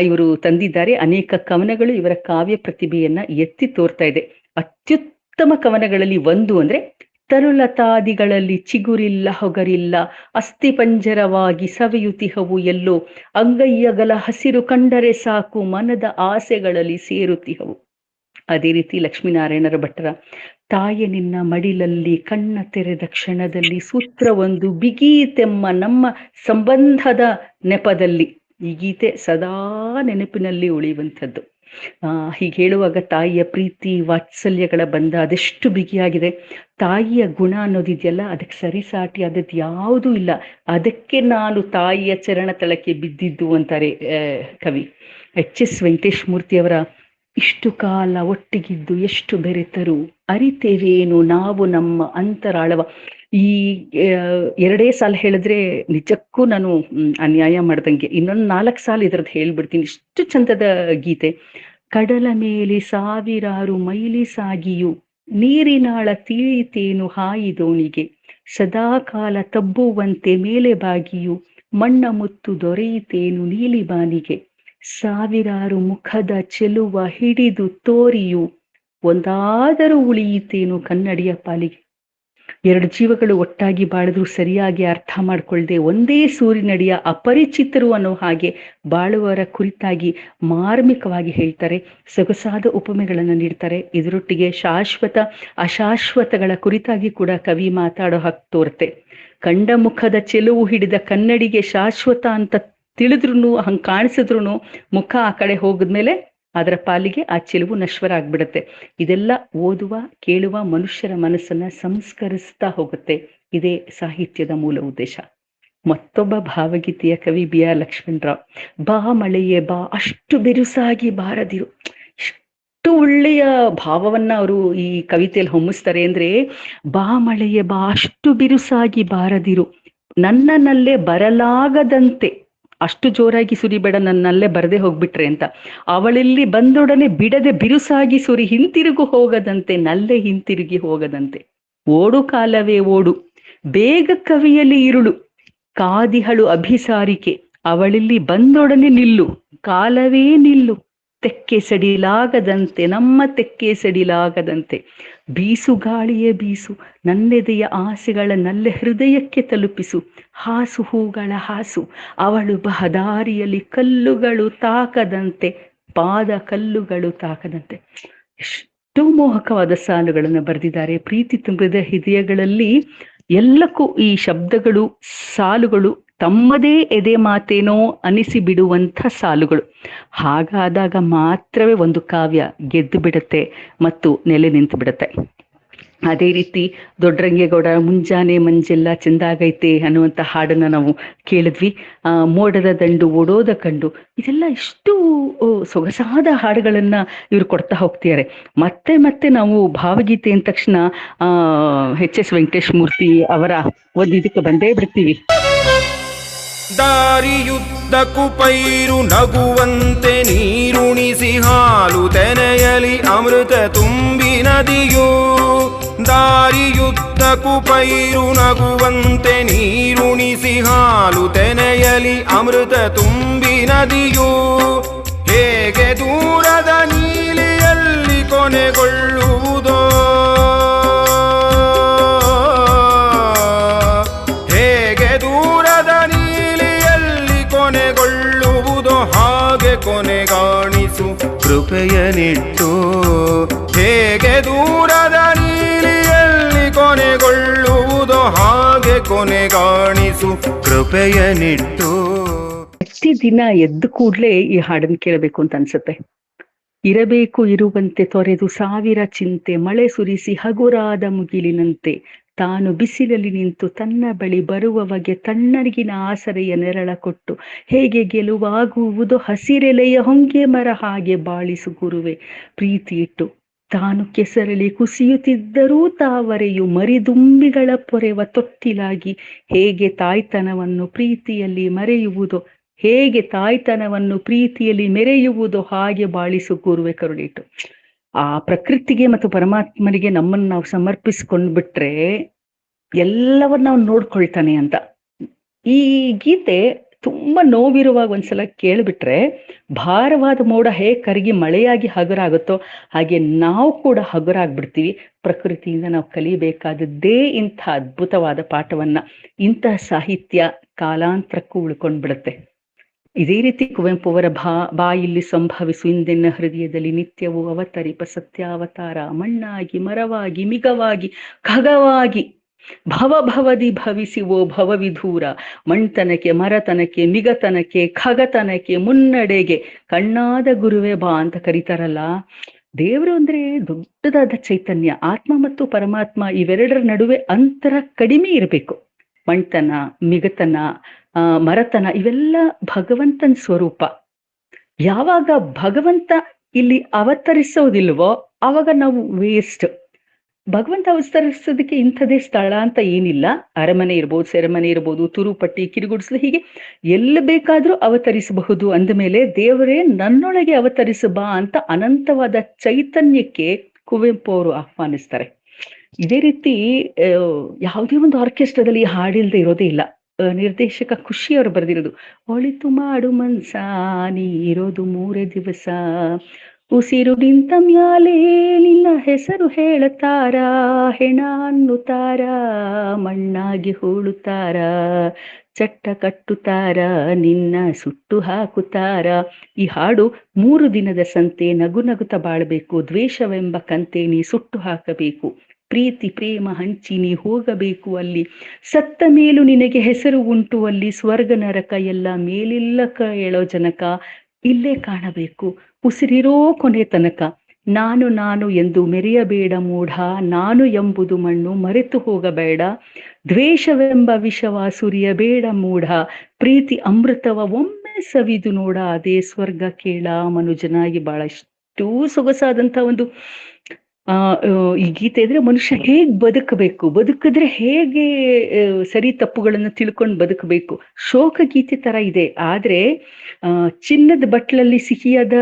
ಇವರು ತಂದಿದ್ದಾರೆ. ಅನೇಕ ಕವನಗಳು ಇವರ ಕಾವ್ಯ ಪ್ರತಿಭೆಯನ್ನ ಎತ್ತಿ ತೋರ್ತಾ ಇದೆ. ಅತ್ಯುತ್ತಮ ಕವನಗಳಲ್ಲಿ ಒಂದು ಅಂದ್ರೆ ತರುಲತಾದಿಗಳಲ್ಲಿ ಚಿಗುರಿಲ್ಲ ಹೊಗರಿಲ್ಲ, ಅಸ್ಥಿ ಪಂಜರವಾಗಿ ಸವಿಯುತಿಹವು ಎಲ್ಲೋ, ಅಂಗೈಯಗಲ ಹಸಿರು ಕಂಡರೆ ಸಾಕು ಮನದ ಆಸೆಗಳಲ್ಲಿ ಸೇರುತಿಹವು. ಅದೇ ರೀತಿ ಲಕ್ಷ್ಮೀನಾರಾಯಣರ ಭಟ್ಟರ ತಾಯಿ ನಿನ್ನ ಮಡಿಲಲ್ಲಿ ಕಣ್ಣ ತೆರೆದ ಕ್ಷಣದಲ್ಲಿ ಸೂತ್ರವೊಂದು ಬಿಗೀತೆಮ್ಮ ನಮ್ಮ ಸಂಬಂಧದ ನೆಪದಲ್ಲಿ. ಈ ಗೀತೆ ಸದಾ ನೆನಪಿನಲ್ಲಿ ಉಳಿಯುವಂಥದ್ದು. ಹೀಗೆ ಹೇಳುವಾಗ ತಾಯಿಯ ಪ್ರೀತಿ ವಾತ್ಸಲ್ಯಗಳ ಬಂಧ ಅದೆಷ್ಟು ಬಿಗಿಯಾಗಿದೆ. ತಾಯಿಯ ಗುಣ ಅನ್ನೋದಿದೆಯಲ್ಲ, ಅದಕ್ಕೆ ಸರಿಸಾಟಿ ಅದಕ್ಕೆ ಯಾವುದೂ ಇಲ್ಲ. ಅದಕ್ಕೆ ನಾನು ತಾಯಿಯ ಚರಣ ತಳಕ್ಕೆ ಬಿದ್ದಿದ್ದು ಅಂತಾರೆ ಕವಿ. HS ವೆಂಕಟೇಶ್ ಮೂರ್ತಿಯವರ ಇಷ್ಟು ಕಾಲ ಒಟ್ಟಿಗಿದ್ದು ಎಷ್ಟು ಬೆರೆತರು ಅರಿತೇವೇನು ನಾವು ನಮ್ಮ ಅಂತರಾಳವ. ಈ 2 ಸಾಲ ಹೇಳಿದ್ರೆ ನಿಜಕ್ಕೂ ನಾನು ಅನ್ಯಾಯ ಮಾಡ್ದಂಗೆ. ಇನ್ನೊಂದು 4 ಸಾಲ ಇದ್ರದ್ದು ಹೇಳ್ಬಿಡ್ತೀನಿ. ಇಷ್ಟು ಚಂದದ ಗೀತೆ. ಕಡಲ ಮೇಲೆ 1000 ಮೈಲಿ ಸಾಗಿಯು ನೀರಿನಾಳ ತಿಳಿತೇನು ಹಾಯಿ ದೋಣಿಗೆ, ಸದಾಕಾಲ ತಬ್ಬುವಂತೆ ಮೇಲೆ ಬಾಗಿಯು ಮಣ್ಣ ಮುತ್ತು ದೊರೆಯಿತೇನು ನೀಲಿ ಬಾನಿಗೆ, 1000 ಮುಖದ ಚೆಲುವ ಹಿಡಿದು ತೋರಿಯು ಒಂದಾದರೂ ಉಳಿಯಿತೇನು ಕನ್ನಡಿಯ ಪಾಲಿಗೆ. 2 ಜೀವಗಳು ಒಟ್ಟಾಗಿ ಬಾಳಿದ್ರು ಸರಿಯಾಗಿ ಅರ್ಥ ಮಾಡ್ಕೊಳ್ದೆ ಒಂದೇ ಸೂರಿನಡಿಯ ಅಪರಿಚಿತರು ಅನ್ನೋ ಹಾಗೆ ಬಾಳುವರ ಕುರಿತಾಗಿ ಮಾರ್ಮಿಕವಾಗಿ ಹೇಳ್ತಾರೆ. ಸೊಗಸಾದ ಉಪಮೆಗಳನ್ನು ನೀಡ್ತಾರೆ. ಇದರೊಟ್ಟಿಗೆ ಶಾಶ್ವತ ಅಶಾಶ್ವತಗಳ ಕುರಿತಾಗಿ ಕೂಡ ಕವಿ ಮಾತಾಡೋ ಹಾಗೆ ತೋರುತ್ತೆ. ಕಂಡ ಮುಖದ ಚೆಲುವು ಹಿಡಿದ ಕನ್ನಡಿಗೆ ಶಾಶ್ವತ ಅಂತ ತಿಳಿದ್ರು ಹಂಗೆ ಕಾಣಿಸಿದ್ರು ಮುಖ ಆ ಕಡೆ ಹೋಗಿದ್ಮೇಲೆ ಅದರ ಪಾಲಿಗೆ ಆ ಚೆಲುವು ನಶ್ವರ ಆಗ್ಬಿಡುತ್ತೆ. ಇದೆಲ್ಲ ಓದುವ ಕೇಳುವ ಮನುಷ್ಯರ ಮನಸ್ಸನ್ನ ಸಂಸ್ಕರಿಸ್ತಾ ಹೋಗುತ್ತೆ. ಇದೇ ಸಾಹಿತ್ಯದ ಮೂಲ ಉದ್ದೇಶ. ಮತ್ತೊಬ್ಬ ಭಾವಗೀತೆಯ ಕವಿ BR ಲಕ್ಷ್ಮಣರಾವ್. ಬಾ ಮಳೆಯೇ ಬಾ ಅಷ್ಟು ಬಿರುಸಾಗಿ ಬಾರದಿರು. ಎಷ್ಟು ಒಳ್ಳೆಯ ಭಾವವನ್ನ ಅವರು ಈ ಕವಿತೆಯಲ್ಲಿ ಹೊಮ್ಮಿಸ್ತಾರೆ ಅಂದ್ರೆ, ಬಾ ಮಳೆಯೇ ಬಾ ಅಷ್ಟು ಬಿರುಸಾಗಿ ಬಾರದಿರು, ನನ್ನಲ್ಲೇ ಬರಲಾಗದಂತೆ ಅಷ್ಟು ಜೋರಾಗಿ ಸುರಿಬೇಡ, ನನ್ನಲ್ಲೇ ಬರದೆ ಹೋಗ್ಬಿಟ್ರೆ ಅಂತ. ಅವಳಲ್ಲಿ ಬಂದೊಡನೆ ಬಿಡದೆ ಬಿರುಸಾಗಿ ಸುರಿ ಹಿಂತಿರುಗು ಹೋಗದಂತೆ, ನಲ್ಲೇ ಹಿಂತಿರುಗಿ ಹೋಗದಂತೆ. ಓಡು ಕಾಲವೇ ಓಡು ಬೇಗ ಕವಿಯಲ್ಲಿ ಇರುಳು, ಕಾದಿಹಳು ಅಭಿಸಾರಿಕೆ ಅವಳಲ್ಲಿ ಬಂದೊಡನೆ ನಿಲ್ಲು, ಕಾಲವೇ ನಿಲ್ಲು, ತೆಕ್ಕೆ ಸಡಿಲಾಗದಂತೆ ನಮ್ಮ ತೆಕ್ಕೆ ಸಡಿಲಾಗದಂತೆ, ಬೀಸು ಗಾಳಿಯೇ ಬೀಸು ನನ್ನೆದೆಯ ಆಸೆಗಳ ನಲ್ಲೆ ಹೃದಯಕ್ಕೆ ತಲುಪಿಸು, ಹಾಸು ಹೂಗಳ ಹಾಸು ಅವಳು ಬಹದಾರಿಯಲ್ಲಿ ಕಲ್ಲುಗಳು ತಾಕದಂತೆ, ಪಾದ ಕಲ್ಲುಗಳು ತಾಕದಂತೆ. ಎಷ್ಟು ಮೋಹಕವಾದ ಸಾಲುಗಳನ್ನು ಬರೆದಿದ್ದಾರೆ. ಪ್ರೀತಿ ತುಂಬಿದ ಹೃದಯಗಳಲ್ಲಿ ಎಲ್ಲಕ್ಕೂ ಈ ಶಬ್ದಗಳು ಸಾಲುಗಳು ತಮ್ಮದೇ ಎದೆ ಮಾತೇನೋ ಅನಿಸಿ ಬಿಡುವಂಥ ಸಾಲುಗಳು. ಹಾಗಾದಾಗ ಮಾತ್ರವೇ ಒಂದು ಕಾವ್ಯ ಗೆದ್ದು ಬಿಡುತ್ತೆ ಮತ್ತು ನೆಲೆ ನಿಂತು ಬಿಡುತ್ತೆ. ಅದೇ ರೀತಿ ದೊಡ್ಡರಂಗೇಗೌಡ ಮುಂಜಾನೆ ಮಂಜೆಲ್ಲ ಚೆಂದಾಗೈತೆ ಅನ್ನುವಂಥ ಹಾಡನ್ನ ನಾವು ಕೇಳಿದ್ವಿ. ಮೋಡದ ದಂಡು ಓಡೋದ ಕಂಡು, ಇದೆಲ್ಲ ಇಷ್ಟು ಸೊಗಸಾದ ಹಾಡುಗಳನ್ನ ಇವರು ಕೊಡ್ತಾ ಹೋಗ್ತಿದ್ದಾರೆ. ಮತ್ತೆ ಮತ್ತೆ ನಾವು ಭಾವಗೀತೆ ಅಂದ ತಕ್ಷಣ ಎಚ್.ಎಸ್. ವೆಂಕಟೇಶ್ ಮೂರ್ತಿ ಅವರ ಒಂದು ಇದಕ್ಕೆ ಬಂದೇ ಬಿಡ್ತೀವಿ. ದಾರಿಯುದ್ದಕ್ಕೂ ಪೈರು ನಗುವಂತೆ ನೀರುಣಿಸಿ ಹಾಲು ತೆನೆಯಲಿ ಅಮೃತ ತುಂಬಿ ನದಿಯು. ದಾರಿಯುದ್ದಕ್ಕೂ ಪೈರು ನಗುವಂತೆ ನೀರುಣಿಸಿ ಹಾಲು ತೆನೆಯಲಿ ಅಮೃತ ತುಂಬಿ ನದಿಯು. ಹೇಗೆ ದೂರದ ನೀಲಿಯಲ್ಲಿ ಕೊನೆಗೊಳ್ಳುವುದೋ, ಹೇಗೆ ದೂರದ ನೀಲಿಯಲ್ಲಿ ಕೊನೆಗೊಳ್ಳುವುದೋ ಹಾಗೆ ಕೊನೆಗಾಣಿಸು ಕೃಪೆಯನಿಟ್ಟು. ಹೇಗೆ ದೂರದ ನೀಲಿಯಲ್ಲಿ ಕೊನೆಗೊಳ್ಳುವುದೋ ಹಾಗೆ ಕೊನೆಗಾಣಿಸು ಕೃಪೆಯನಿಟ್ಟು. ಪ್ರತಿದಿನ ಎದ್ದು ಕೂಡ್ಲೇ ಈ ಹಾಡನ್ನು ಕೇಳಬೇಕು ಅಂತ ಅನ್ಸುತ್ತೆ. ಇರಬೇಕು ಇರುವಂತೆ ತೊರೆದು ಸಾವಿರ ಚಿಂತೆ, ಮಳೆ ಸುರಿಸಿ ಹಗುರಾದ ಮುಗಿಲಿನಂತೆ ತಾನು ಬಿಸಿಲಲ್ಲಿ ನಿಂತು ತನ್ನ ಬಳಿ ಬರುವವಗೆ ತಣ್ಣಗಿನ ಆಸರೆಯ ನೆರಳ ಕೊಟ್ಟು ಹೇಗೆ ಗೆಲುವಾಗುವುದೋ ಹಸಿರೆಲೆಯ ಹೊಂಗೆ ಮರ ಹಾಗೆ ಬಾಳಿಸು ಗುರುವೆ ಪ್ರೀತಿ ಇಟ್ಟು. ತಾನು ಕೆಸರಲಿ ಕುಸಿಯುತ್ತಿದ್ದರೂ ತಾವರೆಯು ಮರಿದುಂಬಿಗಳ ಪೊರೆವ ತೊಟ್ಟಿಲಾಗಿ ಹೇಗೆ ತಾಯ್ತನವನ್ನು ಪ್ರೀತಿಯಲ್ಲಿ ಮರೆಯುವುದೋ, ಹೇಗೆ ತಾಯ್ತನವನ್ನು ಪ್ರೀತಿಯಲ್ಲಿ ಮೆರೆಯುವುದೋ ಹಾಗೆ ಬಾಳಿಸು ಗುರುವೆ ಕರುಣಿಟ್ಟು. ಆ ಪ್ರಕೃತಿಗೆ ಮತ್ತು ಪರಮಾತ್ಮನಿಗೆ ನಮ್ಮನ್ನು ನಾವು ಸಮರ್ಪಿಸ್ಕೊಂಡ್ ಬಿಟ್ರೆ ಎಲ್ಲವನ್ನ ನಾವು ನೋಡ್ಕೊಳ್ತಾನೆ ಅಂತ. ಈ ಗೀತೆ ತುಂಬಾ ನೋವಿರುವಾಗ ಒಂದ್ಸಲ ಕೇಳ್ಬಿಟ್ರೆ ಭಾರವಾದ ಮೋಡ ಹೇಗೆ ಕರಗಿ ಮಳೆಯಾಗಿ ಹಗುರಾಗುತ್ತೋ ಹಾಗೆ ನಾವು ಕೂಡ ಹಗುರಾಗ್ಬಿಡ್ತೀವಿ. ಪ್ರಕೃತಿಯಿಂದ ನಾವು ಕಲಿಬೇಕಾದದ್ದೇ ಇಂಥ ಅದ್ಭುತವಾದ ಪಾಠವನ್ನ. ಇಂತಹ ಸಾಹಿತ್ಯ ಕಾಲಾಂತರಕ್ಕೂ ಉಳ್ಕೊಂಡ್ಬಿಡುತ್ತೆ. ಇದೇ ರೀತಿ ಕುವೆಂಪು ಅವರ ಬಾಯಲ್ಲಿ ಸಂಭವಿಸು ಇಂದೆನ್ನ ಹೃದಯದಲ್ಲಿ ನಿತ್ಯವೂ ಅವತರಿಪ ಸತ್ಯಾವತಾರ, ಮಣ್ಣಾಗಿ ಮರವಾಗಿ ಮಿಗವಾಗಿ ಖಗವಾಗಿ ಭವಭವದಿ ಭವಿಸಿವೋ ಭವವಿಧೂರ. ಮಣ್ತನಕ್ಕೆ ಮರತನಕ್ಕೆ ಮಿಗತನಕ್ಕೆ ಖಗತನಕ್ಕೆ ಮುನ್ನಡೆಗೆ ಕಣ್ಣಾದ ಗುರುವೆ ಬಾ ಅಂತ ಕರೀತಾರಲ್ಲ. ದೇವರು ಅಂದ್ರೆ ದೊಡ್ಡದಾದ ಚೈತನ್ಯ. ಆತ್ಮ ಮತ್ತು ಪರಮಾತ್ಮ ಇವೆರಡರ ನಡುವೆ ಅಂತರ ಕಡಿಮೆ ಇರಬೇಕು. ಮಣ್ತನ, ಮಿಗತನ, ಮರತನ ಇವೆಲ್ಲ ಭಗವಂತನ ಸ್ವರೂಪ. ಯಾವಾಗ ಭಗವಂತ ಇಲ್ಲಿ ಅವತರಿಸೋದಿಲ್ವೋ ಆವಾಗ ನಾವು ವೇಸ್ಟ್. ಭಗವಂತ ಅವತರಿಸೋದಕ್ಕೆ ಇಂಥದೇ ಸ್ಥಳ ಅಂತ ಏನಿಲ್ಲ. ಅರಮನೆ ಇರ್ಬೋದು, ಸೆರೆಮನೆ ಇರ್ಬೋದು, ತುರುಪಟ್ಟಿ, ಕಿರುಗುಡಿಸಲು, ಹೀಗೆ ಎಲ್ಲಿ ಬೇಕಾದ್ರೂ ಅವತರಿಸಬಹುದು. ಅಂದಮೇಲೆ ದೇವರೇ ನನ್ನೊಳಗೆ ಅವತರಿಸಬಾ ಅಂತ ಅನಂತವಾದ ಚೈತನ್ಯಕ್ಕೆ ಕುವೆಂಪು ಅವರು ಆಹ್ವಾನಿಸ್ತಾರೆ. ಇದೇ ರೀತಿ ಯಾವುದೇ ಒಂದು ಆರ್ಕೆಸ್ಟ್ರಾದಲ್ಲಿ ಹಾಡಿಲ್ದೆ ಇರೋದೇ ಇಲ್ಲ. ನಿರ್ದೇಶಕ ಖುಷಿ ಅವರು ಬರೆದಿರೋದು, ಒಳಿತು ಮಾಡು ಮನ್ಸ ನೀರೋದು 3 ದಿವಸ, ಉಸಿರು ನಿಂತ ಮ್ಯಾಲೆ ನಿನ್ನ ಹೆಸರು ಹೇಳುತ್ತಾರ, ಹೆಣ ಅನ್ನುತ್ತಾರ ಮಣ್ಣಾಗಿ ಹೂಳುತ್ತಾರ, ಚಟ್ಟ ಕಟ್ಟುತ್ತಾರ ನಿನ್ನ ಸುಟ್ಟು ಹಾಕುತ್ತಾರ. ಈ ಹಾಡು 3 ದಿನದ ಸಂತೆ, ನಗು ನಗುತ್ತ ಬಾಳ್ಬೇಕು, ದ್ವೇಷವೆಂಬ ಕಂತೆ ನೀ ಸುಟ್ಟು ಹಾಕಬೇಕು, ಪ್ರೀತಿ ಪ್ರೇಮ ಹಂಚಿ ನೀ ಹೋಗಬೇಕು ಅಲ್ಲಿ, ಸತ್ತ ಮೇಲೂ ನಿನಗೆ ಹೆಸರು ಉಂಟು ಅಲ್ಲಿ, ಸ್ವರ್ಗ ನರಕ ಎಲ್ಲ ಮೇಲಿಲ್ಲಕ ಹೇಳೋ ಜನಕ, ಇಲ್ಲೇ ಕಾಣಬೇಕು ಉಸಿರಿರೋ ಕೊನೆ ತನಕ, ನಾನು ನಾನು ಎಂದು ಮೆರೆಯಬೇಡ ಮೂಢ, ನಾನು ಎಂಬುದು ಮಣ್ಣು ಮರೆತು ಹೋಗಬೇಡ, ದ್ವೇಷವೆಂಬ ವಿಷವ ಸುರಿಯಬೇಡ ಮೂಢ, ಪ್ರೀತಿ ಅಮೃತವ ಒಮ್ಮೆ ಸವಿದು ನೋಡ, ಅದೇ ಸ್ವರ್ಗ ಕೇಳ ಮನುಜನಾಗಿ. ಬಹಳಷ್ಟು ಸೊಗಸಾದಂತ ಒಂದು ಈ ಗೀತೆ ಇದ್ರೆ ಮನುಷ್ಯ ಹೇಗ್ ಬದುಕಬೇಕು, ಬದುಕಿದ್ರೆ ಹೇಗೆ ಸರಿ ತಪ್ಪುಗಳನ್ನು ತಿಳ್ಕೊಂಡು ಬದುಕಬೇಕು. ಶೋಕ ಗೀತೆ ತರ ಇದೆ, ಆದ್ರೆ ಚಿನ್ನದ ಬಟ್ಲಲ್ಲಿ ಸಿಹಿಯಾದ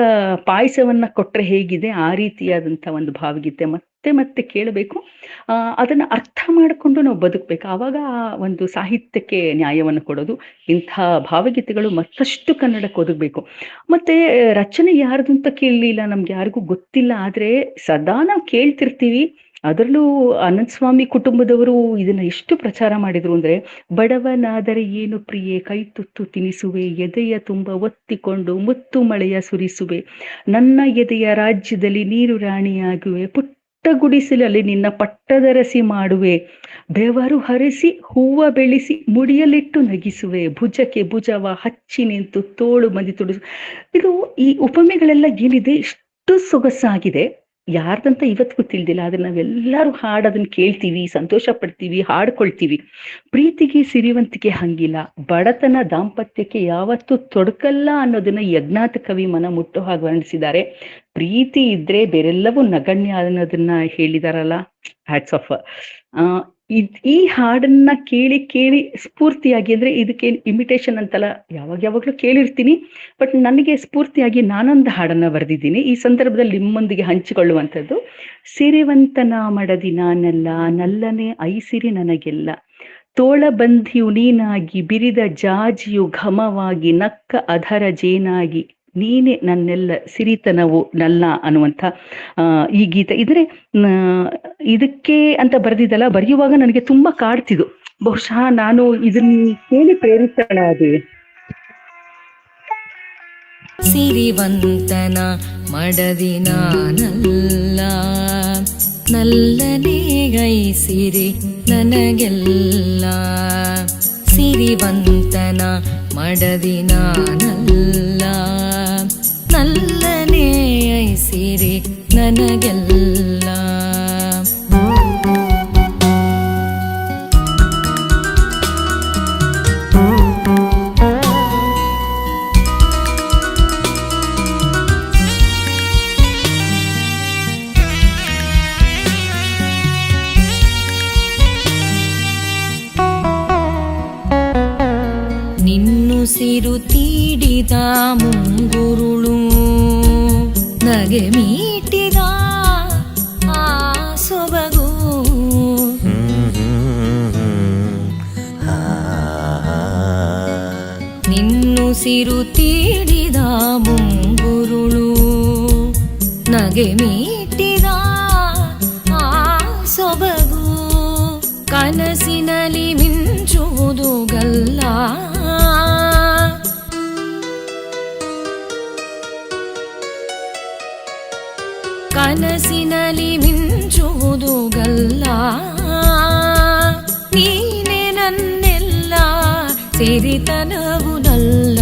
ಪಾಯಸವನ್ನ ಕೊಟ್ರೆ ಹೇಗಿದೆ ಆ ರೀತಿಯಾದಂತ ಒಂದು ಭಾವಗೀತೆ ಮತ್ತೆ ಮತ್ತೆ ಕೇಳಬೇಕು. ಅದನ್ನ ಅರ್ಥ ಮಾಡಿಕೊಂಡು ನಾವು ಬದುಕಬೇಕು. ಆವಾಗ ಒಂದು ಸಾಹಿತ್ಯಕ್ಕೆ ನ್ಯಾಯವನ್ನು ಕೊಡೋದು. ಇಂಥ ಭಾವಗೀತೆಗಳು ಮತ್ತಷ್ಟು ಕನ್ನಡಕ್ಕೆ ಒದಗಬೇಕು. ಮತ್ತೆ ರಚನೆ ಯಾರ್ದು ಅಂತ ಕೇಳಲಿಲ್ಲ, ನಮ್ಗೆ ಯಾರಿಗೂ ಗೊತ್ತಿಲ್ಲ. ಆದ್ರೆ ಸದಾ ನಾವು ಕೇಳ್ತಿರ್ತೀವಿ. ಅದರಲ್ಲೂ ಅನಂತಸ್ವಾಮಿ ಕುಟುಂಬದವರು ಇದನ್ನ ಎಷ್ಟು ಪ್ರಚಾರ ಮಾಡಿದ್ರು ಅಂದ್ರೆ, ಬಡವನಾದರೆ ಏನು ಪ್ರಿಯೆ ಕೈ ತುತ್ತು ತಿನಿಸುವೆ, ಎದೆಯ ತುಂಬ ಒತ್ತಿಕೊಂಡು ಮುತ್ತು ಮಳೆಯ ಸುರಿಸುವೆ, ನನ್ನ ಎದೆಯ ರಾಜ್ಯದಲ್ಲಿ ನೀರು ರಾಣಿಯಾಗುವೆ, ಪುಟ್ಟ ಗುಡಿಸಲಲ್ಲಿ ನಿನ್ನ ಪಟ್ಟದರಸಿ ಮಾಡುವೆ, ಬೆವರು ಹರಿಸಿ ಹೂವ ಬೆಳೆಸಿ ಮುಡಿಯಲಿಟ್ಟು ನಗಿಸುವೆ, ಭುಜಕ್ಕೆ ಭುಜವ ಹಚ್ಚಿ ನಿಂತು ತೋಳು ಮದಿ ತುಡಿಸು. ಇದು ಈ ಉಪಮೆಗಳೆಲ್ಲ ಏನಿದೆ ಇಷ್ಟು ಸೊಗಸಾಗಿದೆ, ಯಾರ್ದಂತ ಇವತ್ತಿಗೂ ತಿಳಿದಿಲ್ಲ. ಆದ್ರೆ ನಾವೆಲ್ಲರೂ ಹಾಡೋದನ್ನ ಕೇಳ್ತೀವಿ, ಸಂತೋಷ ಪಡ್ತೀವಿ, ಹಾಡ್ಕೊಳ್ತೀವಿ. ಪ್ರೀತಿಗೆ ಸಿರಿವಂತಿಕೆ ಹಂಗಿಲ್ಲ, ಬಡತನ ದಾಂಪತ್ಯಕ್ಕೆ ಯಾವತ್ತೂ ತೊಡಕಲ್ಲ ಅನ್ನೋದನ್ನ ಯಜ್ಞಾತ ಕವಿ ಮನ ಮುಟ್ಟೋ ಹಾಗೆ ವರ್ಣಿಸಿದ್ದಾರೆ. ಪ್ರೀತಿ ಇದ್ರೆ ಬೇರೆಲ್ಲವೂ ನಗಣ್ಯ ಅನ್ನೋದನ್ನ ಹೇಳಿದಾರಲ್ಲ, ಹ್ಯಾಟ್ಸ್ ಆಫ್. ಈ ಹಾಡನ್ನ ಕೇಳಿ ಕೇಳಿ ಸ್ಫೂರ್ತಿಯಾಗಿ, ಅಂದ್ರೆ ಇದಕ್ಕೆ ಇಮಿಟೇಷನ್ ಅಂತಲ್ಲ, ಯಾವಾಗ್ಲೂ ಕೇಳಿರ್ತೀನಿ, ಬಟ್ ನನಗೆ ಸ್ಫೂರ್ತಿಯಾಗಿ ನಾನೊಂದು ಹಾಡನ್ನ ಬರೆದಿದ್ದೀನಿ ಈ ಸಂದರ್ಭದಲ್ಲಿ ನಿಮ್ಮೊಂದಿಗೆ ಹಂಚಿಕೊಳ್ಳುವಂಥದ್ದು. ಸಿರಿವಂತನ ಮಡದಿ ನಾನಲ್ಲ, ನಲ್ಲನೆ ಐಸಿರಿ ನನಗೆಲ್ಲ, ತೋಳಬಂಧಿಯು ನೀನಾಗಿ ಬಿರಿದ ಜಾಜಿಯು ಘಮವಾಗಿ ನಕ್ಕ ಅಧರ ಜೇನಾಗಿ ನೀನೆ ನನ್ನೆಲ್ಲ ಸಿರಿತನವು ನಲ್ಲ ಅನ್ನುವಂಥ ಈ ಗೀತೆ. ಇದ್ರೆ ಇದಕ್ಕೆ ಅಂತ ಬರೆದಿದ್ದಲ್ಲ, ಬರೆಯುವಾಗ ನನಗೆ ತುಂಬಾ ಕಾಡ್ತಿದ್ದು. ಬಹುಶಃ ನಾನು ಇದನ್ನ ಕೇಳಿ ಪ್ರೇರಿತಳಾದೆ. ಸಿರಿವಂತನ ಮಡದಿ ನಾನಲ್ಲ, ನಲ್ಲನೇ ಗೈಸಿರಿ ನನಗೆಲ್ಲ, ಸಿರಿವಂತನ ಮಡದಿ ನಾನಲ್ಲ, ನಲ್ಲನೇ ಐಸಿರಿ ನನಗೆಲ್ಲ. ನಿನ್ನುಸಿರು ತೀಡಿದ ಮುಂಗುರುಳು ನಗೆ ಮೀಟಿದ ಆ ಸೊಬಗು, ನಿನ್ನುಸಿರು ತೀಡಿದ ಮುಂಗುರುಳು ನಗೆ ಮೀಟಿದ ಆ ಸೊಬಗು, ಕನಸಿನಲ್ಲಿ ಮಿಂಚುವುದು ಗಲ್ಲ, ಕನಸಿನಲ್ಲಿ ಮಿಂಚುವುದು ಗಲ್ಲ, ನೀನೆ ನನ್ನೆಲ್ಲ ಸಿರಿತನವು ನಲ್ಲ.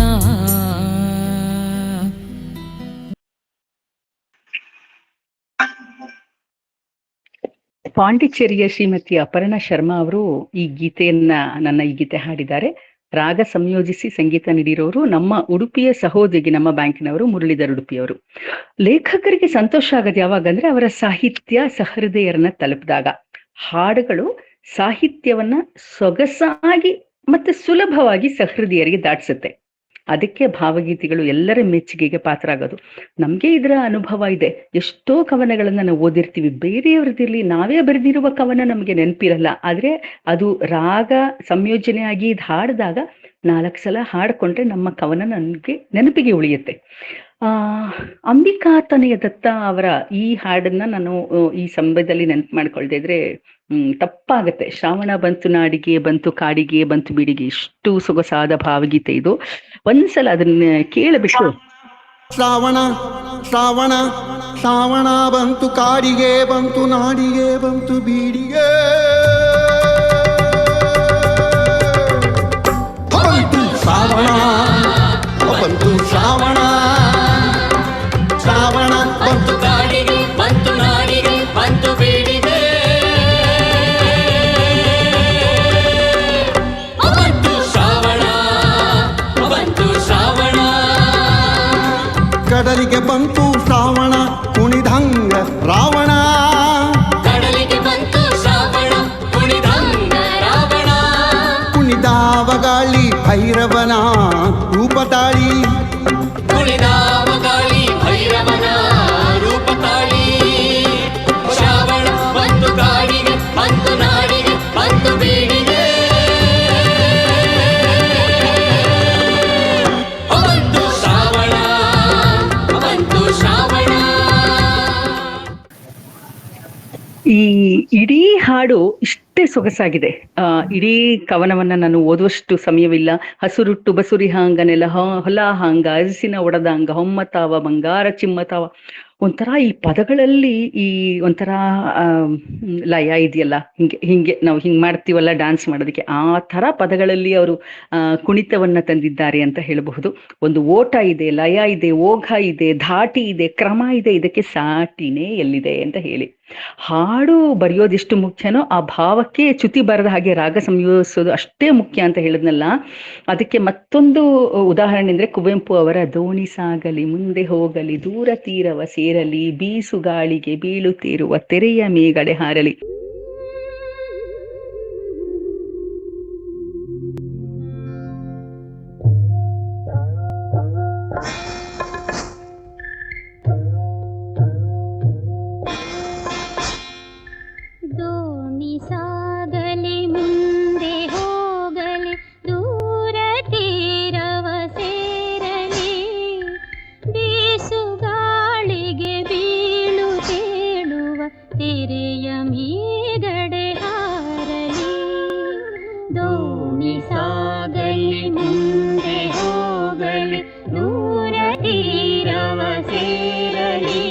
ಪಾಂಡಿಚೇರಿಯ ಶ್ರೀಮತಿ ಅಪರ್ಣಾ ಶರ್ಮಾ ಅವರು ಈ ಗೀತೆಯನ್ನ ಈ ಗೀತೆ ಹಾಡಿದ್ದಾರೆ. ರಾಗ ಸಂಯೋಜಿಸಿ ಸಂಗೀತ ನೀಡಿರೋರು ನಮ್ಮ ಉಡುಪಿಯ ಸಹೋದರಿ, ನಮ್ಮ ಬ್ಯಾಂಕಿನವರು ಮುರಳೀಧರ್ ಉಡುಪಿಯವರು. ಲೇಖಕರಿಗೆ ಸಂತೋಷ ಆಗೋದು ಯಾವಾಗಂದ್ರೆ ಅವರ ಸಾಹಿತ್ಯ ಸಹೃದಯರನ್ನ ತಲುಪಿದಾಗ. ಹಾಡುಗಳು ಸಾಹಿತ್ಯವನ್ನ ಸೊಗಸಾಗಿ ಮತ್ತೆ ಸುಲಭವಾಗಿ ಸಹೃದಯರಿಗೆ ದಾಟಿಸುತ್ತೆ. ಅದಕ್ಕೆ ಭಾವಗೀತೆಗಳು ಎಲ್ಲರ ಮೆಚ್ಚುಗೆಗೆ ಪಾತ್ರ ಆಗೋದು. ನಮ್ಗೆ ಇದರ ಅನುಭವ ಇದೆ. ಎಷ್ಟೋ ಕವನಗಳನ್ನ ನಾವು ಓದಿರ್ತೀವಿ, ಬೇರೆಯವ್ರದಿರ್ಲಿ, ನಾವೇ ಬರೆದಿರುವ ಕವನ ನಮ್ಗೆ ನೆನಪಿರಲ್ಲ. ಆದ್ರೆ ಅದು ರಾಗ ಸಂಯೋಜನೆಯಾಗಿ ಇದು ಹಾಡಿದಾಗ 4 ಸಲ ಹಾಡ್ಕೊಂಡ್ರೆ ನಮ್ಮ ಕವನ ನನಗೆ ನೆನಪಿಗೆ ಉಳಿಯುತ್ತೆ. ಅಂಬಿಕಾತನಯ ದತ್ತ ಅವರ ಈ ಹಾಡನ್ನ ನಾನು ಈ ಸಮಯದಲ್ಲಿ ನೆನಪು ಮಾಡ್ಕೊಳ್ದೆ ಇದ್ರೆ ತಪ್ಪಾಗತ್ತೆ. ಶ್ರಾವಣ ಬಂತು ನಾಡಿಗೆ, ಬಂತು ಕಾಡಿಗೆ, ಬಂತು ಬೀಡಿಗೆ, ಇಷ್ಟು ಸೊಗಸಾದ ಭಾವಗೀತೆ ಇದು. ಒಂದ್ಸಲ ಅದನ್ನ ಕೇಳಬಿಟ್ಟು. ಶ್ರಾವಣ ಶ್ರಾವಣ ಶ್ರಾವಣ ಬಂತು ಕಾಡಿಗೆ, ಬಂತು ನಾಡಿಗೆ, ಬಂತು ಬೀಡಿಗೆ, ಬಂತು ಶ್ರಾವಣ, ಬಂತು ಶ್ರಾವಣ, ಶ್ರಾವಣ ಬಂತು ಕಾಡಿಗೆ, ಬಂತು ನಾಡಿಗೆ, ಬಂತು ಬೀಡಿಗೆ, ಬಂತು ಶ್ರಾವಣ, ಬಂತು ಶ್ರಾವಣ, ಕಡಲಿಗೆ ಬಂತು ಶ್ರಾವಣ ಕುಣಿದಂಗ ರಾವಣ, ಕಡಲಿಗೆ ಬಂತು ಶ್ರಾವಣ ಕುಣಿದಂಗ ರಾವಣ, ಕುಣಿದಾವ ಗಾಳಿ ಭೈರವನ ರೂಪ ತಾಳಿ, ಕುಣಿದಾವ ಗಾಳಿ ಭೈರವನ ರೂಪ ತಾಳಿ, ಶ್ರಾವಣ ಬಂತು ಕಾಡಿಗೆ, ಬಂತು ನಾಡಿಗೆ, ಬಂತು ಬೀಡಿಗೆ, ಬಂತು ಶ್ರಾವಣ, ಬಂತು ಶ್ರಾವಣ. ಈ ಇಡೀ ಹಾಡು ಇಷ್ಟೇ ಸೊಗಸಾಗಿದೆ. ಇಡೀ ಕವನವನ್ನ ನಾನು ಓದುವಷ್ಟು ಸಮಯವಿಲ್ಲ. ಹಸುರುಟ್ಟು ಬಸುರಿ ಹಾಂಗ ನೆಲ ಹೊಲ ಹಾಂಗ ಅರಸಿನ ಒಡದಾಂಗ ಹೊಮ್ಮತಾವ ಬಂಗಾರ ಚಿಮ್ಮತಾವ ಒಂಥರ ಈ ಪದಗಳಲ್ಲಿ ಈ ಒಂಥರ ಲಯ ಇದೆಯಲ್ಲ, ಹಿಂಗೆ ಹಿಂಗೆ ನಾವು ಹಿಂಗೆ ಮಾಡ್ತೀವಲ್ಲ ಡ್ಯಾನ್ಸ್ ಮಾಡೋದಕ್ಕೆ, ಆ ಥರ ಪದಗಳಲ್ಲಿ ಅವರು ಕುಣಿತವನ್ನ ತಂದಿದ್ದಾರೆ ಅಂತ ಹೇಳಬಹುದು. ಒಂದು ಓಟ ಇದೆ, ಲಯ ಇದೆ, ಓಘ ಇದೆ, ಧಾಟಿ ಇದೆ, ಕ್ರಮ ಇದೆ, ಇದಕ್ಕೆ ಸಾಟಿನೇ ಎಲ್ಲಿದೆ ಅಂತ ಹೇಳಿ. ಹಾಡು ಬರೆಯೋದು ಎಷ್ಟು ಮುಖ್ಯನೋ ಆ ಭಾವಕ್ಕೆ ಚ್ಯುತಿ ಬರದ ಹಾಗೆ ರಾಗ ಸಂಯೋಜಿಸೋದು ಅಷ್ಟೇ ಮುಖ್ಯ ಅಂತ ಹೇಳಿದ್ನಲ್ಲ. ಅದಕ್ಕೆ ಮತ್ತೊಂದು ಉದಾಹರಣೆ ಅಂದ್ರೆ ಕುವೆಂಪು ಅವರ ದೋಣಿ ಸಾಗಲಿ ಮುಂದೆ ಹೋಗಲಿ ದೂರ ತೀರವ ಸೇರಲಿ ಬೀಸುಗಾಳಿಗೆ ಬೀಳುತ್ತಿರುವ ತೆರೆಯ ಮೇಗಡೆ ಹಾರಲಿ. ದೋಣಿ ಸಾಗಲಿ ಮುಂದೆ ಹೋಗಲಿ ದೂರ ತೀರವ ಸೇರಲಿ ಬೀಸುಗಾಳಿಗೆ ಬೀಳು ತೇಳುವ ತೆರೆಯ ಮೇಗಡೆ ಹಾರಲಿ. ದೋಣಿ ಸಾಗಲಿ ಮುಂದೆ ಹೋಗಲಿ ದೂರ ತೀರವ ಸೇರಲಿ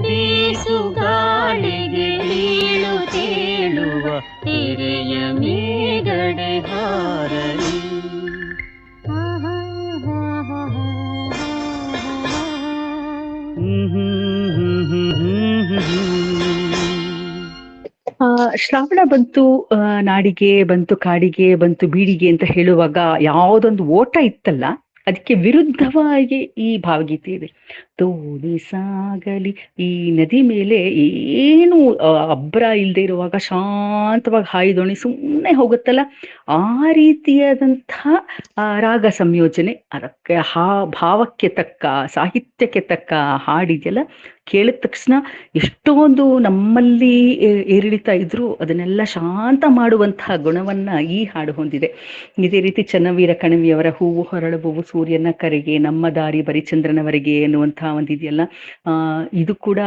ಬೀಸುಗಾಳಿಗೆ ಬೀಳು ತೇಳುವ ತೆರೆಯ ಮೇಗಡೆ ಹಾರಲಿ. ಶ್ರಾವಣ ಬಂತು, ನಾಡಿಗೆ ಬಂತು, ಕಾಡಿಗೆ ಬಂತು, ಬೀಡಿಗೆ ಅಂತ ಹೇಳುವಾಗ ಯಾವುದೊಂದು ಓಟ ಇತ್ತಲ್ಲ, ಅದಕ್ಕೆ ವಿರುದ್ಧವಾಗಿ ಈ ಭಾವಗೀತೆ ಇದೆ. ದೋಣಿ ಸಾಗಲಿ, ಈ ನದಿ ಮೇಲೆ ಏನು ಅಬ್ಬರ ಇಲ್ಲದೆ ಇರುವಾಗ ಶಾಂತವಾಗಿ ಹಾಯಿ ದೋಣಿ ಸುಮ್ಮನೆ ಹೋಗುತ್ತಲ್ಲ, ಆ ರೀತಿಯಾದಂತಹ ರಾಗ ಸಂಯೋಜನೆ, ಅದಕ್ಕೆ ಭಾವಕ್ಕೆ ತಕ್ಕ, ಸಾಹಿತ್ಯಕ್ಕೆ ತಕ್ಕ ಹಾಡಿದೆಯಲ್ಲ, ಕೇಳಿದ ತಕ್ಷಣ ಎಷ್ಟೊಂದು ನಮ್ಮಲ್ಲಿ ಏರಿಳಿತ ಇದ್ರು ಅದನ್ನೆಲ್ಲ ಶಾಂತ ಮಾಡುವಂತಹ ಗುಣವನ್ನ ಈ ಹಾಡು ಹೊಂದಿದೆ. ಇದೇ ರೀತಿ ಚನ್ನವೀರ ಕಣವಿಯವರ ಹೂವು ಹೊರಳುವು ಸೂರ್ಯನ ಕರೆಗೆ ನಮ್ಮ ದಾರಿ ಬರಿಚಂದ್ರನವರೆಗೆ ಎನ್ನುವಂತಹ ಒಂದಿದೆಯಲ್ಲ, ಇದು ಕೂಡ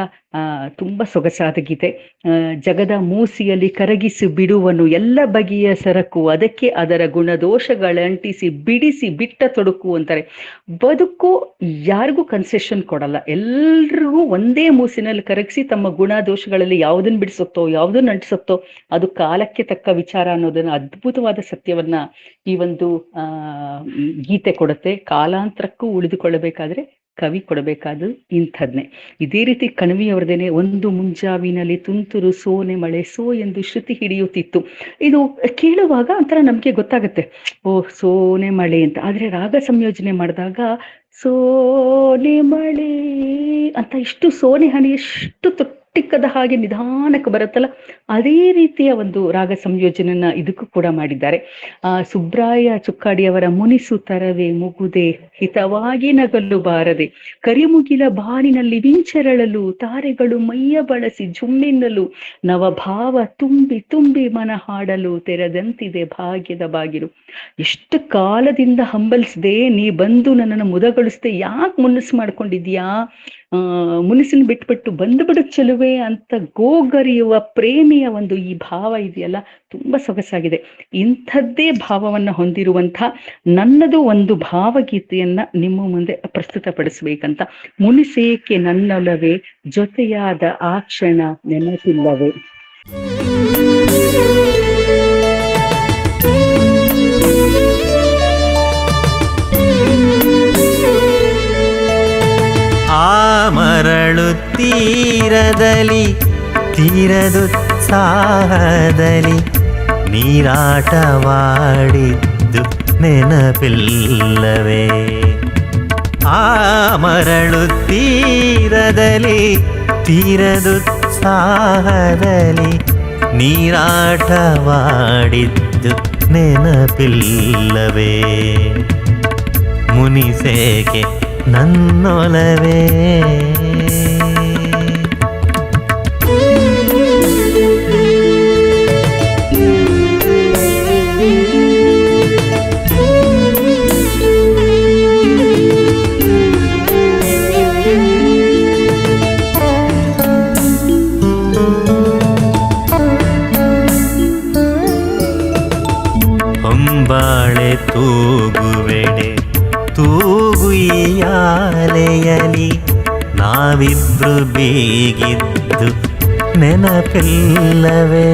ತುಂಬಾ ಸೊಗಸಾದ ಗೀತೆ. ಜಗದ ಮೂಸಿಯಲ್ಲಿ ಕರಗಿಸಿ ಬಿಡುವನು ಎಲ್ಲ ಬಗೆಯ ಸರಕು, ಅದಕ್ಕೆ ಅದರ ಗುಣದೋಷಗಳಂಟಿಸಿ ಬಿಡಿಸಿ ಬಿಟ್ಟ ತೊಡಕು ಅಂತಾರೆ. ಬದುಕು ಯಾರಿಗೂ ಕನ್ಸೆಷನ್ ಕೊಡಲ್ಲ, ಎಲ್ರಿಗೂ ಒಂದೇ ಮೂಸಿನಲ್ಲಿ ಕರಗಿಸಿ ತಮ್ಮ ಗುಣ ದೋಷಗಳಲ್ಲಿ ಯಾವುದನ್ನು ಬಿಡಿಸುತ್ತೋ ಯಾವುದನ್ನು ಅಂಟಿಸುತ್ತೋ ಅದು ಕಾಲಕ್ಕೆ ತಕ್ಕ ವಿಚಾರ ಅನ್ನೋದನ್ನ ಅದ್ಭುತವಾದ ಸತ್ಯವನ್ನ ಈ ಒಂದು ಗೀತೆ ಕೊಡುತ್ತೆ. ಕಾಲಾಂತರಕ್ಕೂ ಉಳಿದುಕೊಳ್ಳಬೇಕಾದ್ರೆ ಕವಿ ಕೊಡಬೇಕಾದ ಇಂಥದ್ನೇ. ಇದೇ ರೀತಿ ಕಣವಿಯವರದೇನೆ ಒಂದು ಮುಂಜಾವಿನಲ್ಲಿ ತುಂತುರು ಸೋನೆ ಮಳೆ ಸೋ ಎಂದು ಶ್ರುತಿ ಹಿಡಿಯುತ್ತಿತ್ತು. ಇದು ಕೇಳುವಾಗ ಒಂಥರ ನಮ್ಗೆ ಗೊತ್ತಾಗುತ್ತೆ, ಓ ಸೋನೆ ಮಳೆ ಅಂತ. ಆದ್ರೆ ರಾಗ ಸಂಯೋಜನೆ ಮಾಡಿದಾಗ ಸೋನೆ ಮಳೆ ಅಂತ ಇಷ್ಟು ಸೋನೆ ಹನಿ ಎಷ್ಟು ತೊಟ್ಟಿಕ್ಕದ ಹಾಗೆ ನಿಧಾನಕ್ಕೆ ಬರುತ್ತಲ್ಲ, ಅದೇ ರೀತಿಯ ಒಂದು ರಾಗ ಸಂಯೋಜನೆಯನ್ನ ಇದಕ್ಕೂ ಕೂಡ ಮಾಡಿದ್ದಾರೆ. ಸುಬ್ರಾಯ ಚುಕ್ಕಾಡಿಯವರ ಮುನಿಸು ತರವೇ ಮುಗುದೆ ಹಿತವಾಗಿ ನಗಲು ಬಾರದೆ ಕರಿಮುಗಿಲ ಬಾನಿನಲ್ಲಿ ವಿಂಚರಳಲು ತಾರೆಗಳು ಮೈಯ ಬಳಸಿ ಜುಮ್ಮೆನ್ನಲು ನವಭಾವ ತುಂಬಿ ತುಂಬಿ ಮನ ಹಾಡಲು ತೆರೆದಂತಿದೆ ಭಾಗ್ಯದ ಬಾಗಿಲು. ಎಷ್ಟು ಕಾಲದಿಂದ ಹಂಬಲಿಸದೆ ನೀ ಬಂದು ನನ್ನನ್ನು ಮುದಗೊಳಿಸದೆ, ಯಾಕೆ ಮುನಿಸು ಮಾಡ್ಕೊಂಡಿದ್ಯಾ, ಮುನಿಸಿನ ಬಿಟ್ಬಿಟ್ಟು ಬಂದುಬಿಡು ಚೆಲುವೆ ಅಂತ ಗೋಗರಿಯುವ ಪ್ರೇಮಿಯ ಒಂದು ಈ ಭಾವ ಇದೆಯಲ್ಲ, ತುಂಬಾ ಸೊಗಸಾಗಿದೆ. ಇಂಥದ್ದೇ ಭಾವವನ್ನ ಹೊಂದಿರುವಂಥ ನನ್ನದು ಒಂದು ಭಾವಗೀತೆಯನ್ನ ನಿಮ್ಮ ಮುಂದೆ ಪ್ರಸ್ತುತಪಡಿಸ್ಬೇಕಂತ. ಮುನಿಸೇಕೆ ನನ್ನೊಲವೇ ಜೊತೆಯಾದ ಆ ಕ್ಷಣ ನೆನಪಿಲ್ಲವೇ. ಆ ಮರಳು ತೀರದಲ್ಲಿ ತೀರದುತ್ಸಾಹದಲ್ಲಿ ನೀರಾಟವಾಡಿದ್ದು ನೆನಪಿಲ್ಲವೇ. ಆ ಮರಳು ತೀರದಲ್ಲಿ ತೀರದುತ್ಸಾಹದಲ್ಲಿ ನೀರಾಟವಾಡಿದ್ದು ನೆನಪಿಲ್ಲವೇ. ಮುನಿಸೇಕೆ ನನ್ನೊಲವೇ. ಹೊಂಬಾಳೆ ತೂಗುವೆಡೆ ತೂಗುಯ್ಯಾಲೆಯಲಿ ನಾವೇ ನಾವಿಬ್ರು ಬೀಗಿದ್ದು ನೆನಪಿಲ್ಲವೇ?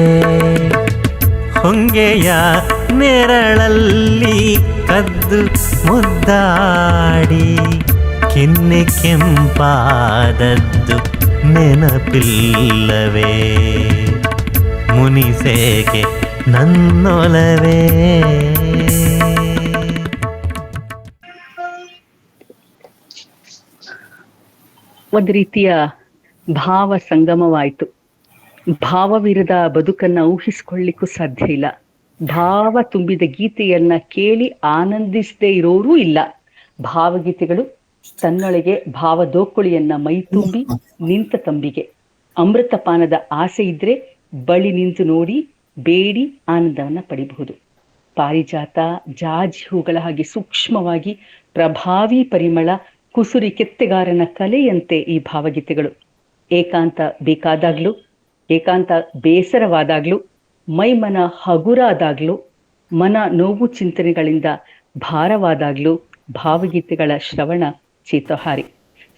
ಹೊಂಗೆಯ ನೆರಳಲ್ಲಿ ಕದ್ದು ಮುದ್ದಾಡಿ ಕಿನ್ನೆ ಕೆಂಪಾದದ್ದು ನೆನಪಿಲ್ಲವೇ? ಮುನಿಸೇಕೆ ನನ್ನೊಲವೇ? ಒಂದು ರೀತಿಯ ಭಾವ ಸಂಗಮವಾಯಿತು. ಭಾವವಿರದ ಬದುಕನ್ನ ಊಹಿಸ್ಕೊಳ್ಳಿಕ್ಕೂ ಸಾಧ್ಯ ಇಲ್ಲ. ಭಾವ ತುಂಬಿದ ಗೀತೆಯನ್ನ ಕೇಳಿ ಆನಂದಿಸದೇ ಇರೋರೂ ಇಲ್ಲ. ಭಾವಗೀತೆಗಳು ತನ್ನೊಳಗೆ ಭಾವದೋಕುಳಿಯನ್ನ ಮೈ ತುಂಬಿ ನಿಂತ ತಂಬಿಗೆ. ಅಮೃತಪಾನದ ಆಸೆ ಇದ್ರೆ ಬಳಿ ನಿಂತು ನೋಡಿ ಬೇಡಿ ಆನಂದವನ್ನ ಪಡಿಬಹುದು. ಪಾರಿಜಾತ ಜಾಜಿ ಹೂಗಳ ಹಾಗೆ ಸೂಕ್ಷ್ಮವಾಗಿ ಪ್ರಭಾವಿ ಪರಿಮಳ, ಕುಸುರಿ ಕೆತ್ತೆಗಾರನ ಕಲೆಯಂತೆ ಈ ಭಾವಗೀತೆಗಳು. ಏಕಾಂತ ಬೇಕಾದಾಗ್ಲೂ, ಏಕಾಂತ ಬೇಸರವಾದಾಗ್ಲೂ, ಮೈಮನ ಹಗುರಾದಾಗ್ಲೂ, ಮನ ನೋವು ಚಿಂತನೆಗಳಿಂದ ಭಾರವಾದಾಗ್ಲೂ ಭಾವಗೀತೆಗಳ ಶ್ರವಣ ಚೇತೋಹಾರಿ.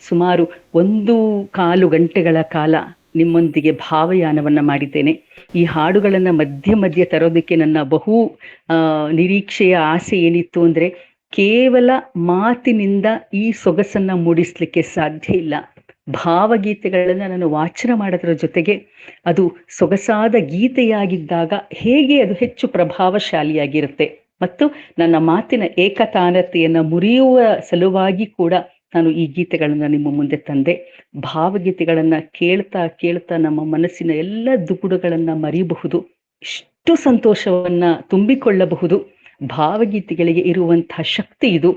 ಸುಮಾರು 1.25 ಗಂಟೆಗಳ ಕಾಲ ನಿಮ್ಮೊಂದಿಗೆ ಭಾವಯಾನವನ್ನ ಮಾಡಿದ್ದೇನೆ. ಈ ಹಾಡುಗಳನ್ನ ಮಧ್ಯ ಮಧ್ಯ ತರೋದಕ್ಕೆ ನನ್ನ ಬಹು ನಿರೀಕ್ಷೆಯ ಆಸೆ ಏನಿತ್ತು ಅಂದ್ರೆ, ಕೇವಲ ಮಾತಿನಿಂದ ಈ ಸೊಗಸನ್ನ ಮೂಡಿಸ್ಲಿಕ್ಕೆ ಸಾಧ್ಯ ಇಲ್ಲ. ಭಾವಗೀತೆಗಳನ್ನ ನಾನು ವಾಚನ ಮಾಡೋದ್ರ ಜೊತೆಗೆ ಅದು ಸೊಗಸಾದ ಗೀತೆಯಾಗಿದ್ದಾಗ ಹೇಗೆ ಅದು ಹೆಚ್ಚು ಪ್ರಭಾವಶಾಲಿಯಾಗಿರುತ್ತೆ. ಮತ್ತು ನನ್ನ ಮಾತಿನ ಏಕತಾನತೆಯನ್ನ ಮುರಿಯುವ ಸಲುವಾಗಿ ಕೂಡ ನಾನು ಈ ಗೀತೆಗಳನ್ನ ನಿಮ್ಮ ಮುಂದೆ ತಂದೆ. ಭಾವಗೀತೆಗಳನ್ನ ಕೇಳ್ತಾ ಕೇಳ್ತಾ ನಮ್ಮ ಮನಸ್ಸಿನ ಎಲ್ಲ ದುಗುಡುಗಳನ್ನ ಮರಿಬಹುದು, ಇಷ್ಟು ಸಂತೋಷವನ್ನ ತುಂಬಿಕೊಳ್ಳಬಹುದು. ಭಾವಗೀತೆಗಳಿಗೆ ಇರುವಂತಹ ಶಕ್ತಿ ಇದು.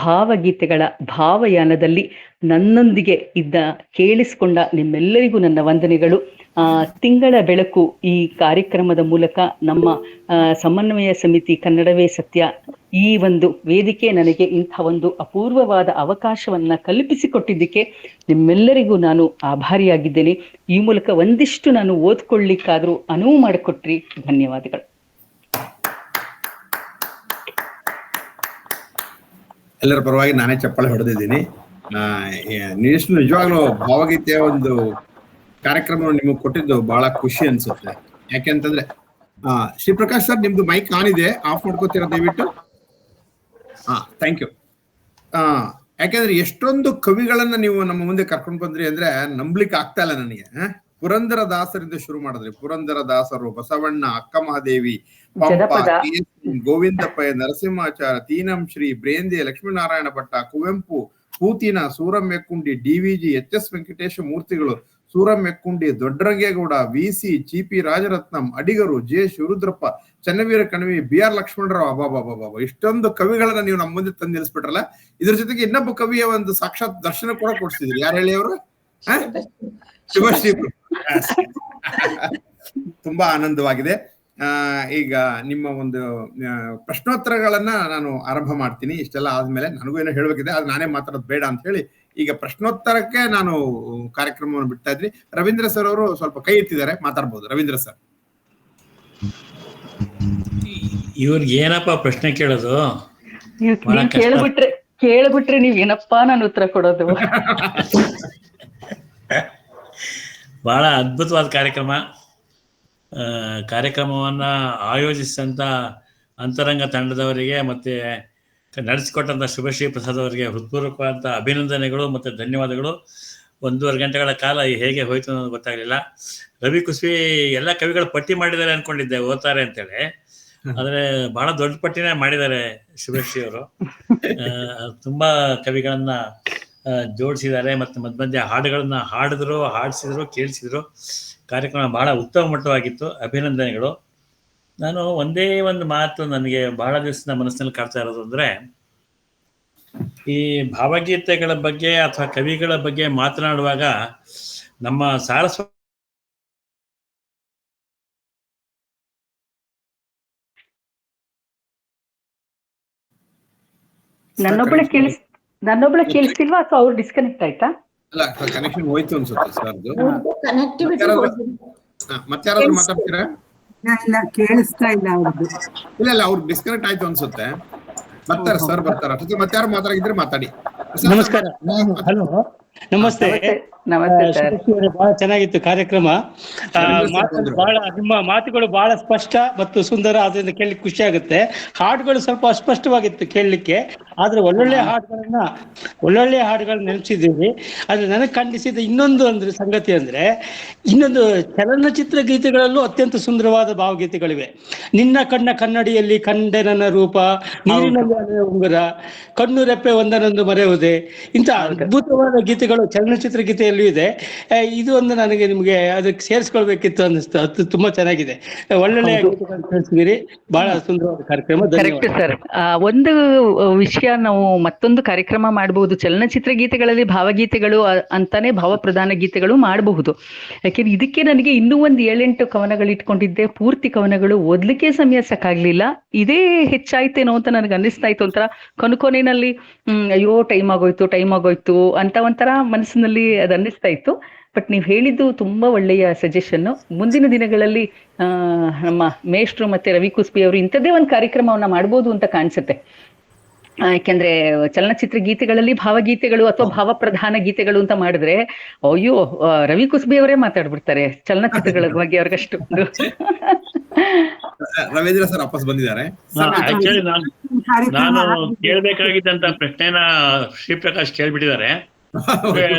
ಭಾವಗೀತೆಗಳ ಭಾವಯಾನದಲ್ಲಿ ನನ್ನೊಂದಿಗೆ ಇದ್ದ ಕೇಳಿಸಿಕೊಂಡ ನಿಮ್ಮೆಲ್ಲರಿಗೂ ನನ್ನ ವಂದನೆಗಳು. ತಿಂಗಳ ಬೆಳಕು ಈ ಕಾರ್ಯಕ್ರಮದ ಮೂಲಕ ನಮ್ಮ ಸಮನ್ವಯ ಸಮಿತಿ ಕನ್ನಡವೇ ಸತ್ಯ ಈ ಒಂದು ವೇದಿಕೆ ನನಗೆ ಇಂಥ ಒಂದು ಅಪೂರ್ವವಾದ ಅವಕಾಶವನ್ನ ಕಲ್ಪಿಸಿಕೊಟ್ಟಿದ್ದಕ್ಕೆ ನಿಮ್ಮೆಲ್ಲರಿಗೂ ನಾನು ಆಭಾರಿಯಾಗಿದ್ದೇನೆ. ಈ ಮೂಲಕ ಒಂದಿಷ್ಟು ನಾನು ಓದ್ಕೊಳ್ಳಿಕ್ಕಾದ್ರೂ ಅನುವು ಮಾಡಿಕೊಟ್ರಿ. ಧನ್ಯವಾದಗಳು. ಎಲ್ಲರ ಪರವಾಗಿ ನಾನೇ ಚಪ್ಪಾಳೆ ಹೊಡೆದಿದ್ದೀನಿ. ನಿಜವಾಗ್ಲೂ ಭಾವಗೀತೆಯ ಒಂದು ಕಾರ್ಯಕ್ರಮ ನಿಮಗೆ ಕೊಟ್ಟಿದ್ದು ಬಹಳ ಖುಷಿ ಅನ್ಸುತ್ತೆ. ಯಾಕೆಂತಂದ್ರೆ ಶ್ರೀ ಪ್ರಕಾಶ್ ಸರ್, ನಿಮ್ದು ಮೈಕ್ ಆನ್ ಇದೆ, ಆಫ್ ಮಾಡ್ಕೋತೀರಾ ದಯವಿಟ್ಟು? Thank you. ಯಾಕೆಂದ್ರೆ ಎಷ್ಟೊಂದು ಕವಿಗಳನ್ನ ನೀವು ನಮ್ಮ ಮುಂದೆ ಕರ್ಕೊಂಡು ಬಂದ್ರಿ ಅಂದ್ರೆ ನಂಬ್ಲಿಕ್ಕೆ ಆಗ್ತಾ ಇಲ್ಲ ನನಗೆ. ಪುರಂದರ ದಾಸರಿಂದ ಶುರು ಮಾಡಿದ್ರಿ. ಪುರಂದರ ದಾಸರು, ಬಸವಣ್ಣ, ಅಕ್ಕ ಮಹಾದೇವಿ, ಪಂಪ, ಗೋವಿಂದ ಪೈ, ನರಸಿಂಹಾಚಾರ, ತೀನಂ ಶ್ರೀ, ಬ್ರೇಂದಿ, ಲಕ್ಷ್ಮೀನಾರಾಯಣ ಭಟ್ಟ, ಕುವೆಂಪು, ಪೂತಿನ, ಸೂರಂ ಮೆಕ್ಕುಂಡಿ, DVG, HS ವೆಂಕಟೇಶ ಮೂರ್ತಿಗಳು, Suram ಮೆಕ್ಕುಂಡಿ, Doddarange Gowda, VC, GP Rajaratnam, ಅಡಿಗರು, J. Shivarudrappa, Channaveera Kanavi, BR Lakshmanrao. ಅಬ್ಬಾಬಾಬಾಬಾ, ಇಷ್ಟೊಂದು ಕವಿಗಳನ್ನ ನೀವು ನಮ್ಮ ಮುಂದೆ ತಂದು ನಿಲ್ಲಿಸ್ಬಿಟ್ರಲ್ಲ. ಇದ್ರ ಜೊತೆಗೆ ಇನ್ನೊಬ್ಬ ಕವಿಯ ಒಂದು ಸಾಕ್ಷಾತ್ ದರ್ಶನ ಕೂಡ ಕೊಡ್ಸಿದ್ರಿ. ಯಾರು ಹೇಳಿ ಅವರು? ಶುಭಶ್ರೀ. ತುಂಬಾ ಆನಂದವಾಗಿದೆ. ಈಗ ನಿಮ್ಮ ಒಂದು ಪ್ರಶ್ನೋತ್ತರಗಳನ್ನ ನಾನು ಆರಂಭ ಮಾಡ್ತೀನಿ. ಇಷ್ಟೆಲ್ಲ ಆದ್ಮೇಲೆ ನನಗೂ ಏನೋ ಹೇಳ್ಬೇಕಿದೆ, ಅದು ನಾನೇ ಮಾತಾಡೋದು ಬೇಡ ಅಂತ ಹೇಳಿ ಈಗ ಪ್ರಶ್ನೋತ್ತರಕ್ಕೆ ನಾನು ಕಾರ್ಯಕ್ರಮವನ್ನು ಬಿಡ್ತಾ ಇದ್ರಿ. ರವೀಂದ್ರ ಸರ್ ಅವರು ಸ್ವಲ್ಪ ಕೈ ಎತ್ತಿದ್ದಾರೆ, ಮಾತಾಡ್ಬೋದು. ರವೀಂದ್ರ ಸರ್. ಇವ್ರಿಗೆ ಏನಪ್ಪ ಪ್ರಶ್ನೆ ಕೇಳೋದು? ಕೇಳ್ಬಿಟ್ರೆ ನೀವ್ ಏನಪ್ಪಾ ನಾನು ಉತ್ತರ ಕೊಡೋದು? ಬಹಳ ಅದ್ಭುತವಾದ ಕಾರ್ಯಕ್ರಮವನ್ನ ಆಯೋಜಿಸಿದಂತ ಅಂತರಂಗ ತಂಡದವರಿಗೆ ಮತ್ತೆ ನಡೆಸಿಕೊಟ್ಟಂತ ಶುಭಶ್ರೀ ಪ್ರಸಾದ್ ಅವರಿಗೆ ಹೃತ್ಪೂರ್ವಕವಾದ ಅಭಿನಂದನೆಗಳು ಮತ್ತೆ ಧನ್ಯವಾದಗಳು. 1.5 ಗಂಟೆಗಳ ಕಾಲ ಹೇಗೆ ಹೋಯ್ತು ಅನ್ನೋದು ಗೊತ್ತಾಗ್ಲಿಲ್ಲ. ರವಿ ಕುಸ್ವಿ ಎಲ್ಲ ಕವಿಗಳ ಪಟ್ಟಿ ಮಾಡಿದ್ದಾರೆ ಅನ್ಕೊಂಡಿದ್ದೆ, ಓದ್ತಾರೆ ಅಂತೇಳಿ. ಆದ್ರೆ ಬಹಳ ದೊಡ್ಡ ಪಟ್ಟಿನೇ ಮಾಡಿದ್ದಾರೆ ಶುಭಶ್ರೀ ಅವರು. ತುಂಬಾ ಕವಿಗಳನ್ನ ಜೋಡಿಸಿದ್ದಾರೆ ಮತ್ತೆ ಮಧ್ಯ ಹಾಡುಗಳನ್ನ ಹಾಡಿದ್ರು, ಹಾಡಿಸಿದ್ರು, ಕೇಳಿಸಿದ್ರು. ಕಾರ್ಯಕ್ರಮ ಬಹಳ ಉತ್ತಮ ಮಟ್ಟವಾಗಿತ್ತು. ಅಭಿನಂದನೆಗಳು. ನಾನು ಒಂದೇ ಒಂದು ಮಾತು ನನಗೆ ಬಹಳ ದಿವಸದ ಮನಸ್ಸಿನಲ್ಲಿ ಕಾಡ್ತಾ ಇರೋದು ಅಂದ್ರೆ, ಈ ಭಾವಗೀತೆಗಳ ಬಗ್ಗೆ ಅಥವಾ ಕವಿಗಳ ಬಗ್ಗೆ ಮಾತನಾಡುವಾಗ ನಮ್ಮ ಸಾರಸ್ವತ ನನ್ನೊಬ್ಬಳ ಕೇಳಿಸ್ತಿಲ್ವಾ ಅಥವಾ ಅವ್ರು ಡಿಸ್ಕನೆಕ್ಟ್ ಆಯ್ತಾ? ಅಲ್ಲ, ಕನೆಕ್ಷನ್ ಹೋಯ್ತು ಅನ್ಸುತ್ತೆ ಸರ್. ಮತ್ತೆ ಯಾರಾದ್ರೂ ಮಾತಾಡ್ತೀರಾ? ಕೇಳಿಸ್ತಾ ಇಲ್ಲ ಅವ್ರದ್ದು. ಇಲ್ಲ, ಅವ್ರು ಡಿಸ್ಕನೆಕ್ಟ್ ಆಯ್ತು ಅನ್ಸುತ್ತೆ. ಬರ್ತಾರೆ ಸರ್, ಬರ್ತಾರ. ಮತ್ತೆ ಯಾರು ಮಾತಾಡಿದ್ರೆ ಮಾತಾಡಿ. ನಮಸ್ಕಾರ. ಹಲೋ, ನಮಸ್ತೆ. ನಮಸ್ತೆ ಸರ್. ಬಹಳ ಚೆನ್ನಾಗಿತ್ತು ಕಾರ್ಯಕ್ರಮ. ಬಹಳ ನಿಮ್ಮ ಮಾತುಗಳು ಬಹಳ ಸ್ಪಷ್ಟ ಮತ್ತು ಸುಂದರ, ಅದರಿಂದ ಕೇಳಲಿಕ್ಕೆ ಖುಷಿ ಆಗುತ್ತೆ. ಹಾಡುಗಳು ಸ್ವಲ್ಪ ಅಸ್ಪಷ್ಟವಾಗಿತ್ತು ಕೇಳಲಿಕ್ಕೆ, ಆದ್ರೆ ಒಳ್ಳೊಳ್ಳೆ ಹಾಡುಗಳನ್ನ ನೆನಪಿಸಿದ್ದೀವಿ. ಆದ್ರೆ ನನಗೆ ಖಂಡಿಸಿದ ಇನ್ನೊಂದು ಸಂಗತಿ ಅಂದ್ರೆ, ಇನ್ನೊಂದು ಚಲನಚಿತ್ರ ಗೀತೆಗಳಲ್ಲೂ ಅತ್ಯಂತ ಸುಂದರವಾದ ಭಾವಗೀತೆಗಳಿವೆ. ನಿನ್ನ ಕಣ್ಣ ಕನ್ನಡಿಯಲ್ಲಿ ಕಂಡೆ ನನ್ನ ರೂಪ, ನೀರಿನಲ್ಲಿ ಅಲೆಯ ಉಂಗುರ, ಕಣ್ಣು ರೆಪ್ಪೆ ಒಂದನೊಂದು ಮರೆಯುವುದೇ, ಇಂಥ ಅದ್ಭುತವಾದ ಗೀತೆಗಳು ಚಲನಚಿತ್ರ ಗೀತೆಯಲ್ಲೂ ಇದೆ. ಇದು ಒಂದು ನನಗೆ ನಿಮ್ಗೆ ಅದಕ್ಕೆ ಸೇರಿಸ್ಕೊಳ್ಬೇಕಿತ್ತು ಅನ್ನಿಸ್ತು. ಅದು ತುಂಬಾ ಚೆನ್ನಾಗಿದೆ. ಒಳ್ಳೊಳ್ಳೆ ಗೀತೆಗಳನ್ನು ತಿಳಿಸಿದಿರಿ. ಬಹಳ ಸುಂದರವಾದ ಕಾರ್ಯಕ್ರಮ. Correct sir. ಒಂದು ವಿಷಯ, ನಾವು ಮತ್ತೊಂದು ಕಾರ್ಯಕ್ರಮ ಮಾಡಬಹುದು. ಚಲನಚಿತ್ರ ಗೀತೆಗಳಲ್ಲಿ ಭಾವಗೀತೆಗಳು ಅಂತಾನೆ ಭಾವ ಪ್ರಧಾನ ಗೀತೆಗಳು ಮಾಡಬಹುದು. ಯಾಕೆಂದ್ರೆ ಇದಕ್ಕೆ ನನಗೆ ಇನ್ನೂ ಒಂದು 7-8 ಕವನಗಳು ಇಟ್ಕೊಂಡಿದ್ದೆ. ಪೂರ್ತಿ ಕವನಗಳು ಓದ್ಲಿಕ್ಕೆ ಸಮಯ ಸಾಕಾಗ್ಲಿಲ್ಲ. ಇದೇ ಹೆಚ್ಚಾಯ್ತೇನೋ ಅಂತ ನನಗೆ ಅನ್ನಿಸ್ತಾ ಇತ್ತು. ಒಂಥರ ಕೊನೆಯಲ್ಲಿ ಅಯ್ಯೋ ಟೈಮ್ ಆಗೋಯ್ತು ಅಂತ ಒಂಥರ ಮನಸ್ಸಿನಲ್ಲಿ ಅದು ಅನ್ನಿಸ್ತಾ ಇತ್ತು. ಬಟ್ ನೀವು ಹೇಳಿದ್ದು ತುಂಬಾ ಒಳ್ಳೆಯ ಸಜೆಷನ್. ಮುಂದಿನ ದಿನಗಳಲ್ಲಿ ನಮ್ಮ ಮೇಷ್ಟ್ರು ಮತ್ತೆ ರವಿ ಕುಸ್ಬಿ ಅವರು ಇಂಥದ್ದೇ ಒಂದು ಕಾರ್ಯಕ್ರಮವನ್ನ ಮಾಡ್ಬೋದು ಅಂತ ಕಾಣಿಸುತ್ತೆ. ಯಾಕೆಂದ್ರೆ ಚಲನಚಿತ್ರ ಗೀತೆಗಳಲ್ಲಿ ಭಾವಗೀತೆಗಳು ಅಥವಾ ಭಾವ ಪ್ರಧಾನ ಗೀತೆಗಳು ಅಂತ ಮಾಡಿದ್ರೆ ಅಯ್ಯೋ ರವಿ ಕುಸ್ಬಿ ಅವರೇ ಮಾತಾಡ್ಬಿಡ್ತಾರೆ ಚಲನಚಿತ್ರಗಳ ಬಗ್ಗೆ. ಅವ್ರಿಗಷ್ಟು ರವೀಂದ್ರ ಸರ್ ವಾಪಸ್ ಬಂದಿದ್ದಾರೆ. ಆಕ್ಚುಲಿ ನಾನು ಕೇಳ್ಬೇಕಾಗಿದ್ದಂತ ಪ್ರಶ್ನೆನ ಶ್ರೀಪ್ರಕಾಶ್ ಕೇಳ್ಬಿಟ್ಟಿದ್ದಾರೆ.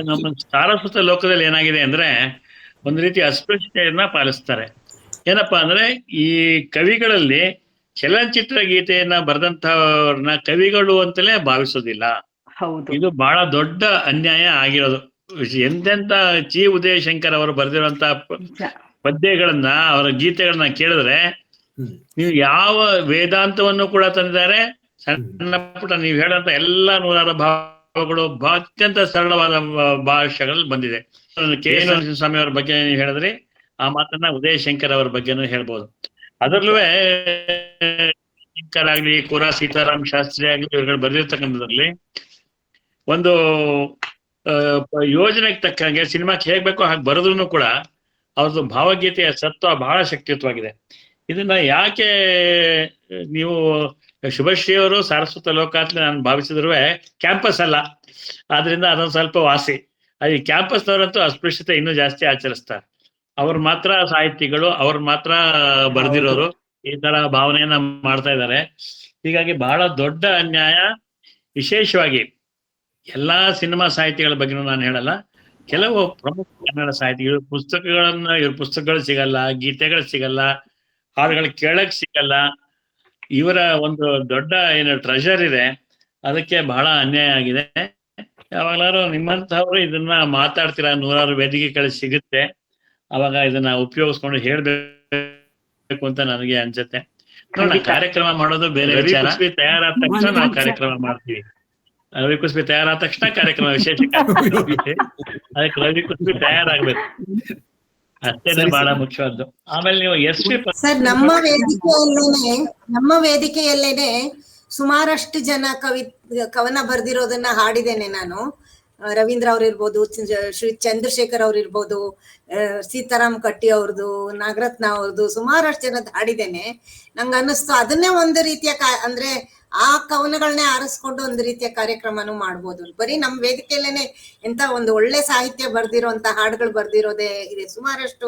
ನಮ್ಮ ಸಾರಸ್ವತ ಲೋಕದಲ್ಲಿ ಏನಾಗಿದೆ ಅಂದ್ರೆ, ಒಂದು ರೀತಿ ಅಸ್ಪೃಶ್ಯತೆಯನ್ನ ಪಾಲಿಸ್ತಾರೆ. ಏನಪ್ಪಾ ಅಂದ್ರೆ, ಈ ಕವಿಗಳಲ್ಲಿ ಚಲನಚಿತ್ರ ಗೀತೆಯನ್ನ ಬರೆದಂತವ್ರನ್ನ ಕವಿಗಳು ಅಂತಲೇ ಭಾವಿಸೋದಿಲ್ಲ. ಇದು ಬಹಳ ದೊಡ್ಡ ಅನ್ಯಾಯ ಆಗಿರೋದು. ಎಂತೆಂತ ಜಿ ಉದಯಶಂಕರ್ ಅವರು ಬರೆದಿರುವಂತ ಪದ್ಯಗಳನ್ನ, ಅವರ ಗೀತೆಗಳನ್ನ ಕೇಳಿದ್ರೆ ನೀವು ಯಾವ ವೇದಾಂತವನ್ನು ಕೂಡ ತಂದಿದ್ದಾರೆ. ಸಣ್ಣ ಪುಟ್ಟ ನೀವು ಹೇಳಂತ ಎಲ್ಲಾ ನೂರಾರು ಭಾವಗಳು ಅತ್ಯಂತ ಸರಳವಾದ ಭಾಷೆಗಳಲ್ಲಿ ಬಂದಿದೆ. ಕೆ ಸ್ವಾಮಿ ಅವರ ಬಗ್ಗೆ ನೀವು ಹೇಳಿದ್ರಿ, ಆ ಮಾತನ್ನ ಉದಯಶಂಕರ್ ಅವರ ಬಗ್ಗೆನೂ ಹೇಳ್ಬೋದು. ಅದರಲ್ಲೂ ಶಂಕರ್ ಆಗ್ಲಿ, ಕುರಾ ಸೀತಾರಾಮ್ ಶಾಸ್ತ್ರಿ ಆಗ್ಲಿ, ಇವ್ರುಗಳು ಬರೆದಿರ್ತಕ್ಕಂಥದ್ರಲ್ಲಿ ಒಂದು ಯೋಜನೆಗೆ ತಕ್ಕಂಗೆ ಸಿನಿಮಾಕ್ಕೆ ಹೇಗ್ ಬೇಕೋ ಹಾಗೆ ಬರೆದ್ರು ಕೂಡ ಅವ್ರದ್ದು ಭಾವಗೀತೆಯ ಸತ್ವ ಬಹಳ ಶಕ್ತಿಯುತವಾಗಿದೆ. ಇದನ್ನ ಯಾಕೆ ನೀವು ಶುಭಶ್ರೀ ಅವರು ಸಾರಸ್ವತ ಲೋಕ ಅಂತ ನಾನು ಭಾವಿಸಿದ್ರು ಕ್ಯಾಂಪಸ್ ಅಲ್ಲ, ಆದ್ರಿಂದ ಅದೊಂದು ಸ್ವಲ್ಪ ವಾಸಿ. ಈ ಕ್ಯಾಂಪಸ್ನವರಂತೂ ಅಸ್ಪೃಶ್ಯತೆ ಇನ್ನೂ ಜಾಸ್ತಿ ಆಚರಿಸ್ತಾರೆ. ಅವ್ರು ಮಾತ್ರ ಸಾಹಿತಿಗಳು, ಅವ್ರು ಮಾತ್ರ ಬರ್ದಿರೋರು, ಈ ತರ ಭಾವನೆಯನ್ನ ಮಾಡ್ತಾ ಇದ್ದಾರೆ. ಹೀಗಾಗಿ ಬಹಳ ದೊಡ್ಡ ಅನ್ಯಾಯ. ವಿಶೇಷವಾಗಿ ಎಲ್ಲಾ ಸಿನಿಮಾ ಸಾಹಿತಿಗಳ ಬಗ್ಗೆನೂ ನಾನು ಹೇಳಲ್ಲ, ಕೆಲವು ಪ್ರಮುಖ ಕನ್ನಡ ಸಾಹಿತಿಗಳು ಇವ್ರ ಪುಸ್ತಕಗಳು ಸಿಗಲ್ಲ, ಗೀತೆಗಳು ಸಿಗಲ್ಲ, ಹಾಡುಗಳು ಕೇಳಕ್ ಸಿಗಲ್ಲ. ಇವರ ಒಂದು ದೊಡ್ಡ ಏನು ಟ್ರೆಷರ್ ಇದೆ, ಅದಕ್ಕೆ ಬಹಳ ಅನ್ಯಾಯ ಆಗಿದೆ. ಯಾವಾಗ್ಲಾರು ನಿಮ್ಮಂತವ್ರು ಇದನ್ನ ಮಾತಾಡ್ತೀರಾ, ನೂರಾರು ವೇದಿಕೆಗಳು ಸಿಗುತ್ತೆ, ಅವಾಗ ಇದನ್ನ ಉಪಯೋಗಿಸ್ಕೊಂಡು ಹೇಳ್ಬೇಕು ಅಂತ ನನಗೆ ಅನ್ಸುತ್ತೆ. ನೋಡೋಣ, ಕಾರ್ಯಕ್ರಮ ಮಾಡೋದು ಬೇರೆ ವಿಚಾರ. ತಯಾರಾದ ತಕ್ಷಣ ನಾವು ಕಾರ್ಯಕ್ರಮ ಮಾಡ್ತೀವಿ. ರವಿ ಕುಸ್ಬಿ ತಯಾರಾದ ತಕ್ಷಣ ಕಾರ್ಯಕ್ರಮ, ವಿಶೇಷ ಅದಕ್ಕೆ ರವಿ ಕುಸ್ಬಿ ತಯಾರಾಗ್ಬೇಕು, ಅಷ್ಟೇನೆ ಬಹಳ ಮುಖ್ಯವಾದ್ದು. ಆಮೇಲೆ ನೀವು ಸರ್, ನಮ್ಮ ವೇದಿಕೆಯಲ್ಲೇನೆ ಸುಮಾರಷ್ಟು ಜನ ಕವನ ಬರ್ದಿರೋದನ್ನ ಹಾಡಿದ್ದೇನೆ ನಾನು. ರವೀಂದ್ರ ಅವ್ರು ಇರ್ಬೋದು, ಶ್ರೀ ಚಂದ್ರಶೇಖರ್ ಅವ್ರು ಇರ್ಬೋದು, ಸೀತಾರಾಮ್ ಕಟ್ಟಿ ಅವ್ರದ್ದು, ನಾಗರತ್ನ ಅವ್ರದ್ದು, ಸುಮಾರಷ್ಟು ಜನದ ಹಾಡಿದ್ದೇನೆ. ನಂಗೆ ಅನ್ನಿಸ್ತು ಅದನ್ನೇ ಒಂದು ರೀತಿಯ ಅಂದ್ರೆ ಆ ಕವನಗಳನ್ನೇ ಆರಿಸ್ಕೊಂಡು ಒಂದು ರೀತಿಯ ಕಾರ್ಯಕ್ರಮನೂ ಮಾಡ್ಬೋದು. ಬರೀ ನಮ್ಮ ವೇದಿಕೆಯಲ್ಲೇನೆ ಎಂತ ಒಂದು ಒಳ್ಳೆ ಸಾಹಿತ್ಯ ಬರ್ದಿರೋಂತ ಹಾಡುಗಳು ಬರ್ದಿರೋದೇ ಇದೆ ಸುಮಾರಷ್ಟು.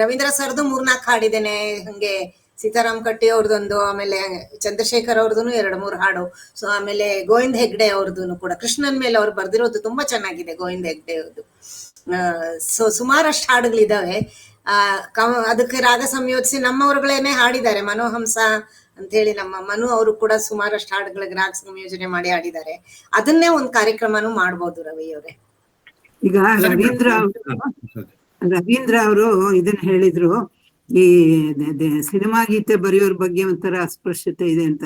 ರವೀಂದ್ರ ಸರ್ದು 3-4 ಹಾಡಿದ್ದೇನೆ, ಹಂಗೆ ಸೀತಾರಾಮ್ ಕಟ್ಟಿ ಅವ್ರದೊಂದು, ಆಮೇಲೆ ಚಂದ್ರಶೇಖರ್ ಅವ್ರದ್ದು 2-3 ಹಾಡು. ಸೊ ಆಮೇಲೆ ಗೋವಿಂದ್ ಹೆಗ್ಡೆ ಅವ್ರದ್ದು ಕೂಡ, ಕೃಷ್ಣನ್ ಮೇಲೆ ಅವ್ರು ಬರ್ದಿರೋದು ತುಂಬಾ ಚೆನ್ನಾಗಿದೆ ಗೋವಿಂದ್ ಹೆಗ್ಡೆ ಅವ್ರದ್ದು. ಸೊ ಸುಮಾರಷ್ಟು ಹಾಡುಗಳಿದಾವೆ. ಅದಕ್ಕೆ ರಾಗ ಸಂಯೋಜಿಸಿ ನಮ್ಮವ್ರುಗಳೇನೆ ಹಾಡಿದ್ದಾರೆ. ಮನೋಹಂಸ ಅಂತ ಹೇಳಿ ನಮ್ಮ ಮನು ಅವರು ಕೂಡ ಸುಮಾರಷ್ಟು ಹಾಡುಗಳಿಗೆ ರಾಗ ಸಂಯೋಜನೆ ಮಾಡಿ ಹಾಡಿದ್ದಾರೆ. ಅದನ್ನೇ ಒಂದು ಕಾರ್ಯಕ್ರಮನೂ ಮಾಡ್ಬೋದು ರವಿ ಅವರೇ. ಈಗ ರವೀಂದ್ರ ಅವರು ಇದನ್ನ ಹೇಳಿದ್ರು, ಈ ಸಿನಿಮಾ ಗೀತೆ ಬರೆಯೋರ್ ಬಗ್ಗೆ ಒಂಥರ ಅಸ್ಪೃಶ್ಯತೆ ಇದೆ ಅಂತ.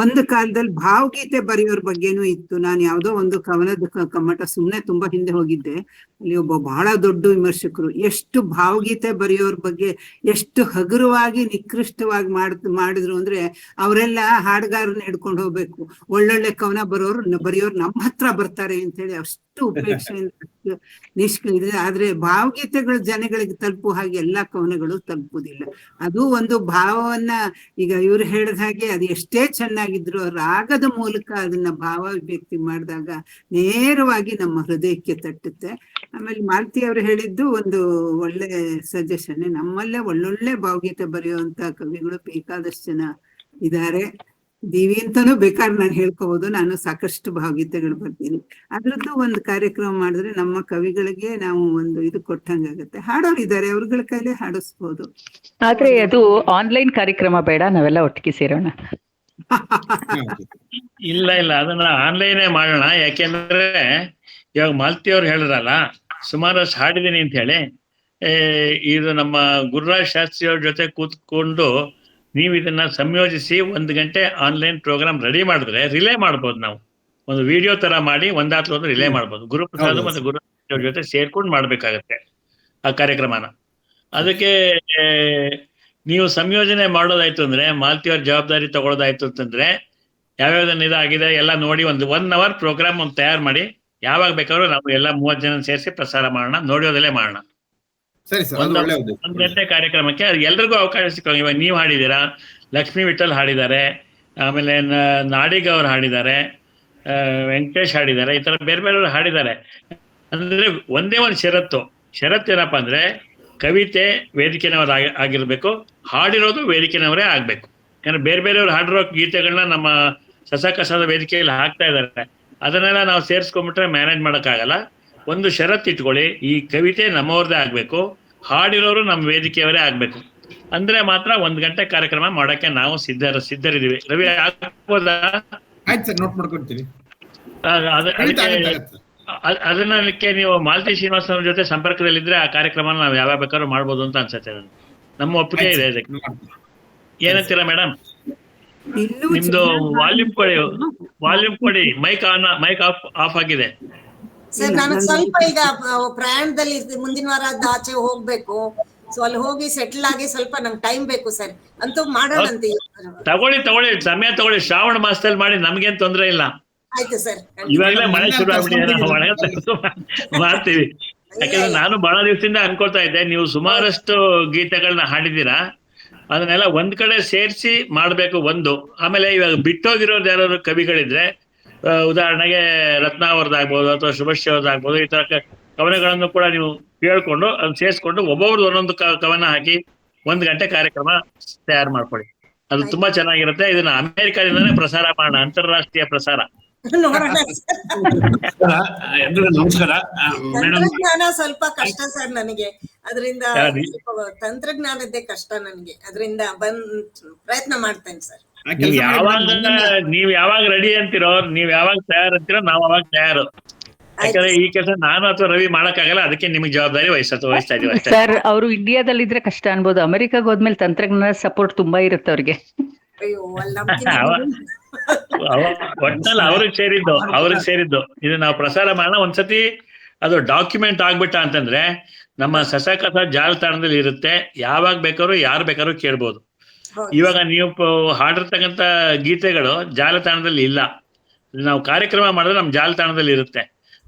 ಒಂದು ಕಾಲದಲ್ಲಿ ಭಾವಗೀತೆ ಬರೆಯೋರ್ ಬಗ್ಗೆನೂ ಇತ್ತು. ನಾನು ಯಾವ್ದೋ ಒಂದು ಕವನದ ಕಮ್ಮಟ ಸುಮ್ನೆ ತುಂಬಾ ಹಿಂದೆ ಹೋಗಿದ್ದೆ. ಅಲ್ಲಿ ಒಬ್ಬ ಬಹಳ ದೊಡ್ಡ ವಿಮರ್ಶಕರು ಎಷ್ಟು ಭಾವಗೀತೆ ಬರೆಯೋರ್ ಬಗ್ಗೆ ಎಷ್ಟು ಹಗುರವಾಗಿ ನಿಕೃಷ್ಟವಾಗಿ ಮಾಡಿದ್ರು ಅಂದ್ರೆ, ಅವರೆಲ್ಲ ಹಾಡುಗಾರನ್ನ ಹಿಡ್ಕೊಂಡು ಹೋಗ್ಬೇಕು, ಒಳ್ಳೊಳ್ಳೆ ಕವನ ಬರೆಯೋರು ನಮ್ಮ ಹತ್ರ ಬರ್ತಾರೆ ಅಂತ ಹೇಳಿ ಅಷ್ಟು ಅಷ್ಟು ಉಪೇಕ್ಷೆಯಿಂದ ಅಷ್ಟು ಇದೆ. ಆದ್ರೆ ಭಾವಗೀತೆಗಳು ಜನಗಳಿಗೆ ತಲುಪುವ ಹಾಗೆ ಎಲ್ಲಾ ಕವನಗಳು ತಲುಪುದಿಲ್ಲ. ಅದು ಒಂದು ಭಾವವನ್ನ ಈಗ ಇವ್ರು ಹೇಳಿದ ಹಾಗೆ ಅದು ಎಷ್ಟೇ ಚೆನ್ನಾಗಿದ್ರು ರಾಗದ ಮೂಲಕ ಅದನ್ನ ಭಾವ ವ್ಯಕ್ತಿ ಮಾಡಿದಾಗ ನೇರವಾಗಿ ನಮ್ಮ ಹೃದಯಕ್ಕೆ ತಟ್ಟುತ್ತೆ. ಆಮೇಲೆ ಮಾಲತಿ ಅವರು ಹೇಳಿದ್ದು ಒಂದು ಒಳ್ಳೆ ಸಜೆಷನ್. ನಮ್ಮಲ್ಲೇ ಒಳ್ಳೊಳ್ಳೆ ಭಾವಗೀತೆ ಬರೆಯುವಂತ ಕವಿಗಳು ಬೇಕಾದಷ್ಟು ಜನ ಇದ್ದಾರೆ. ದಿವಿ ಅಂತಾನು ಬೇಕಾದ್ರೆ ನಾನು ಹೇಳ್ಕೋಬಹುದು. ನಾನು ಸಾಕಷ್ಟು ಭಾವಗೀತೆಗಳು ಬರ್ತೀನಿ. ಅದ್ರದ್ದು ಒಂದು ಕಾರ್ಯಕ್ರಮ ಮಾಡಿದ್ರೆ ನಮ್ಮ ಕವಿಗಳಿಗೆ ನಾವು ಒಂದು ಇದು ಕೊಟ್ಟಂಗಾಗತ್ತೆ. ಹಾಡೋರು ಇದ್ದಾರೆ, ಅವ್ರಗಳ ಕೈಲೇ ಹಾಡಿಸ್ಬೋದು. ಆದ್ರೆ ಅದು ಆನ್ಲೈನ್ ಕಾರ್ಯಕ್ರಮ ಬೇಡ, ನಾವೆಲ್ಲ ಒಟ್ಟಿಗೆ ಸೇರೋಣ. ಇಲ್ಲ ಅದನ್ನ ಆನ್ಲೈನೇ ಮಾಡೋಣ. ಯಾಕೆಂದ್ರೆ ಇವಾಗ ಮಾಲತಿ ಅವ್ರು ಹೇಳಿದ್ರಲ್ಲ, ಸುಮಾರಷ್ಟು ಹಾಡಿದೀನಿ ಅಂತ ಹೇಳಿ. ಇದು ನಮ್ಮ ಗುರುರಾಜ್ ಶಾಸ್ತ್ರಿ ಅವ್ರ ಜೊತೆ ಕೂತ್ಕೊಂಡು ನೀವು ಇದನ್ನ ಸಂಯೋಜಿಸಿ 1 ಗಂಟೆ ಆನ್ಲೈನ್ ಪ್ರೋಗ್ರಾಮ್ ರೆಡಿ ಮಾಡಿದ್ರೆ ರಿಲೇ ಮಾಡ್ಬೋದು. ನಾವು ಒಂದು ವಿಡಿಯೋ ತರ ಮಾಡಿ ಒಂದಾತ್ಲ ರಿಲೇ ಮಾಡ್ಬೋದು. ಗುರುಪ್ರಸಾದ್ ಮತ್ತೆ ಗುರುರಾಜ್ ಅವ್ರ ಜೊತೆ ಸೇರ್ಕೊಂಡು ಮಾಡ್ಬೇಕಾಗತ್ತೆ ಆ ಕಾರ್ಯಕ್ರಮನ. ಅದಕ್ಕೆ ನೀವು ಸಂಯೋಜನೆ ಮಾಡೋದಾಯ್ತು ಅಂದ್ರೆ, ಮಾಲತಿ ಅವ್ರ ಜವಾಬ್ದಾರಿ ತಗೊಳ್ಳೋದಾಯ್ತು ಅಂತಂದ್ರೆ, ಯಾವ್ಯಾವ್ದನ್ನ ಇದಾಗಿದೆ ಎಲ್ಲ ನೋಡಿ ಒಂದು 1 hour ಪ್ರೋಗ್ರಾಮ್ ಒಂದು ತಯಾರು ಮಾಡಿ, ಯಾವಾಗ ಬೇಕಾದ್ರೂ ನಾವು ಎಲ್ಲ 30 ಜನ ಸೇರಿಸಿ ಪ್ರಸಾರ ಮಾಡೋಣ, ನೋಡಿಯೋದಲ್ಲೇ ಮಾಡೋಣ. ಸರಿ ಸರ್, 1 ಗಂಟೆ ಕಾರ್ಯಕ್ರಮಕ್ಕೆ ಎಲ್ರಿಗೂ ಅವಕಾಶ ಸಿಕ್ಕ. ಇವಾಗ ನೀವು ಹಾಡಿದ್ದೀರಾ, ಲಕ್ಷ್ಮೀ ವಿಠಲ್ ಹಾಡಿದ್ದಾರೆ, ಆಮೇಲೆ ನಾಡಿಗ್ ಅವ್ರು ಹಾಡಿದ್ದಾರೆ, ವೆಂಕಟೇಶ್ ಹಾಡಿದ್ದಾರೆ, ಈ ತರ ಬೇರೆ ಬೇರೆಯವರು ಹಾಡಿದ್ದಾರೆ. ಅಂದ್ರೆ ಒಂದೇ ಒಂದು ಷರತ್ತು ಏನಪ್ಪ ಅಂದ್ರೆ, ಕವಿತೆ ವೇದಿಕೆನವರ ಆಗಿರ್ಬೇಕು, ಹಾಡಿರೋದು ವೇದಿಕೆನವರೇ ಆಗ್ಬೇಕು. ಯಾಕಂದ್ರೆ ಬೇರೆ ಬೇರೆಯವ್ರು ಹಾಡಿರೋ ಗೀತೆಗಳನ್ನ ನಮ್ಮ ಸಸಕಸದ ವೇದಿಕೆಯಲ್ಲಿ ಹಾಕ್ತಾ ಇದ್ದಾರೆ. ಅದನ್ನೆಲ್ಲ ನಾವು ಸೇರಿಸ್ಕೊಂಡ್ಬಿಟ್ರೆ ಮ್ಯಾನೇಜ್ ಮಾಡೋಕ್ಕಾಗಲ್ಲ. ಒಂದು ಷರತ್ತು ಇಟ್ಕೊಳ್ಳಿ, ಈ ಕವಿತೆ ನಮ್ಮವ್ರದೇ ಆಗ್ಬೇಕು, ಹಾಡಿರೋರು ನಮ್ಮ ವೇದಿಕೆಯವರೇ ಆಗ್ಬೇಕು. ಅಂದ್ರೆ ಮಾತ್ರ 1 ಗಂಟೆ ಕಾರ್ಯಕ್ರಮ ಮಾಡಕ್ಕೆ ನಾವು ಸಿದ್ಧರಿದ್ದೀವಿ. ರವಿ, ಆಗ್ಬೋದಾ? ಆಯ್ತು ಸರ್, ನೋಟ್ ಮಾಡ್ಕೊಳ್ತೀನಿ. ಅದನ್ನಕ್ಕೆ ನೀವು ಮಾಲತಿ ಶ್ರೀನಿವಾಸ್ ಅವ್ರ ಜೊತೆ ಸಂಪರ್ಕದಲ್ಲಿದ್ರೆ ಆ ಕಾರ್ಯಕ್ರಮ ನಾವು ಯಾವಾಗ ಬೇಕಾದ್ರೂ ಮಾಡ್ಬೋದು ಅಂತ ಅನ್ಸುತ್ತೆ. ನಮ್ಮ ಒಪ್ಪಿಗೆ ಇದೆ ಅದಕ್ಕೆ. ಏನಂತೀರಾ ಮೇಡಮ್? ನಿಮ್ದು ವಾಲ್ಯೂಮ್ ಕೊಡಿ. ಮೈಕ್ ಆಫ್ ಆಗಿದೆ ಸರ್. ನಾನು ಸ್ವಲ್ಪ ಈಗ ಪ್ರಯಾಣದಲ್ಲಿ ಮುಂದಿನ ವಾರ ಆಚೆ ಹೋಗ್ಬೇಕು. ಸೊ ಅಲ್ಲಿ ಹೋಗಿ ಸೆಟ್ಲ್ ಆಗಿ ಸ್ವಲ್ಪ ನಂಗೆ ಟೈಮ್ ಬೇಕು ಸರ್. ಅಂತೂ ಮಾಡೋಣಂತ. ತಗೊಳ್ಳಿ ಸಮಯ ತಗೊಳ್ಳಿ. ಶ್ರಾವಣ ಮಾಸದಲ್ಲಿ ಮಾಡಿ, ನಮ್ಗೇನ್ ತೊಂದ್ರೆ ಇಲ್ಲ. ಆಯ್ತು ಸರ್. ಇವಾಗಲೇ ಮಳೆ ಶುರು ಆಗ್ಬಿಟ್ಟಿದೆ, ಮಾಡ್ತೀವಿ. ಯಾಕಂದ್ರೆ ನಾನು ಬಹಳ ದಿವಸದಿಂದ ಅನ್ಕೊಳ್ತಾ ಇದ್ದೆ, ನೀವು ಸುಮಾರಷ್ಟು ಗೀತೆಗಳನ್ನ ಹಾಡಿದ್ದೀರಾ, ಅದನ್ನೆಲ್ಲ ಒಂದ್ ಕಡೆ ಸೇರಿಸಿ ಮಾಡ್ಬೇಕು ಒಂದು. ಆಮೇಲೆ ಇವಾಗ ಬಿಟ್ಟೋಗಿರೋದು ಯಾರಾದ್ರು ಕವಿಗಳಿದ್ರೆ, ಉದಾಹರಣೆಗೆ ರತ್ನಾ ಅವ್ರದ್ದಾಗ್ಬೋದು ಅಥವಾ ಶುಭಶ್ರೀ ಅವ್ರದ್ದಾಗ್ಬೋದು, ಈ ತರ ಕವನಗಳನ್ನು ಕೂಡ ನೀವು ಕೇಳ್ಕೊಂಡು ಅದನ್ನ ಸೇರಿಸ್ಕೊಂಡು ಒಬ್ಬೊಬ್ರದ್ದು ಒಂದೊಂದು ಕವನ ಹಾಕಿ 1 ಗಂಟೆ ಕಾರ್ಯಕ್ರಮ ತಯಾರು ಮಾಡ್ಕೊಳ್ಳಿ. ಅದು ತುಂಬಾ ಚೆನ್ನಾಗಿರುತ್ತೆ. ಇದನ್ನ ಅಮೆರಿಕದಿಂದಾನೇ ಪ್ರಸಾರ ಮಾಡೋಣ, ಅಂತಾರಾಷ್ಟ್ರೀಯ ಪ್ರಸಾರ. ನಮಸ್ಕಾರ. ತಂತ್ರಜ್ಞಾನ ಸ್ವಲ್ಪ ಕಷ್ಟ ಸರ್ ನನಗೆ, ಅದರಿಂದ ತಂತ್ರಜ್ಞಾನದ್ದೇ ಕಷ್ಟ ನನಗೆ. ಅದರಿಂದ ಪ್ರಯತ್ನ ಮಾಡ್ತೇನೆ ಸರ್. ನೀವ್ ಯಾವಾಗ ರೆಡಿ ಅಂತಿರೋ, ನೀವ್ ಯಾವಾಗ ತಯಾರಂತಿರೋ, ನಾವ್ ಅವಾಗ ತಯಾರು. ಯಾಕಂದ್ರೆ ಈ ಕೆಲಸ ನಾನು ಅಥವಾ ರವಿ ಮಾಡಕ್ಕಾಗಲ್ಲ, ಅದಕ್ಕೆ ನಿಮ್ಗೆ ಜವಾಬ್ದಾರಿ ವಹಿಸ್ತಾ ಇದೀವಿ ಸರ್. ಅವರು ಇಂಡಿಯಾದಲ್ಲಿದ್ರೆ ಕಷ್ಟ ಅನ್ಬೋದು, ಅಮೆರಿಕಾಗ ಹೋದ್ಮೇಲೆ ತಂತ್ರಜ್ಞಾನ ಸಪೋರ್ಟ್ ತುಂಬಾ ಇರುತ್ತೆ ಅವ್ರಿಗೆ. ಒಟ್ನಲ್ಲಿ ಅವ್ರಿಗೆ ಸೇರಿದ್ದು ಇದು ನಾವು ಪ್ರಸಾರ ಮಾಡೋಣ. ಒಂದ್ಸತಿ ಅದು ಡಾಕ್ಯುಮೆಂಟ್ ಆಗ್ಬಿಟ್ಟ ಅಂತಂದ್ರೆ ನಮ್ಮ ಸಸಕಸ ಜಾಲತಾಣದಲ್ಲಿ ಇರುತ್ತೆ. ಯಾವಾಗ ಬೇಕಾದ್ರೂ ಯಾರು ಬೇಕಾದ್ರೂ ಕೇಳ್ಬೋದು. ಇವಾಗ ನೀವು ಹಾಡಿರ್ತಕ್ಕಂಥ ಗೀತೆಗಳು ಜಾಲತಾಣದಲ್ಲಿ ಇಲ್ಲ. ನಾವು ಕಾರ್ಯಕ್ರಮ ಮಾಡಿದ್ರೆ ನಮ್ಮ ಜಾಲತಾಣದಲ್ಲಿ ಇರುತ್ತೆ.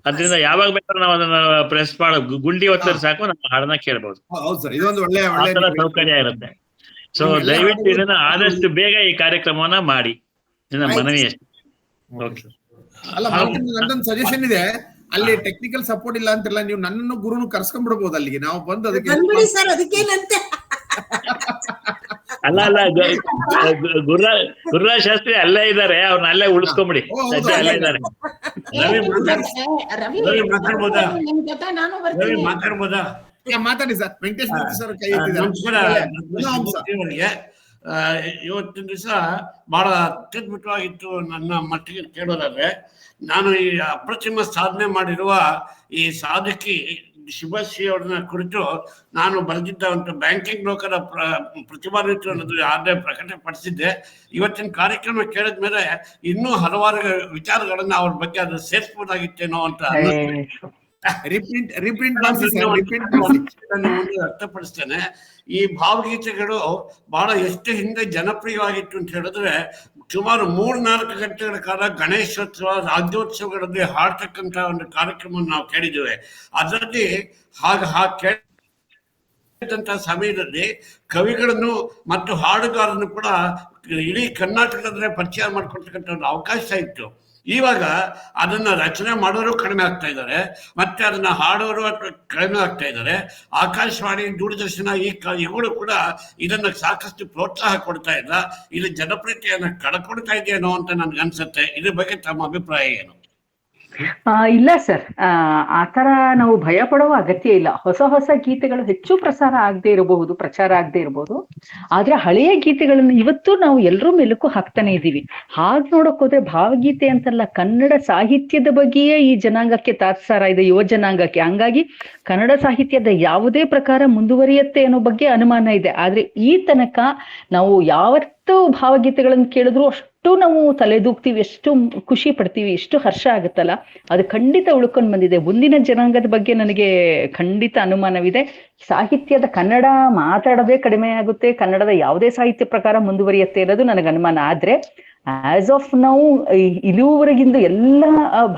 ಅದರಿಂದ ಯಾವಾಗ ಬೇಕಾದ್ರೂ ನಾವು ಅದನ್ನ ಪ್ರೆಸ್ ಮಾಡೋ ಗುಂಡಿ ಒತ್ತರೆ ಸಾಕು, ನಮ್ಮ ಹಾಡನ್ನ ಕೇಳ್ಬೋದು. ಸೌಕರ್ಯ ಇರುತ್ತೆ. ಸೊ ದಯವಿಟ್ಟು ಇದನ್ನ ಆದಷ್ಟು ಬೇಗ ಈ ಕಾರ್ಯಕ್ರಮವನ್ನ ಮಾಡಿ, ನನ್ನ ಮನವಿ ಅಷ್ಟೇ. ಅಲ್ಲ, ನಂದೊಂದು ಸಜೆಷನ್ ಇದೆ. ಅಲ್ಲಿ ಟೆಕ್ನಿಕಲ್ ಸಪೋರ್ಟ್ ಇಲ್ಲ ಅಂತಿಲ್ಲ, ನೀವು ನನ್ನನ್ನು ಗುರುನು ಕರ್ಸ್ಕೊಂಡ್ಬಿಡ್ಬೋದು ಅಲ್ಲಿಗೆ. ನಾವು ಬಂದು ಅದಕ್ಕೆ ಅಲ್ಲ ಗುರುರಾಜ್ ಶಾಸ್ತ್ರಿ ಅಲ್ಲೇ ಇದ್ದಾರೆ, ಅವ್ರನ್ನ ಅಲ್ಲೇ ಉಳಿಸ್ಕೊಂಬಿಡಿ. ಸದ್ಯ ಅಲ್ಲೇ ಇದ್ದಾರೆ. ಮಾತಾಡ್ಬೋದಾ? ಮಾತಾಡಿ ಸರ್. ವೆಂಕಟೇಶ್ ಮೂರ್ತಿ ಸರ್ ಕೈ ಇವತ್ತಿನ ದಿವಸ ಬಹಳ ಅತ್ಯದ್ಭುತವಾಗಿತ್ತು. ನನ್ನ ಮಟ್ಟಿಗೆ ಕೇಳೋದಾದ್ರೆ, ನಾನು ಈ ಅಪ್ರತಿಮ ಸಾಧನೆ ಮಾಡಿರುವ ಈ ಸಾಧಕಿ ಶುಭಶ್ರೀ ಅವ್ರನ್ನ ಕುರಿತು ನಾನು ಬರೆದಿದ್ದ ಒಂದು ಬ್ಯಾಂಕಿಂಗ್ ಲೋಕದ ಪ್ರತಿಭಾನ್ವಿತ ಆದ್ರೆ ಪ್ರಕಟಪಡಿಸಿದ್ದೆ. ಇವತ್ತಿನ ಕಾರ್ಯಕ್ರಮ ಕೇಳಿದ್ಮೇಲೆ ಇನ್ನೂ ಹಲವಾರು ವಿಚಾರಗಳನ್ನ ಅವ್ರ ಬಗ್ಗೆ ಅದು ಸೇರಿಸಬಹುದಾಗಿತ್ತೇನೋ ಅಂತ ವ್ಯಕ್ತಪಡಿಸ್ತೇನೆ. ಈ ಭಾವಗೀತೆಗಳು ಬಹಳ ಎಷ್ಟು ಹಿಂದೆ ಜನಪ್ರಿಯವಾಗಿತ್ತು ಅಂತ ಹೇಳಿದ್ರೆ, ಸುಮಾರು 3-4 ಗಂಟೆಗಳ ಕಾಲ ಗಣೇಶೋತ್ಸವ ರಾಜ್ಯೋತ್ಸವಗಳಲ್ಲಿ ಹಾಡ್ತಕ್ಕಂಥ ಒಂದು ಕಾರ್ಯಕ್ರಮವನ್ನು ನಾವು ಕೇಳಿದ್ದೇವೆ. ಅದರಲ್ಲಿ ಕೇಳಿದಂಥ ಸಮಯದಲ್ಲಿ ಕವಿಗಳನ್ನು ಮತ್ತು ಹಾಡುಗಾರನ್ನು ಕೂಡ ಇಡೀ ಕರ್ನಾಟಕದಲ್ಲೇ ಪರಿಚಯ ಮಾಡಿಕೊಡ್ತಕ್ಕಂಥ ಒಂದು ಅವಕಾಶ ಇತ್ತು. ಇವಾಗ ಅದನ್ನ ರಚನೆ ಮಾಡೋರು ಕಡಿಮೆ ಆಗ್ತಾ ಇದ್ದಾರೆ, ಮತ್ತೆ ಅದನ್ನ ಹಾಡೋರು ಕಡಿಮೆ ಆಗ್ತಾ ಇದ್ದಾರೆ. ಆಕಾಶವಾಣಿ, ದೂರದರ್ಶನ ಇವುಗಳು ಕೂಡ ಇದನ್ನ ಸಾಕಷ್ಟು ಪ್ರೋತ್ಸಾಹ ಕೊಡ್ತಾ ಇಲ್ಲ. ಇದು ಜನಪ್ರಿಯತೆಯನ್ನ ಕಳ್ಕೊಡ್ತಾ ಇದೆಯೇನೋ ಅಂತ ನನ್ಗೆ ಅನ್ಸುತ್ತೆ. ಇದ್ರ ಬಗ್ಗೆ ತಮ್ಮ ಅಭಿಪ್ರಾಯ ಏನು? ಇಲ್ಲ ಸರ್, ಆತರ ನಾವು ಭಯ ಪಡುವ ಅಗತ್ಯ ಇಲ್ಲ. ಹೊಸ ಗೀತೆಗಳು ಹೆಚ್ಚು ಪ್ರಚಾರ ಆಗದೆ ಇರಬಹುದು, ಆದ್ರೆ ಹಳೆಯ ಗೀತೆಗಳನ್ನ ಇವತ್ತು ನಾವು ಎಲ್ಲರೂ ಮೆಲುಕು ಹಾಕ್ತಾನೆ ಇದೀವಿ. ಹಾಗೆ ನೋಡಕ್ ಹೋದ್ರೆ ಭಾವಗೀತೆ ಅಂತಲ್ಲ, ಕನ್ನಡ ಸಾಹಿತ್ಯದ ಬಗ್ಗೆಯೇ ಈ ಜನಾಂಗಕ್ಕೆ ತಾತ್ಸಾರ ಇದೆ, ಯುವ ಜನಾಂಗಕ್ಕೆ. ಹಂಗಾಗಿ ಕನ್ನಡ ಸಾಹಿತ್ಯದ ಯಾವುದೇ ಪ್ರಕಾರ ಮುಂದುವರಿಯುತ್ತೆ ಅನ್ನೋ ಬಗ್ಗೆ ಅನುಮಾನ ಇದೆ. ಆದ್ರೆ ಈ ತನಕ ನಾವು ಯಾವತ್ತು ಭಾವಗೀತೆಗಳನ್ನು ಕೇಳಿದ್ರು ಅಷ್ಟು ನಾವು ತಲೆದೂಗ್ತೀವಿ, ಎಷ್ಟು ಖುಷಿ ಪಡ್ತೀವಿ, ಎಷ್ಟು ಹರ್ಷ ಆಗುತ್ತಲ್ಲ, ಅದು ಖಂಡಿತ ಉಳ್ಕೊಂಡ್ ಬಂದಿದೆ. ಮುಂದಿನ ಜನಾಂಗದ ಬಗ್ಗೆ ನನಗೆ ಖಂಡಿತ ಅನುಮಾನವಿದೆ. ಸಾಹಿತ್ಯದ ಕನ್ನಡ ಮಾತಾಡೋದೇ ಕಡಿಮೆ ಆಗುತ್ತೆ, ಕನ್ನಡದ ಯಾವುದೇ ಸಾಹಿತ್ಯ ಪ್ರಕಾರ ಮುಂದುವರಿಯುತ್ತೆ ಅನ್ನೋದು ನನಗೆ ಅನುಮಾನ. ಆದ್ರೆ ಆಸ್ ಆಫ್ ನಾವು ಇಲ್ಲಿವರೆಗಿಂದ ಎಲ್ಲ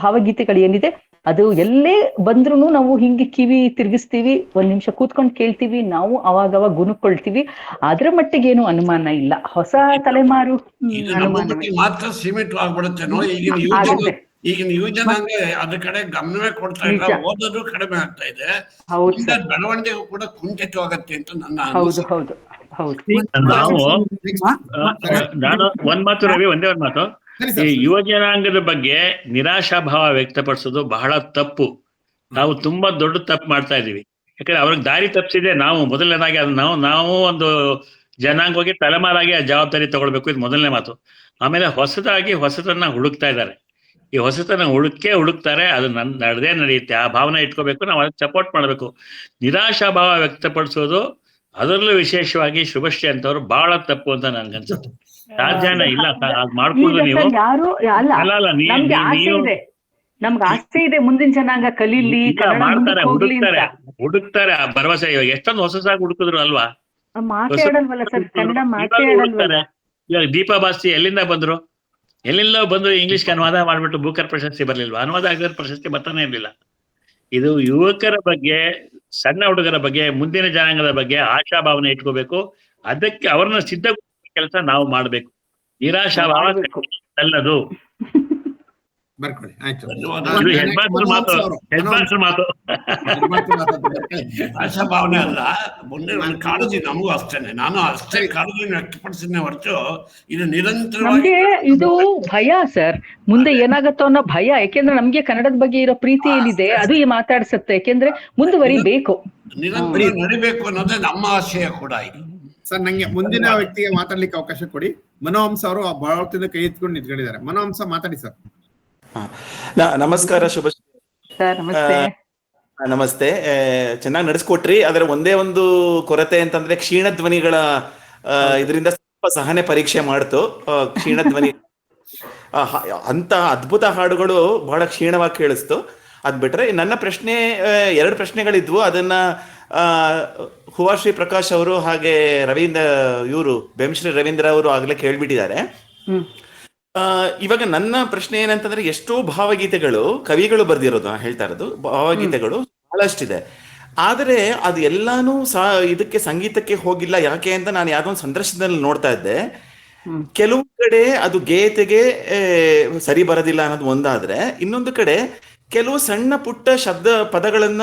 ಭಾವಗೀತೆಗಳು ಏನಿದೆ ಅದು ಎಲ್ಲೇ ಬಂದ್ರು ನಾವು ಹಿಂಗೆ ಕಿವಿ ತಿರ್ಗಿಸ್ತೀವಿ, 1 ನಿಮಿಷ ಕೂತ್ಕೊಂಡು ಕೇಳ್ತೀವಿ, ನಾವು ಅವಾಗವಾಗ ಗುಣಕೊಳ್ತೀವಿ. ಅದ್ರ ಮಟ್ಟಿಗೆ ಏನು ಅನುಮಾನ ಇಲ್ಲ. ಹೊಸ ತಲೆಮಾರು ಮಾತ್ರ ಸೀಮಿತವಾಗ್ಬಿಡುತ್ತೇನೋ. ಈಗಿನ ಯುವಜನಾಂಗ ಅದ್ರ ಕಡೆ ಗಮನವೇ ಕೊಡ್ತಾ ಇಲ್ಲ, ಓದೋದು ಕಡಿಮೆ ಆಗ್ತಾ ಇದೆ, ಬೆಳವಣಿಗೆಗೂ ಕೂಡ ಕುಂಠಿತವಾಗತ್ತೆ ಅಂತ ನನ್ನ ಹೌದು. ನಾನು ಒಂದ್ ಮಾತು ರವಿ, ಒಂದೇ ಒಂದ್ ಮಾತು. ಈ ಯುವ ಜನಾಂಗದ ಬಗ್ಗೆ ನಿರಾಶಾಭಾವ ವ್ಯಕ್ತಪಡಿಸೋದು ಬಹಳ ತಪ್ಪು. ನಾವು ತುಂಬಾ ದೊಡ್ಡ ತಪ್ಪು ಮಾಡ್ತಾ ಇದೀವಿ. ಯಾಕಂದ್ರೆ ಅವ್ರಿಗೆ ದಾರಿ ತಪ್ಪಿಸಿದೆ ನಾವು. ಮೊದಲನೇದಾಗಿ ಅದನ್ನ ನಾವು ಒಂದು ಜನಾಂಗವಾಗಿ ತಲೆಮಾರಾಗಿ ಆ ಜವಾಬ್ದಾರಿ ತಗೊಳ್ಬೇಕು, ಇದು ಮೊದಲನೇ ಮಾತು. ಆಮೇಲೆ ಹೊಸತನ್ನ ಹುಡುಕ್ತಾ ಇದ್ದಾರೆ. ಈ ಹೊಸತನ ಹುಡುಕ್ತಾರೆ, ಅದು ನಡೆದೇ ನಡೆಯುತ್ತೆ. ಆ ಭಾವನೆ ಇಟ್ಕೋಬೇಕು, ನಾವು ಅದಕ್ಕೆ ಸಪೋರ್ಟ್ ಮಾಡ್ಬೇಕು. ನಿರಾಶಾಭಾವ ವ್ಯಕ್ತಪಡಿಸೋದು, ಅದರಲ್ಲೂ ವಿಶೇಷವಾಗಿ ಶುಭಶ್ರೀ ಅಂತವ್ರು ಬಹಳ ತಪ್ಪು ಅಂತ ನನ್ಗನ್ಸುತ್ತೆ. ಸಾಧ್ಯನೇ ಇಲ್ಲ ಮಾಡ್ಕೊಂಡು ನೀವು. ನಮ್ಗೆ ಆಸೆ ಇದೆ ಮುಂದಿನ ಜನಾಂಗ ಕಲೀಲಿ, ಹುಡುಕ್ತಾರೆ ಆ ಭರವಸೆ. ಇವಾಗ ಎಷ್ಟೊಂದು ಹೊಸದಾಗಿ ಹುಡುಕಿದ್ರು ಅಲ್ವಾ? ಮಾತಾಡಲ್ವಲ್ಲ ಸರ್, ಕನ್ನಡ ಮಾತಾಡಲ್ವಲ್ಲ. ಇವಾಗ ದೀಪಾ ಬಾಸ್ತಿ ಎಲ್ಲಿಂದ ಬಂದ್ರು ಇಂಗ್ಲಿಷ್ಗೆ ಅನುವಾದ ಮಾಡ್ಬಿಟ್ಟು ಬೂಕರ್ ಪ್ರಶಸ್ತಿ ಬರ್ಲಿಲ್ವಾ? ಅನುವಾದ ಆಗಿರೋ ಪ್ರಶಸ್ತಿ ಬರ್ತಾನೆ ಇರ್ಲಿಲ್ಲ. ಇದು ಯುವಕರ ಬಗ್ಗೆ, ಸಣ್ಣ ಹುಡುಗರ ಬಗ್ಗೆ, ಮುಂದಿನ ಜನಾಂಗದ ಬಗ್ಗೆ ಆಶಾಭಾವನೆ ಇಟ್ಕೋಬೇಕು. ಅದಕ್ಕೆ ಅವ್ರನ್ನ ಸಿದ್ಧ ಕೆಲಸ ನಾವು ಮಾಡ್ಬೇಕು. ನಿರಾಶಾಭಾವ ಅಲ್ಲದು. ಬರ್ಕೊಳ್ಳಿ, ಆಯ್ತು. ಆಶಾಭಾವನೆ ಅಲ್ಲ, ಮುಂದೆ ನನ್ನ ಕಾಳಜಿ ನಮಗೂ ಅಷ್ಟೇನೆ. ನಾನು ಅಷ್ಟೇ ಕಾಳಜಿ ವ್ಯಕ್ತಪಡಿಸಿದ್ನೆ ಹೊರತು ಇದು ನಿರಂತರವಾಗಿ ಇದು ಭಯ ಸರ್, ಮುಂದೆ ಏನಾಗತ್ತೋ ಅನ್ನೋ ಭಯ. ಯಾಕೆಂದ್ರೆ ನಮ್ಗೆ ಕನ್ನಡದ ಬಗ್ಗೆ ಇರೋ ಪ್ರೀತಿ ಏನಿದೆ ಅದು ಮಾತಾಡ್ಸತ್ತೆ. ಯಾಕೆಂದ್ರೆ ಮುಂದುವರಿಬೇಕು, ನಿರಂತರ ನಡಿಬೇಕು ಅನ್ನೋದೇ ನಮ್ಮ ಆಶಯ ಕೂಡ. ಸರ್, ನಂಗೆ ಮುಂದಿನ ವ್ಯಕ್ತಿಗೆ ಮಾತಾಡ್ಲಿಕ್ಕೆ ಅವಕಾಶ ಕೊಡಿ. ಮನೋಹಂಸ ಅವರು ಬಹಳ ಹೊತ್ತಿಂದ ಕೈ ಎತ್ಕೊಂಡು ನಿಂತ್ಕೊಂಡಿದ್ದಾರೆ. ಮನೋಹಂಸ, ಮಾತಾಡಿ ಸರ್. ನಮಸ್ಕಾರ, ಶುಭ ನಮಸ್ತೆ. ಚೆನ್ನಾಗಿ ನಡೆಸ್ಕೊಟ್ರಿ. ಅದರ ಒಂದೇ ಒಂದು ಕೊರತೆ ಅಂತಂದ್ರೆ ಕ್ಷೀಣ ಧ್ವನಿಗಳ ಇದರಿಂದ ಸ್ವಲ್ಪ ಸಹನೆ ಪರೀಕ್ಷೆ ಮಾಡ್ತು. ಕ್ಷೀಣ ಧ್ವನಿ ಅಂತ ಅದ್ಭುತ ಹಾಡುಗಳು ಬಹಳ ಕ್ಷೀಣವಾಗಿ ಕೇಳಿಸ್ತು. ಅದ್ ಬಿಟ್ರೆ ನನ್ನ ಪ್ರಶ್ನೆ 2 ಪ್ರಶ್ನೆಗಳಿದ್ವು. ಅದನ್ನ ಹುವಾಶ್ರೀ ಪ್ರಕಾಶ್ ಅವರು ಹಾಗೆ ಬೇಂಶ್ರೀ ರವೀಂದ್ರ ಅವರು ಆಗ್ಲೇ ಕೇಳ್ಬಿಟ್ಟಿದ್ದಾರೆ. ಇವಾಗ ನನ್ನ ಪ್ರಶ್ನೆ ಏನಂತಂದ್ರೆ, ಎಷ್ಟೋ ಭಾವಗೀತೆಗಳು ಕವಿಗಳು ಬರ್ದಿರೋದು ಹೇಳ್ತಾ ಇರೋದು ಭಾವಗೀತೆಗಳು ಬಹಳಷ್ಟಿದೆ. ಆದರೆ ಅದು ಎಲ್ಲಾನು ಇದಕ್ಕೆ ಸಂಗೀತಕ್ಕೆ ಹೋಗಿಲ್ಲ. ಯಾಕೆ ಅಂತ ನಾನು ಯಾವ್ದೋ ಒಂದು ಸಂದರ್ಶನದಲ್ಲಿ ನೋಡ್ತಾ ಇದ್ದೆ. ಕೆಲವು ಕಡೆ ಅದು ಗೇತೆಗೆ ಸರಿ ಬರೋದಿಲ್ಲ ಅನ್ನೋದು ಒಂದಾದ್ರೆ, ಇನ್ನೊಂದು ಕಡೆ ಕೆಲವು ಸಣ್ಣ ಪುಟ್ಟ ಶಬ್ದ ಪದಗಳನ್ನ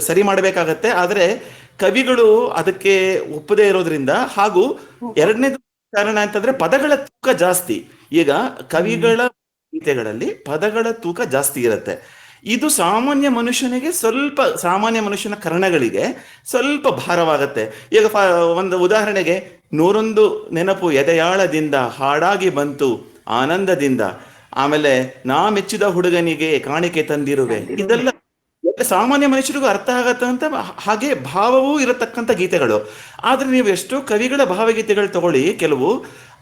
ಸರಿ ಮಾಡಬೇಕಾಗತ್ತೆ. ಆದ್ರೆ ಕವಿಗಳು ಅದಕ್ಕೆ ಒಪ್ಪದೇ ಇರೋದ್ರಿಂದ, ಹಾಗೂ ಎರಡನೇದು ಕಾರಣ ಅಂತಂದ್ರೆ ಪದಗಳ ತೂಕ ಜಾಸ್ತಿ. ಈಗ ಕವಿಗಳ ಗೀತೆಗಳಲ್ಲಿ ಪದಗಳ ತೂಕ ಜಾಸ್ತಿ ಇರುತ್ತೆ. ಇದು ಸಾಮಾನ್ಯ ಮನುಷ್ಯನ ಕರ್ಣಗಳಿಗೆ ಸ್ವಲ್ಪ ಭಾರವಾಗತ್ತೆ. ಈಗ ಒಂದು ಉದಾಹರಣೆಗೆ, 101 ನೆನಪು ಎದೆಯಾಳದಿಂದ ಹಾಡಾಗಿ ಬಂತು ಆನಂದದಿಂದ, ಆಮೇಲೆ ನಾ ಮೆಚ್ಚಿದ ಹುಡುಗನಿಗೆ ಕಾಣಿಕೆ ತಂದಿರುವೆ, ಇದೆಲ್ಲ ಸಾಮಾನ್ಯ ಮನುಷ್ಯರಿಗೂ ಅರ್ಥ ಆಗತ್ತ ಅಂತ ಹಾಗೆ ಭಾವವೂ ಇರತಕ್ಕಂಥ ಗೀತೆಗಳು. ಆದ್ರೆ ನೀವು ಎಷ್ಟೋ ಕವಿಗಳ ಭಾವಗೀತೆಗಳು ತಗೊಳ್ಳಿ, ಕೆಲವು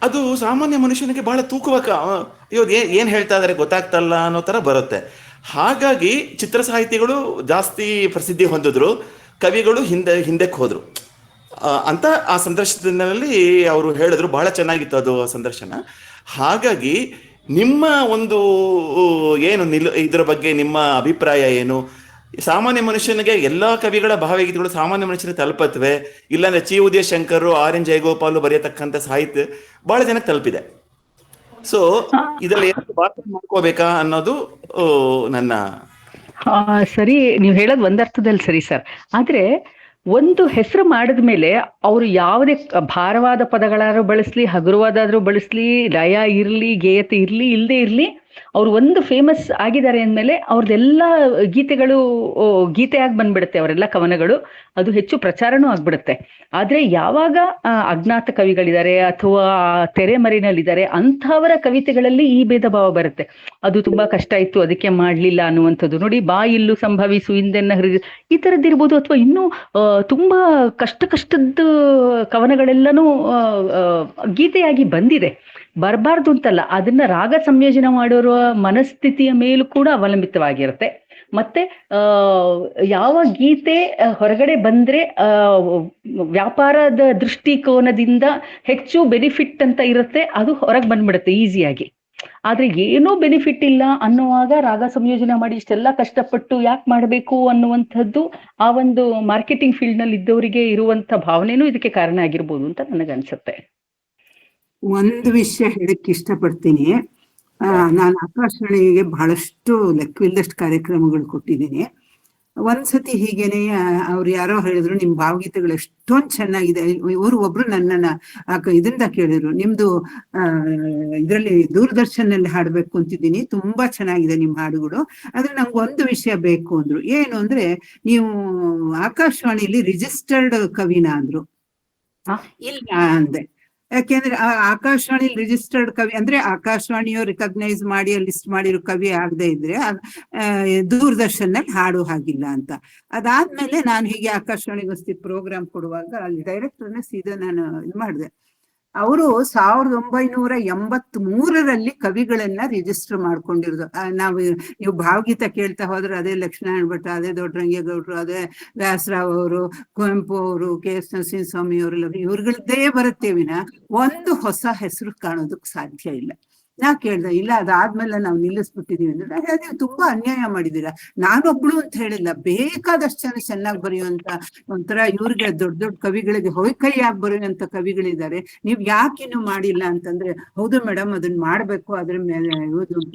ಅದು ಸಾಮಾನ್ಯ ಮನುಷ್ಯನಿಗೆ ಬಹಳ ತೂಕವಾಗಿ ಏನ್ ಹೇಳ್ತಾ ಇದಾರೆ ಗೊತ್ತಾಗ್ತಲ್ಲ ಅನ್ನೋ ತರ ಬರುತ್ತೆ. ಹಾಗಾಗಿ ಚಿತ್ರ ಸಾಹಿತಿಗಳು ಜಾಸ್ತಿ ಪ್ರಸಿದ್ಧಿ ಹೊಂದಿದ್ರು, ಕವಿಗಳು ಹಿಂದಕ್ಕೆ ಹೋದ್ರು. ಅಂತ ಆ ಸಂದರ್ಶನದಲ್ಲಿ ಅವರು ಹೇಳಿದ್ರು. ಬಹಳ ಚೆನ್ನಾಗಿತ್ತು ಅದು ಸಂದರ್ಶನ. ಹಾಗಾಗಿ ನಿಮ್ಮ ಒಂದು ಏನು ಇದರ ಬಗ್ಗೆ ನಿಮ್ಮ ಅಭಿಪ್ರಾಯ ಏನು? ಸಾಮಾನ್ಯ ಮನುಷ್ಯನಿಗೆ ಎಲ್ಲಾ ಕವಿಗಳ ಭಾವಗೀತೆಗಳು ಸಾಮಾನ್ಯ ಮನುಷ್ಯನಿಗೆ ತಲುಪತ್ವೆ, ಇಲ್ಲಾಂದ್ರೆ ಚಿ ಉದಯ ಶಂಕರ್, ಆರ್ ಎನ್ ಜಯಗೋಪಾಲ್ ಬರೆಯತಕ್ಕಂಥ ಸಾಹಿತ್ಯ ಬಹಳ ಜನಕ್ಕೆ ತಲುಪಿದೆ. ಸೊ ಇದರಲ್ಲಿ ಮಾಡ್ಕೋಬೇಕಾ ಅನ್ನೋದು ನನ್ನ ಸರಿ, ನೀವು ಹೇಳೋದು ಒಂದರ್ಥದಲ್ಲಿ ಸರಿ ಸರ್. ಆದ್ರೆ ಒಂದು ಹೆಸರು ಮಾಡಿದ್ಮೇಲೆ ಅವರು ಯಾವುದೇ ಭಾರವಾದ ಪದಗಳಾದ್ರೂ ಬಳಸ್ಲಿ, ಹಗುರವಾದಾದ್ರೂ ಬಳಸ್ಲಿ, ಲಯ ಇರ್ಲಿ, ಗೇಯತೆ ಇರ್ಲಿ, ಇಲ್ಲದೆ ಇರ್ಲಿ, ಅವ್ರು ಒಂದು ಫೇಮಸ್ ಆಗಿದ್ದಾರೆ ಅಂದಮೇಲೆ ಅವ್ರದ್ದೆಲ್ಲ ಗೀತೆಗಳು ಗೀತೆಯಾಗಿ ಬಂದ್ಬಿಡುತ್ತೆ, ಅವರೆಲ್ಲ ಕವನಗಳು, ಅದು ಹೆಚ್ಚು ಪ್ರಚಾರನೂ ಆಗ್ಬಿಡುತ್ತೆ. ಆದ್ರೆ ಯಾವಾಗ ಅಜ್ಞಾತ ಕವಿಗಳಿದ್ದಾರೆ ಅಥವಾ ತೆರೆಮರೆನಲ್ಲಿದ್ದಾರೆ ಅಂಥವರ ಕವಿತೆಗಳಲ್ಲಿ ಈ ಭೇದ ಭಾವ ಬರುತ್ತೆ. ಅದು ತುಂಬಾ ಕಷ್ಟ ಇತ್ತು ಅದಕ್ಕೆ ಮಾಡ್ಲಿಲ್ಲ ಅನ್ನುವಂಥದ್ದು. ನೋಡಿ, ಬಾ ಇಲ್ಲು ಸಂಭವಿಸು ಹಿಂದೆನ್ನ ಹೃದಯ, ಈ ತರದ್ದಿರ್ಬೋದು. ಅಥವಾ ಇನ್ನೂ ತುಂಬಾ ಕಷ್ಟದ ಕವನಗಳೆಲ್ಲನೂ ಗೀತೆಯಾಗಿ ಬಂದಿದೆ. ಬರಬಾರ್ದು ಅಂತಲ್ಲ, ಅದನ್ನ ರಾಗ ಸಂಯೋಜನೆ ಮಾಡೋರ ಮನಸ್ಥಿತಿಯ ಮೇಲೂ ಕೂಡ ಅವಲಂಬಿತವಾಗಿರುತ್ತೆ. ಮತ್ತೆ ಯಾವ ಗೀತೆ ಹೊರಗಡೆ ಬಂದ್ರೆ ವ್ಯಾಪಾರದ ದೃಷ್ಟಿಕೋನದಿಂದ ಹೆಚ್ಚು ಬೆನಿಫಿಟ್ ಅಂತ ಇರುತ್ತೆ, ಅದು ಹೊರಗೆ ಬಂದ್ಬಿಡುತ್ತೆ ಈಸಿಯಾಗಿ. ಆದ್ರೆ ಏನೂ ಬೆನಿಫಿಟ್ ಇಲ್ಲ ಅನ್ನುವಾಗ ರಾಗ ಸಂಯೋಜನೆ ಮಾಡಿ ಇಷ್ಟೆಲ್ಲ ಕಷ್ಟಪಟ್ಟು ಯಾಕೆ ಮಾಡಬೇಕು ಅನ್ನುವಂಥದ್ದು ಆ ಒಂದು ಮಾರ್ಕೆಟಿಂಗ್ ಫೀಲ್ಡ್ ನಲ್ಲಿ ಇದ್ದವರಿಗೆ ಇರುವಂತ ಭಾವನೆನೂ ಇದಕ್ಕೆ ಕಾರಣ ಆಗಿರ್ಬೋದು ಅಂತ ನನಗನ್ಸುತ್ತೆ. ಒಂದು ವಿಷಯ ಹೇಳಕ್ ಇಷ್ಟಪಡ್ತೀನಿ. ನಾನು ಆಕಾಶವಾಣಿಗೆ ಬಹಳಷ್ಟು ಲೆಕ್ಕವಿಲ್ಲದಷ್ಟು ಕಾರ್ಯಕ್ರಮಗಳು ಕೊಟ್ಟಿದ್ದೀನಿ. ಒಂದ್ಸತಿ ಹೀಗೇನೆ ಅವ್ರು ಯಾರೋ ಹೇಳಿದ್ರು, ನಿಮ್ ಭಾವಗೀತೆಗಳು ಎಷ್ಟೊಂದ್ ಚೆನ್ನಾಗಿದೆ. ಇವರು ಒಬ್ರು ನನ್ನನ್ನ ಇದರಿಂದ ಕೇಳಿದ್ರು, ನಿಮ್ದು ಇದ್ರಲ್ಲಿ ದೂರದರ್ಶನಲ್ಲಿ ಹಾಡ್ಬೇಕು ಅಂತಿದ್ದೀನಿ, ತುಂಬಾ ಚೆನ್ನಾಗಿದೆ ನಿಮ್ ಹಾಡುಗಳು, ಆದ್ರೆ ನಂಗೆ ಒಂದು ವಿಷಯ ಬೇಕು ಅಂದ್ರು. ಏನು ಅಂದ್ರೆ, ನೀವು ಆಕಾಶವಾಣಿಲಿ ರಿಜಿಸ್ಟರ್ಡ್ ಕವಿನಾ ಅಂದ್ರು. ಇಲ್ಲ ಅಂದೆ. ಯಾಕೆಂದ್ರೆ ಆಕಾಶವಾಣಿ ರಿಜಿಸ್ಟರ್ಡ್ ಕವಿ ಅಂದ್ರೆ ಆಕಾಶವಾಣಿಯೋ ರಿಕಗ್ನೈಸ್ ಮಾಡಿ ಲಿಸ್ಟ್ ಮಾಡಿರೋ ಕವಿ ಆಗದೆ ಇದ್ರೆ ದೂರದರ್ಶನಲ್ಲಿ ಹಾಡು ಹಾಗಿಲ್ಲ ಅಂತ. ಅದಾದ್ಮೇಲೆ ನಾನು ಹೀಗೆ ಆಕಾಶವಾಣಿಗೋಸ್ಕರ ಪ್ರೋಗ್ರಾಮ್ ಕೊಡುವಾಗ ಅಲ್ಲಿ ಡೈರೆಕ್ಟರ್ನ ಸೀದಾ ನಾನು ಇದು ಮಾಡಿದೆ. ಅವರು 1983 ಕವಿಗಳನ್ನ ರಿಜಿಸ್ಟರ್ ಮಾಡ್ಕೊಂಡಿರೋದು. ನೀವು ಭಾವಗೀತ ಕೇಳ್ತಾ ಹೋದ್ರೆ ಅದೇ ಲಕ್ಷ್ಮೀನಾರಾಯಣ ಭಟ್ಟ, ಅದೇ ದೊಡ್ಡರಂಗೇಗೌಡರು, ಅದೇ ವ್ಯಾಸರಾವ್ ಅವರು, ಕುವೆಂಪು ಅವರು, ಕೆ.ಎಸ್. ನರಸಿಂಹಸ್ವಾಮಿ ಅವರೆಲ್ಲ ಇವ್ರುಗಳದ್ದೇ ಬರುತ್ತೆ ವಿನ ಒಂದು ಹೊಸ ಹೆಸರು ಕಾಣೋದಕ್ಕೆ ಸಾಧ್ಯ ಇಲ್ಲ. ನಾ ಕೇಳ್ದೆ, ಇಲ್ಲ ಅದಾದ್ಮೇಲೆ ನಾವು ನಿಲ್ಲಿಸ್ಬಿಟ್ಟಿದೀವಿ ಅಂದ್ರೆ, ನೀವು ತುಂಬಾ ಅನ್ಯಾಯ ಮಾಡಿದೀರಾ. ನಾನೊಬ್ಳು ಅಂತ ಹೇಳಿಲ್ಲ, ಬೇಕಾದಷ್ಟು ಜನ ಚೆನ್ನಾಗಿ ಬರೆಯುವಂತ ಒಂಥರ ಇವ್ರಿಗೆ ದೊಡ್ಡ ಕವಿಗಳಿಗೆ ಹೊಯ್ಕೈಯಾಗಿ ಬರೆಯುವಂತ ಕವಿಗಳಿದ್ದಾರೆ, ನೀವ್ ಯಾಕಿನ್ನು ಮಾಡಿಲ್ಲ ಅಂತಂದ್ರೆ, ಹೌದು ಮೇಡಮ್ ಅದನ್ನ ಮಾಡ್ಬೇಕು, ಅದ್ರ ಮೇಲೆ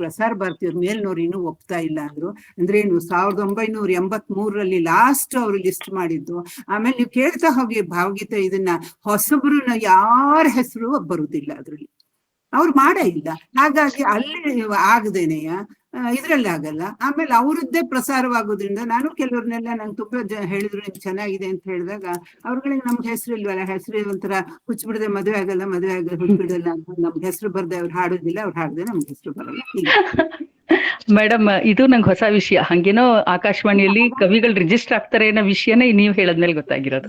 ಪ್ರಸಾರ ಭಾರತಿಯವ್ರ ಮೇಲ್ನವ್ರು ಇನ್ನೂ ಒಪ್ತಾ ಇಲ್ಲ ಅಂದ್ರು. ಅಂದ್ರೆ ಏನು 1983 ಲಾಸ್ಟ್ ಅವ್ರು ಲಿಸ್ಟ್ ಮಾಡಿದ್ದು. ಆಮೇಲೆ ನೀವು ಕೇಳ್ತಾ ಹೋಗಿ ಭಾವಗೀತೆ ಇದನ್ನ ಹೊಸಬ್ರನ್ನ ಯಾರ ಹೆಸರು ಬರುದಿಲ್ಲ ಅದ್ರಲ್ಲಿ, ಅವ್ರು ಮಾಡೇ ಇಲ್ಲ. ಹಾಗಾಗಿ ಅಲ್ಲಿ ಆಗದೇನೆಯ ಇದ್ರಲ್ಲಿ ಆಗಲ್ಲ. ಆಮೇಲೆ ಅವ್ರದ್ದೇ ಪ್ರಸಾರವಾಗೋದ್ರಿಂದ ನಾನು ಕೆಲವ್ರನ್ನೆಲ್ಲ ನಂಗೆ ತುಂಬಾ ಹೇಳಿದ್ರು ನಿಮ್ಗೆ ಚೆನ್ನಾಗಿದೆ ಅಂತ ಹೇಳಿದಾಗ ಅವ್ರಗಳಿಗೆ ನಮ್ಗೆ ಹೆಸರು ಇಲ್ವಲ್ಲ, ಹೆಸರು ಒಂಥರ ಹುಚ್ಚಿಬಿಡದೆ ಮದುವೆ ಆಗಲ್ಲ ಹುಚ್ಚಿಬಿಡಲ್ಲ ಅಂತ ನಮ್ಗೆ ಹೆಸರು ಬರ್ದೆ ಅವ್ರು ಹಾಡೋದಿಲ್ಲ, ಅವ್ರು ಹಾಡದೆ ನಮ್ಗೆ ಹೆಸರು ಬರಲ್ಲ. ಮೇಡಮ್, ಇದು ನಂಗೆ ಹೊಸ ವಿಷಯ. ಹಂಗೇನೋ ಆಕಾಶವಾಣಿಯಲ್ಲಿ ಕವಿಗಳು ರಿಜಿಸ್ಟರ್ ಆಗ್ತಾರೆ ಅನ್ನೋ ವಿಷಯನೇ ನೀವು ಹೇಳದ್ಮೇಲೆ ಗೊತ್ತಾಗಿರೋದು.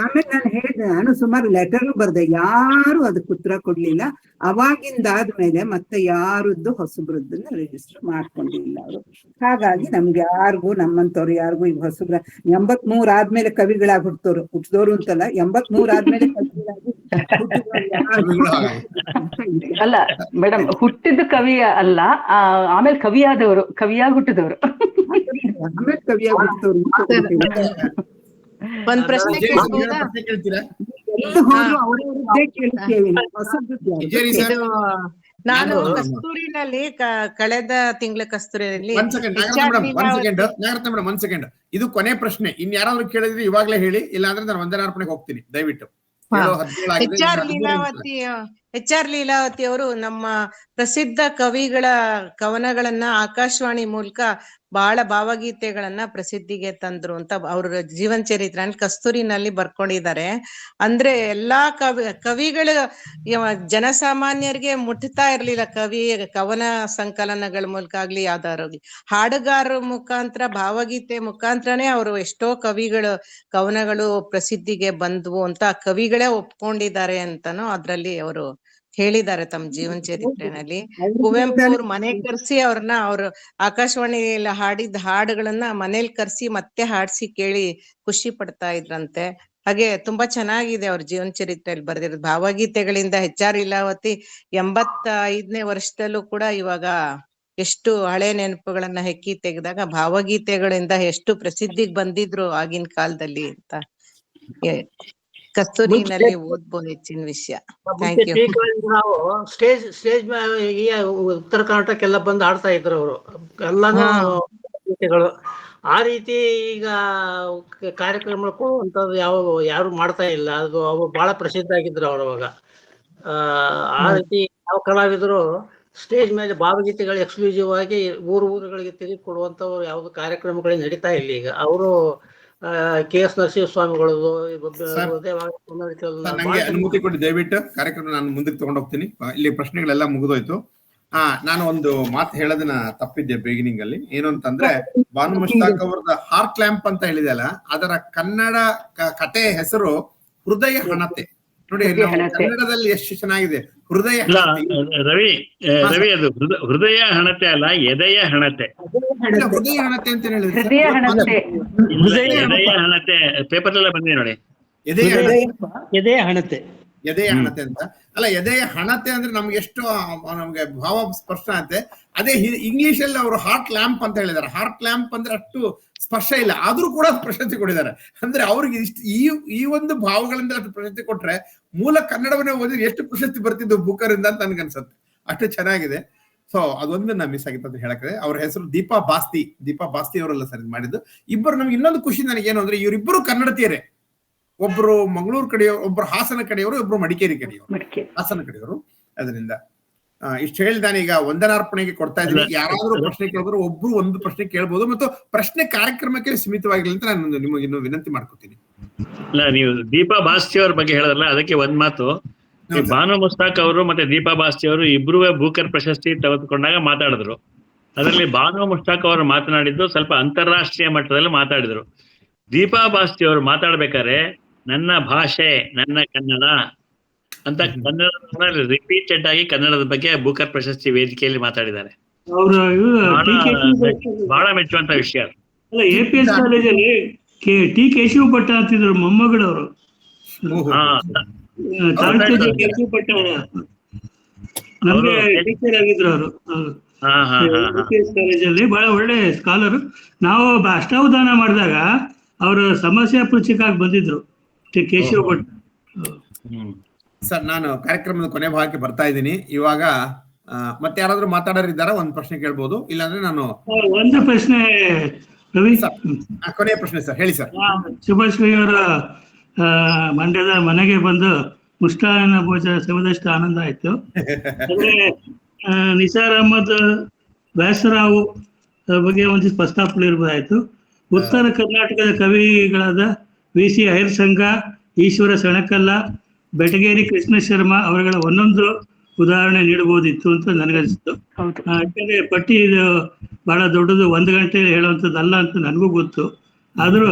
ಆಮೇಲೆ ನಾನು ಹೇಳಿದೆ, ನಾನು ಸುಮಾರು ಲೆಟರ್ ಬರ್ದೆ, ಯಾರು ಅದಕ್ಕೆ ಉತ್ತರ ಕೊಡ್ಲಿಲ್ಲ. ಅವಾಗಿಂದಾದ್ಮೇಲೆ ಮತ್ತೆ ಯಾರದ್ದು ಹೊಸಬ್ರದ್ದನ್ನ ರಿಜಿಸ್ಟರ್ ಮಾಡ್ಕೊಂಡಿಲ್ಲ ಅವರು. ಹಾಗಾಗಿ ನಮ್ಗೆ ಯಾರಿಗೂ ನಮ್ಮಂತವ್ರು ಯಾರಿಗೂ ಈಗ ಹೊಸಬ್ರ 83 ಆದ್ಮೇಲೆ ಕವಿಗಳಾಗಿ ಹುಟ್ಟಿದವರು ಅಂತಲ್ಲ, 83 ಆದ್ಮೇಲೆ ಕವಿಗಳಾಗಿ ಅಲ್ಲ ಮೇಡಮ್, ಹುಟ್ಟಿದ ಕವಿ ಅಲ್ಲ, ಆಮೇಲೆ ಕವಿಯಾಗಿ ಹುಟ್ಟಿದವರು. ಆಮೇಲೆ ಕವಿಯಾಗಿ ಹುಟ್ಟಿದವರು. ಒಂದ್ ಪ್ರಶ್ನೆ ಕೇಳ್ತೀರಾ? ನಾನು ಕಸ್ತೂರಿನಲ್ಲಿ ಕಳೆದ ತಿಂಗಳ ಕಸ್ತೂರಿನಲ್ಲಿ ಒಂದ್ ಸೆಕೆಂಡ್, ಇದು ಕೊನೆ ಪ್ರಶ್ನೆ. ಇನ್ ಯಾರಾದ್ರೂ ಕೇಳಿದ್ರೆ ಇವಾಗ್ಲೇ ಹೇಳಿ, ಇಲ್ಲಾಂದ್ರೆ ನಾನು ವಂದನಾರ್ಪಣೆಗೆ ಹೋಗ್ತೀನಿ. ದಯವಿಟ್ಟು ಎಚ್ ಆರ್ ಲೀಲಾವತಿ ಅವರು ನಮ್ಮ ಪ್ರಸಿದ್ಧ ಕವಿಗಳ ಕವನಗಳನ್ನ ಆಕಾಶವಾಣಿ ಮೂಲಕ ಬಹಳ ಭಾವಗೀತೆಗಳನ್ನ ಪ್ರಸಿದ್ಧಿಗೆ ತಂದ್ರು ಅಂತ ಅವ್ರ ಜೀವನ ಚರಿತ್ರೆಯಲ್ಲಿ ಕಸ್ತೂರಿನಲ್ಲಿ ಬರ್ಕೊಂಡಿದ್ದಾರೆ. ಅಂದ್ರೆ ಎಲ್ಲಾ ಕವಿಗಳು ಜನಸಾಮಾನ್ಯರಿಗೆ ಮುಟ್ತಾ ಇರ್ಲಿಲ್ಲ. ಕವನ ಸಂಕಲನಗಳ ಮೂಲಕ ಆಗ್ಲಿ ಯಾವ್ದಾರು ಹಾಡುಗಾರರ ಮುಖಾಂತರ ಭಾವಗೀತೆ ಮುಖಾಂತರನೇ ಅವರು ಎಷ್ಟೋ ಕವನಗಳು ಪ್ರಸಿದ್ಧಿಗೆ ಬಂದ್ವು ಅಂತ ಕವಿಗಳೇ ಒಪ್ಕೊಂಡಿದ್ದಾರೆ ಅಂತಾನು ಅದ್ರಲ್ಲಿ ಅವರು ಹೇಳಿದ್ದಾರೆ ತಮ್ಮ ಜೀವನ ಚರಿತ್ರೆನಲ್ಲಿ. ಕುವೆಂಪು ಅವ್ರು ಮನೆಗ್ ಕರ್ಸಿ ಅವ್ರನ್ನ ಆಕಾಶವಾಣಿಯಲ್ಲಿ ಹಾಡಿದ ಹಾಡುಗಳನ್ನ ಮನೇಲಿ ಕರ್ಸಿ ಮತ್ತೆ ಹಾಡ್ಸಿ ಕೇಳಿ ಖುಷಿ ಪಡ್ತಾ ಇದ್ರಂತೆ. ಹಾಗೆ ತುಂಬಾ ಚೆನ್ನಾಗಿದೆ ಅವ್ರ ಜೀವನ ಚರಿತ್ರೆಯಲ್ಲಿ ಬರೆದಿರೋದು. ಭಾವಗೀತೆಗಳಿಂದ HR ಲೀಲಾವತಿ 85ನೇ ವರ್ಷದಲ್ಲೂ ಕೂಡ ಇವಾಗ ಎಷ್ಟು ಹಳೆ ನೆನಪುಗಳನ್ನ ಹೆಕ್ಕಿ ತೆಗೆದಾಗ ಭಾವಗೀತೆಗಳಿಂದ ಎಷ್ಟು ಪ್ರಸಿದ್ಧಿಗೆ ಬಂದಿದ್ರು ಆಗಿನ ಕಾಲದಲ್ಲಿ ಅಂತ ಕಸ್ತೂರಿನಲ್ಲಿ ಓದ್ಬೋದು ಹೆಚ್ಚಿನ ವಿಷಯ. Thank you. ನಾವು ಸ್ಟೇಜ್ ಈ ಉತ್ತರ ಕರ್ನಾಟಕಕ್ಕೆಲ್ಲ ಬಂದು ಆಡ್ತಾ ಇದ್ರು ಅವರು ಎಲ್ಲಾನು ಗೀತೆಗಳು. ಆ ರೀತಿ ಈಗ ಕಾರ್ಯಕ್ರಮಗಳು ಕೊಡುವಂತದ್ದು ಯಾರು ಮಾಡ್ತಾ ಇಲ್ಲ. ಅದು ಅವ್ರು ಬಹಳ ಪ್ರಸಿದ್ಧ ಆಗಿದ್ರು ಅವ್ರು ಅವಾಗ. ಆ ರೀತಿ ಯಾವ ಕಲಾವಿದರು ಸ್ಟೇಜ್ ಮೇಲೆ ಭಾವಗೀತೆಗಳು ಎಕ್ಸ್ಕ್ಲೂಸಿವ್ ಆಗಿ ಊರುಗಳಿಗೆ ತಿರುಗಿ ಕೊಡುವಂತವ್ರು ಯಾವ್ದು ಕಾರ್ಯಕ್ರಮಗಳೇ ನಡೀತಾ ಇಲ್ಲ ಈಗ. ಅವರು KS ನರಸಿಂಹಸ್ವಾಮಿಗಳದು ನಂಗೆ ಅನುಮತಿ ಕೊಡಿ ದಯವಿಟ್ಟು. ಕಾರ್ಯಕ್ರಮ ನಾನು ಮುಂದಕ್ಕೆ ತಗೊಂಡು ಹೋಗ್ತೀನಿ. ಇಲ್ಲಿ ಪ್ರಶ್ನೆಗಳೆಲ್ಲ ಮುಗಿದೋಯ್ತು. ನಾನು ಒಂದು ಮಾತು ಹೇಳೋದನ್ನ ತಪ್ಪಿದ್ದೆ ಬಿಗಿನಿಂಗ್ ಅಲ್ಲಿ. ಏನು ಅಂತಂದ್ರೆ, ಬಾನು ಮುಷ್ತಾಕ್ ಅವರದ ಹಾರ್ಟ್ ಲ್ಯಾಂಪ್ ಅಂತ ಹೇಳಿದೆಯಲ್ಲ, ಅದರ ಕನ್ನಡ ಕತೆ ಹೆಸರು ಹೃದಯ ಹಣತೆ. ನೋಡಿ ಕನ್ನಡದಲ್ಲಿ ಎಷ್ಟು ಚೆನ್ನಾಗಿದೆ. ಹೃದಯ ರವಿ ಅದು ಹೃದಯ ಹಣತೆ ಅಲ್ಲ, ಎದೆಯ ಹಣತೆ. ಹೃದಯ ಹಣತೆ ಅಂತ ಹೇಳಿದ್ರೆ ಎದೆಯ ಹಣತೆ ಪೇಪರ್ ಎಲ್ಲ ಬಂದಿದೆ ನೋಡಿ. ಎದೆಯ ಹಣತೆ ಅಂತ ಅಲ್ಲ, ಎದೆಯ ಹಣತೆ ಅಂದ್ರೆ ನಮ್ಗೆ ಎಷ್ಟು ನಮ್ಗೆ ಭಾವ ಸ್ಪರ್ಶ ಆಗುತ್ತೆ. ಅದೇ ಇಂಗ್ಲಿಷ್ ಅಲ್ಲಿ ಅವರು ಹಾರ್ಟ್ ಲ್ಯಾಂಪ್ ಅಂತ ಹೇಳಿದಾರೆ. ಹಾರ್ಟ್ ಲ್ಯಾಂಪ್ ಅಂದ್ರೆ ಅಷ್ಟು ಸ್ಪರ್ಶ ಇಲ್ಲ, ಆದ್ರೂ ಕೂಡ ಪ್ರಶಸ್ತಿ ಕೊಟ್ಟಿದ್ದಾರೆ. ಅಂದ್ರೆ ಅವ್ರಿಗೆ ಇಷ್ಟು ಈ ಒಂದು ಭಾವಗಳಿಂದ ಅಷ್ಟು ಪ್ರಶಸ್ತಿ ಕೊಟ್ರೆ ಮೂಲ ಕನ್ನಡವನ್ನೇ ಓದಿದ್ರೆ ಎಷ್ಟು ಪ್ರಶಸ್ತಿ ಬರ್ತಿದ್ದು ಬುಕ್ಕರ್ ಇಂದ ಅಂತ ನನ್ಗನ್ಸುತ್ತೆ. ಅಷ್ಟು ಚೆನ್ನಾಗಿದೆ. ಸೊ ಅದೊಂದು ನಾ ಮಿಸ್ ಆಗಿತ್ತು ಅಂತ ಹೇಳಕ್ಕೆ. ಅವ್ರ ಹೆಸರು ದೀಪಾ ಬಾಸ್ತಿ ಅವರೆಲ್ಲ ಸರಿ ಮಾಡಿದ್ದು. ಇಬ್ಬರು ನಮ್ಗೆ ಇನ್ನೊಂದು ಖುಷಿ ನನಗೇನು ಅಂದ್ರೆ, ಇವರಿಬ್ಬರು ಕನ್ನಡತಿಯರೇ. ಒಬ್ರು ಮಂಗಳೂರು ಕಡೆಯವರು, ಒಬ್ರು ಹಾಸನ ಕಡೆಯವರು, ಒಬ್ರು ಮಡಿಕೇರಿ ಕಡೆಯವರು, ಹಾಸನ ಕಡೆಯವರು. ಅದರಿಂದ ಇಷ್ಟು ಹೇಳಿ ನಾನೀಗ ವಂದನಾರ್ಪಣೆಗೆ ಕೊಡ್ತಾ ಇದ್ದೀನಿ. ಯಾರಾದ್ರೂ ಪ್ರಶ್ನೆ ಕೇಳಿದ್ರು ಒಬ್ರು ಒಂದು ಪ್ರಶ್ನೆ ಕೇಳ್ಬೋದು, ಮತ್ತು ಪ್ರಶ್ನೆ ಕಾರ್ಯಕ್ರಮಕ್ಕೆ ಸೀಮಿತವಾಗಿಲ್ಲ ಅಂತ ನಾನು ನಿಮಗೆ ಇನ್ನು ವಿನಂತಿ ಮಾಡ್ಕೊತೀನಿ. ಇಲ್ಲ, ನೀವು ದೀಪಾ ಬಾಸ್ತಿ ಅವ್ರ ಬಗ್ಗೆ ಹೇಳೋದಲ್ಲ, ಅದಕ್ಕೆ ಒಂದ್ ಮಾತು. ಬಾನು ಮುಸ್ತಾಕ್ ಅವರು ಮತ್ತೆ ದೀಪಾ ಬಾಸ್ತಿ ಅವರು ಇಬ್ರು ಬೂಕರ್ ಪ್ರಶಸ್ತಿ ತೆಗೆದುಕೊಂಡಾಗ ಮಾತಾಡಿದ್ರು. ಅದರಲ್ಲಿ ಬಾನು ಮುಸ್ತಾಕ್ ಅವರು ಮಾತನಾಡಿದ್ದು ಸ್ವಲ್ಪ ಅಂತಾರಾಷ್ಟ್ರೀಯ ಮಟ್ಟದಲ್ಲಿ ಮಾತಾಡಿದ್ರು. ದೀಪಾ ಬಾಸ್ತಿ ಅವರು ಮಾತಾಡ್ಬೇಕಾದ್ರೆ ನನ್ನ ಭಾಷೆ ನನ್ನ ಕನ್ನಡ ಅಂತ ಕನ್ನಡ ರಿಪೀಟೆಡ್ ಆಗಿ ಕನ್ನಡದ ಬಗ್ಗೆ ಬೂಕರ್ ಪ್ರಶಸ್ತಿ ವೇದಿಕೆಯಲ್ಲಿ ಮಾತಾಡಿದ್ದಾರೆ. ಬಹಳ ಮೆಚ್ಚುವಂತ ವಿಷಯ. ಅಲ್ಲ, APS ಕಾಲೇಜಲ್ಲಿ ಟಿ ಕೇಶವ ಭಟ್ಟ ಅಂತಿದ್ರು ಮೊಮ್ಮಗಳವರು. ಕೇಶವ ಭಟ್ಟ ನಮ್ಗೆ ಟೀಚರ್ ಆಗಿದ್ರು ಅವರು. APS ಕಾಲೇಜಲ್ಲಿ ಬಹಳ ಒಳ್ಳೆ ಸ್ಕಾಲರ್. ನಾವು ಅಷ್ಟಾವಧಾನ ಮಾಡಿದಾಗ ಅವರು ಸಮಸ್ಯೆ ಪೂರ್ಚಿಕಾಗಿ ಬಂದಿದ್ರು ಕೇಶವ ಭಟ್. ಸರ್, ನಾನು ಕಾರ್ಯಕ್ರಮದ ಕೊನೆ ಭಾಗಕ್ಕೆ ಬರ್ತಾ ಇದ್ದೀನಿ ಇವಾಗ. ಮತ್ತೆ ಯಾರಾದ್ರೂ ಮಾತಾಡೋರಿದ್ದಾರ? ಒಂದು ಪ್ರಶ್ನೆ ಕೇಳ್ಬೋದು, ಇಲ್ಲಾಂದ್ರೆ ನಾನು ಒಂದು ಪ್ರಶ್ನೆ. ರವಿ, ಕೊನೆಯ ಪ್ರಶ್ನೆ ಸರ್, ಹೇಳಿ ಸರ್. ಶುಭಶ್ರೀ ಅವರ ಮಂಡ್ಯದ ಮನೆಗೆ ಬಂದು ಮುಷ್ಟಾನ್ನ ಭೋಜನ ಸೇವದಷ್ಟು ಆನಂದ ಆಯ್ತು. ಅಂದ್ರೆ ನಿಸಾರ್ ಅಹಮದ್ ವ್ಯಾಸರಾವ್ ಬಗ್ಗೆ ಒಂದಿಷ್ಟು ಪ್ರಸ್ತಾಪಗಳಿರ್ಬೋದಾಯ್ತು. ಉತ್ತರ ಕರ್ನಾಟಕದ ಕವಿಗಳಾದ VC ಅಯ್ಯರ್ ಸಂಘ, ಈಶ್ವರ ಸಣಕಲ್ಲ, ಬೆಟಗೇರಿ ಕೃಷ್ಣ ಶರ್ಮಾ ಅವರುಗಳ ಒಂದೊಂದು ಉದಾಹರಣೆ ನೀಡಬಹುದಿತ್ತು ಅಂತ ನನಗನ್ಸಿತ್ತು. ಯಾಕಂದ್ರೆ ಪಟ್ಟಿ ಇದು ಬಹಳ ದೊಡ್ಡದು, 1 ಗಂಟೆ ಹೇಳುವಂಥದ್ದಲ್ಲ ಅಂತ ನನಗೂ ಗೊತ್ತು. ಆದ್ರೂ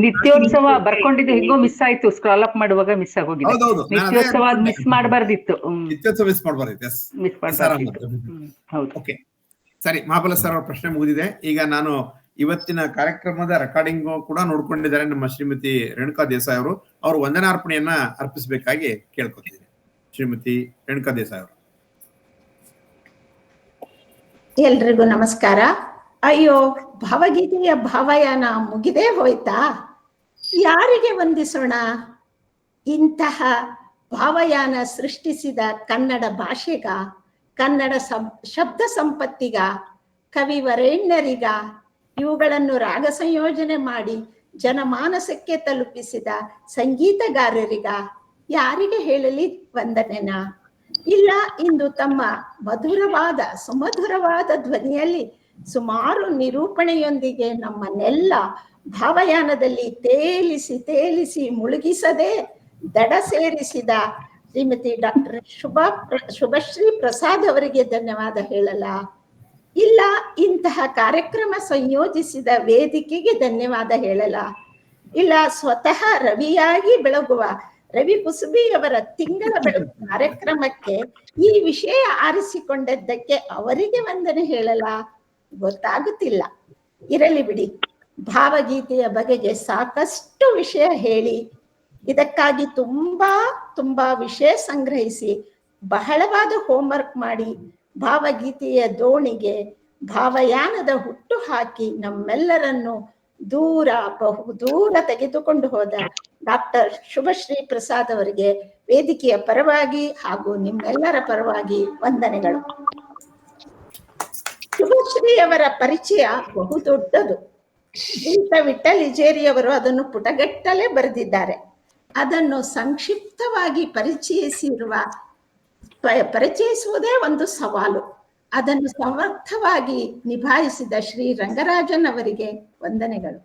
ನಿತ್ಯೋತ್ಸವ ಬರ್ಕೊಂಡಿದ್ದು ಹೆಂಗೋ ಮಿಸ್ ಆಯ್ತು. ಸ್ಕ್ರಾಲ್ ಅಪ್ ಮಾಡುವಾಗ ಮಿಸ್ ಆಗೋಗಿದೆ. ನಿತ್ಯೋತ್ಸವ ಮಿಸ್ ಮಾಡಬಾರ್ದಿತ್ತು. ಓಕೆ, ಸರಿ. ಮಹಾಬಲ ಸರ್ ಅವ್ರ ಪ್ರಶ್ನೆ ಮುಗಿದಿದೆ. ಈಗ ನಾನು ಇವತ್ತಿನ ಕಾರ್ಯಕ್ರಮದ ರೆಕಾರ್ಡಿಂಗ್ ಕೂಡ ನೋಡ್ಕೊಂಡಿದ್ದಾರೆ ನಮ್ಮ ಶ್ರೀಮತಿ ರೇಣುಕಾ ದೇಸಾಯಿ ಅವರು. ಅವರು ವಂದನಾರ್ಪಣೆಯನ್ನ ಅರ್ಪಿಸಬೇಕಾಗಿ ಕೇಳ್ಕೊತಿದ್ದೀನಿ. ಶ್ರೀಮತಿ ರೇಣುಕಾ ದೇಸಾಯಿ ಅವರು. ಎಲ್ರಿಗೂ ನಮಸ್ಕಾರ. ಅಯ್ಯೋ, ಭಾವಗೀತೆಯ ಭಾವಯಾನ ಮುಗಿದೇ ಹೋಯ್ತಾ? ಯಾರಿಗೆ ವಂದಿಸೋಣ? ಇಂತಹ ಭಾವಯಾನ ಸೃಷ್ಟಿಸಿದ ಕನ್ನಡ ಭಾಷೆಗ, ಕನ್ನಡ ಶಬ್ದ ಸಂಪತ್ತಿಗ, ಕವಿ ವರೇಣ್ಯರಿಗ, ಇವುಗಳನ್ನು ರಾಗ ಸಂಯೋಜನೆ ಮಾಡಿ ಜನಮಾನಸಕ್ಕೆ ತಲುಪಿಸಿದ ಸಂಗೀತಗಾರರಿಗ ಯಾರಿಗೆ ಹೇಳಲಿ ವಂದನೆನ? ಇಲ್ಲ, ಇಂದು ತಮ್ಮ ಮಧುರವಾದ ಸುಮಧುರವಾದ ಧ್ವನಿಯಲ್ಲಿ ಸುಮಾರು ನಿರೂಪಣೆಯೊಂದಿಗೆ ನಮ್ಮನ್ನೆಲ್ಲ ಭಾವಯಾನದಲ್ಲಿ ತೇಲಿಸಿ ಮುಳುಗಿಸದೆ ದಡ ಸೇರಿಸಿದ ಶ್ರೀಮತಿ ಡಾಕ್ಟರ್ ಶುಭಶ್ರೀ ಪ್ರಸಾದ್ ಅವರಿಗೆ ಧನ್ಯವಾದ ಹೇಳಲ್ಲ? ಇಲ್ಲ, ಇಂತಹ ಕಾರ್ಯಕ್ರಮ ಸಂಯೋಜಿಸಿದ ವೇದಿಕೆಗೆ ಧನ್ಯವಾದ ಹೇಳಲ್ಲ? ಇಲ್ಲ, ಸ್ವತಃ ರವಿಯಾಗಿ ಬೆಳಗುವ ರವಿ ಕುಸುಬಿಯವರ ತಿಂಗಳ ಬೆಳಕು ಕಾರ್ಯಕ್ರಮಕ್ಕೆ ಈ ವಿಷಯ ಆರಿಸಿಕೊಂಡದ್ದಕ್ಕೆ ಅವರಿಗೆ ವಂದನೆ ಹೇಳಲ್ಲ? ಗೊತ್ತಾಗುತ್ತಿಲ್ಲ. ಇರಲಿ ಬಿಡಿ. ಭಾವಗೀತೆಯ ಬಗೆಗೆ ಸಾಕಷ್ಟು ವಿಷಯ ಹೇಳಿ ಇದಕ್ಕಾಗಿ ತುಂಬಾ ವಿಷಯ ಸಂಗ್ರಹಿಸಿ ಬಹಳವಾದ ಹೋಮ್ವರ್ಕ್ ಮಾಡಿ ಭಾವಗೀತೆಯ ದೋಣಿಗೆ ಭಾವಯಾನದ ಹುಟ್ಟು ಹಾಕಿ ನಮ್ಮೆಲ್ಲರನ್ನು ಬಹುದೂರ ತೆಗೆದುಕೊಂಡು ಹೋದ ಡಾಕ್ಟರ್ ಶುಭಶ್ರೀ ಪ್ರಸಾದ್ ಅವರಿಗೆ ವೇದಿಕೆಯ ಪರವಾಗಿ ಹಾಗೂ ನಿಮ್ಮೆಲ್ಲರ ಪರವಾಗಿ ವಂದನೆಗಳು. ಶುಭಶ್ರೀ ಅವರ ಪರಿಚಯ ಬಹುದೊಡ್ಡದು. ವಿಠಲ್ ಇಜೇರಿಯವರು ಅದನ್ನು ಪುಟಗಟ್ಟಲೆ ಬರೆದಿದ್ದಾರೆ. ಅದನ್ನು ಸಂಕ್ಷಿಪ್ತವಾಗಿ ಪರಿಚಯಿಸುವುದೇ ಒಂದು ಸವಾಲು. ಅದನ್ನು ಸಮರ್ಥವಾಗಿ ನಿಭಾಯಿಸಿದ ಶ್ರೀ ರಂಗರಾಜನ್ ಅವರಿಗೆ ವಂದನೆಗಳು.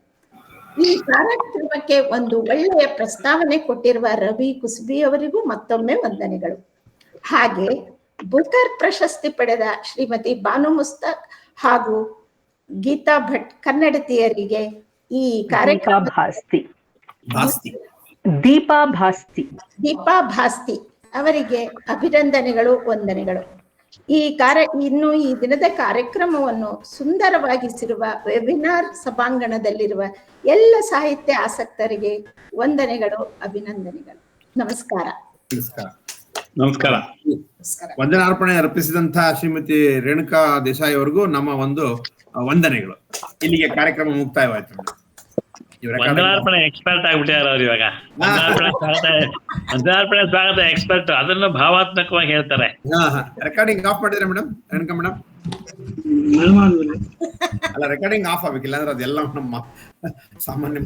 ಈ ಕಾರ್ಯಕ್ರಮಕ್ಕೆ ಒಂದು ಒಳ್ಳೆಯ ಪ್ರಸ್ತಾವನೆ ಕೊಟ್ಟಿರುವ ರವಿ ಕುಸ್ಬಿ ಅವರಿಗೂ ಮತ್ತೊಮ್ಮೆ ವಂದನೆಗಳು. ಹಾಗೆ ಬುಕರ್ ಪ್ರಶಸ್ತಿ ಪಡೆದ ಶ್ರೀಮತಿ ಬಾನು ಮುಸ್ತಕ್ ಹಾಗೂ ಗೀತಾ ಭಟ್ ಕನ್ನಡತಿಯರಿಗೆ ಈ ಕಾರ್ಯಕ್ರಮ ದೀಪಾ ಭಾಸ್ತಿ ಅವರಿಗೆ ಅಭಿನಂದನೆಗಳು, ವಂದನೆಗಳು. ಇನ್ನು ಈ ದಿನದ ಕಾರ್ಯಕ್ರಮವನ್ನು ಸುಂದರವಾಗಿಸಿರುವ ವೆಬಿನಾರ್ ಸಭಾಂಗಣದಲ್ಲಿರುವ ಎಲ್ಲ ಸಾಹಿತ್ಯ ಆಸಕ್ತರಿಗೆ ವಂದನೆಗಳು, ಅಭಿನಂದನೆಗಳು. ನಮಸ್ಕಾರ. ನಮಸ್ಕಾರ. ವಂದನಾರ್ಪಣೆ ಅರ್ಪಿಸಿದಂತಹ ಶ್ರೀಮತಿ ರೇಣುಕಾ ದೇಸಾಯಿ ಅವರಿಗೂ ನಮ್ಮ ಒಂದು ವಂದನೆಗಳು. ಇಲ್ಲಿಗೆ ಕಾರ್ಯಕ್ರಮ ಮುಕ್ತಾಯವಾಯ್ತು. ವಂದನಾರ್ಪಣೆ ಎಕ್ಸ್ಪರ್ಟ್ ಆಗ್ಬಿಟ್ಟಾರ ಅವ್ರು ಇವಾಗ. ವಂದನಾರ್ಪಣೆ ಸ್ವಾಗತ ಎಕ್ಸ್ಪರ್ಟ್, ಅದನ್ನು ಭಾವಾತ್ಮಕವಾಗಿ ಹೇಳ್ತಾರೆ. ರೆಕಾರ್ಡಿಂಗ್ ಆಫ್ ಮಾಡಿದ್ರೆ ಮೇಡಮ್, ರೇಣುಕಾ ಮೇಡಮ್? ಅಲ್ಲ, ರೆಕಾರ್ಡಿಂಗ್ ಆಫ್ ಆಗ್ಬೇಕಿಲ್ಲ ಅಂದ್ರೆ ಅದೆಲ್ಲ ನಮ್ಮ ಸಾಮಾನ್ಯ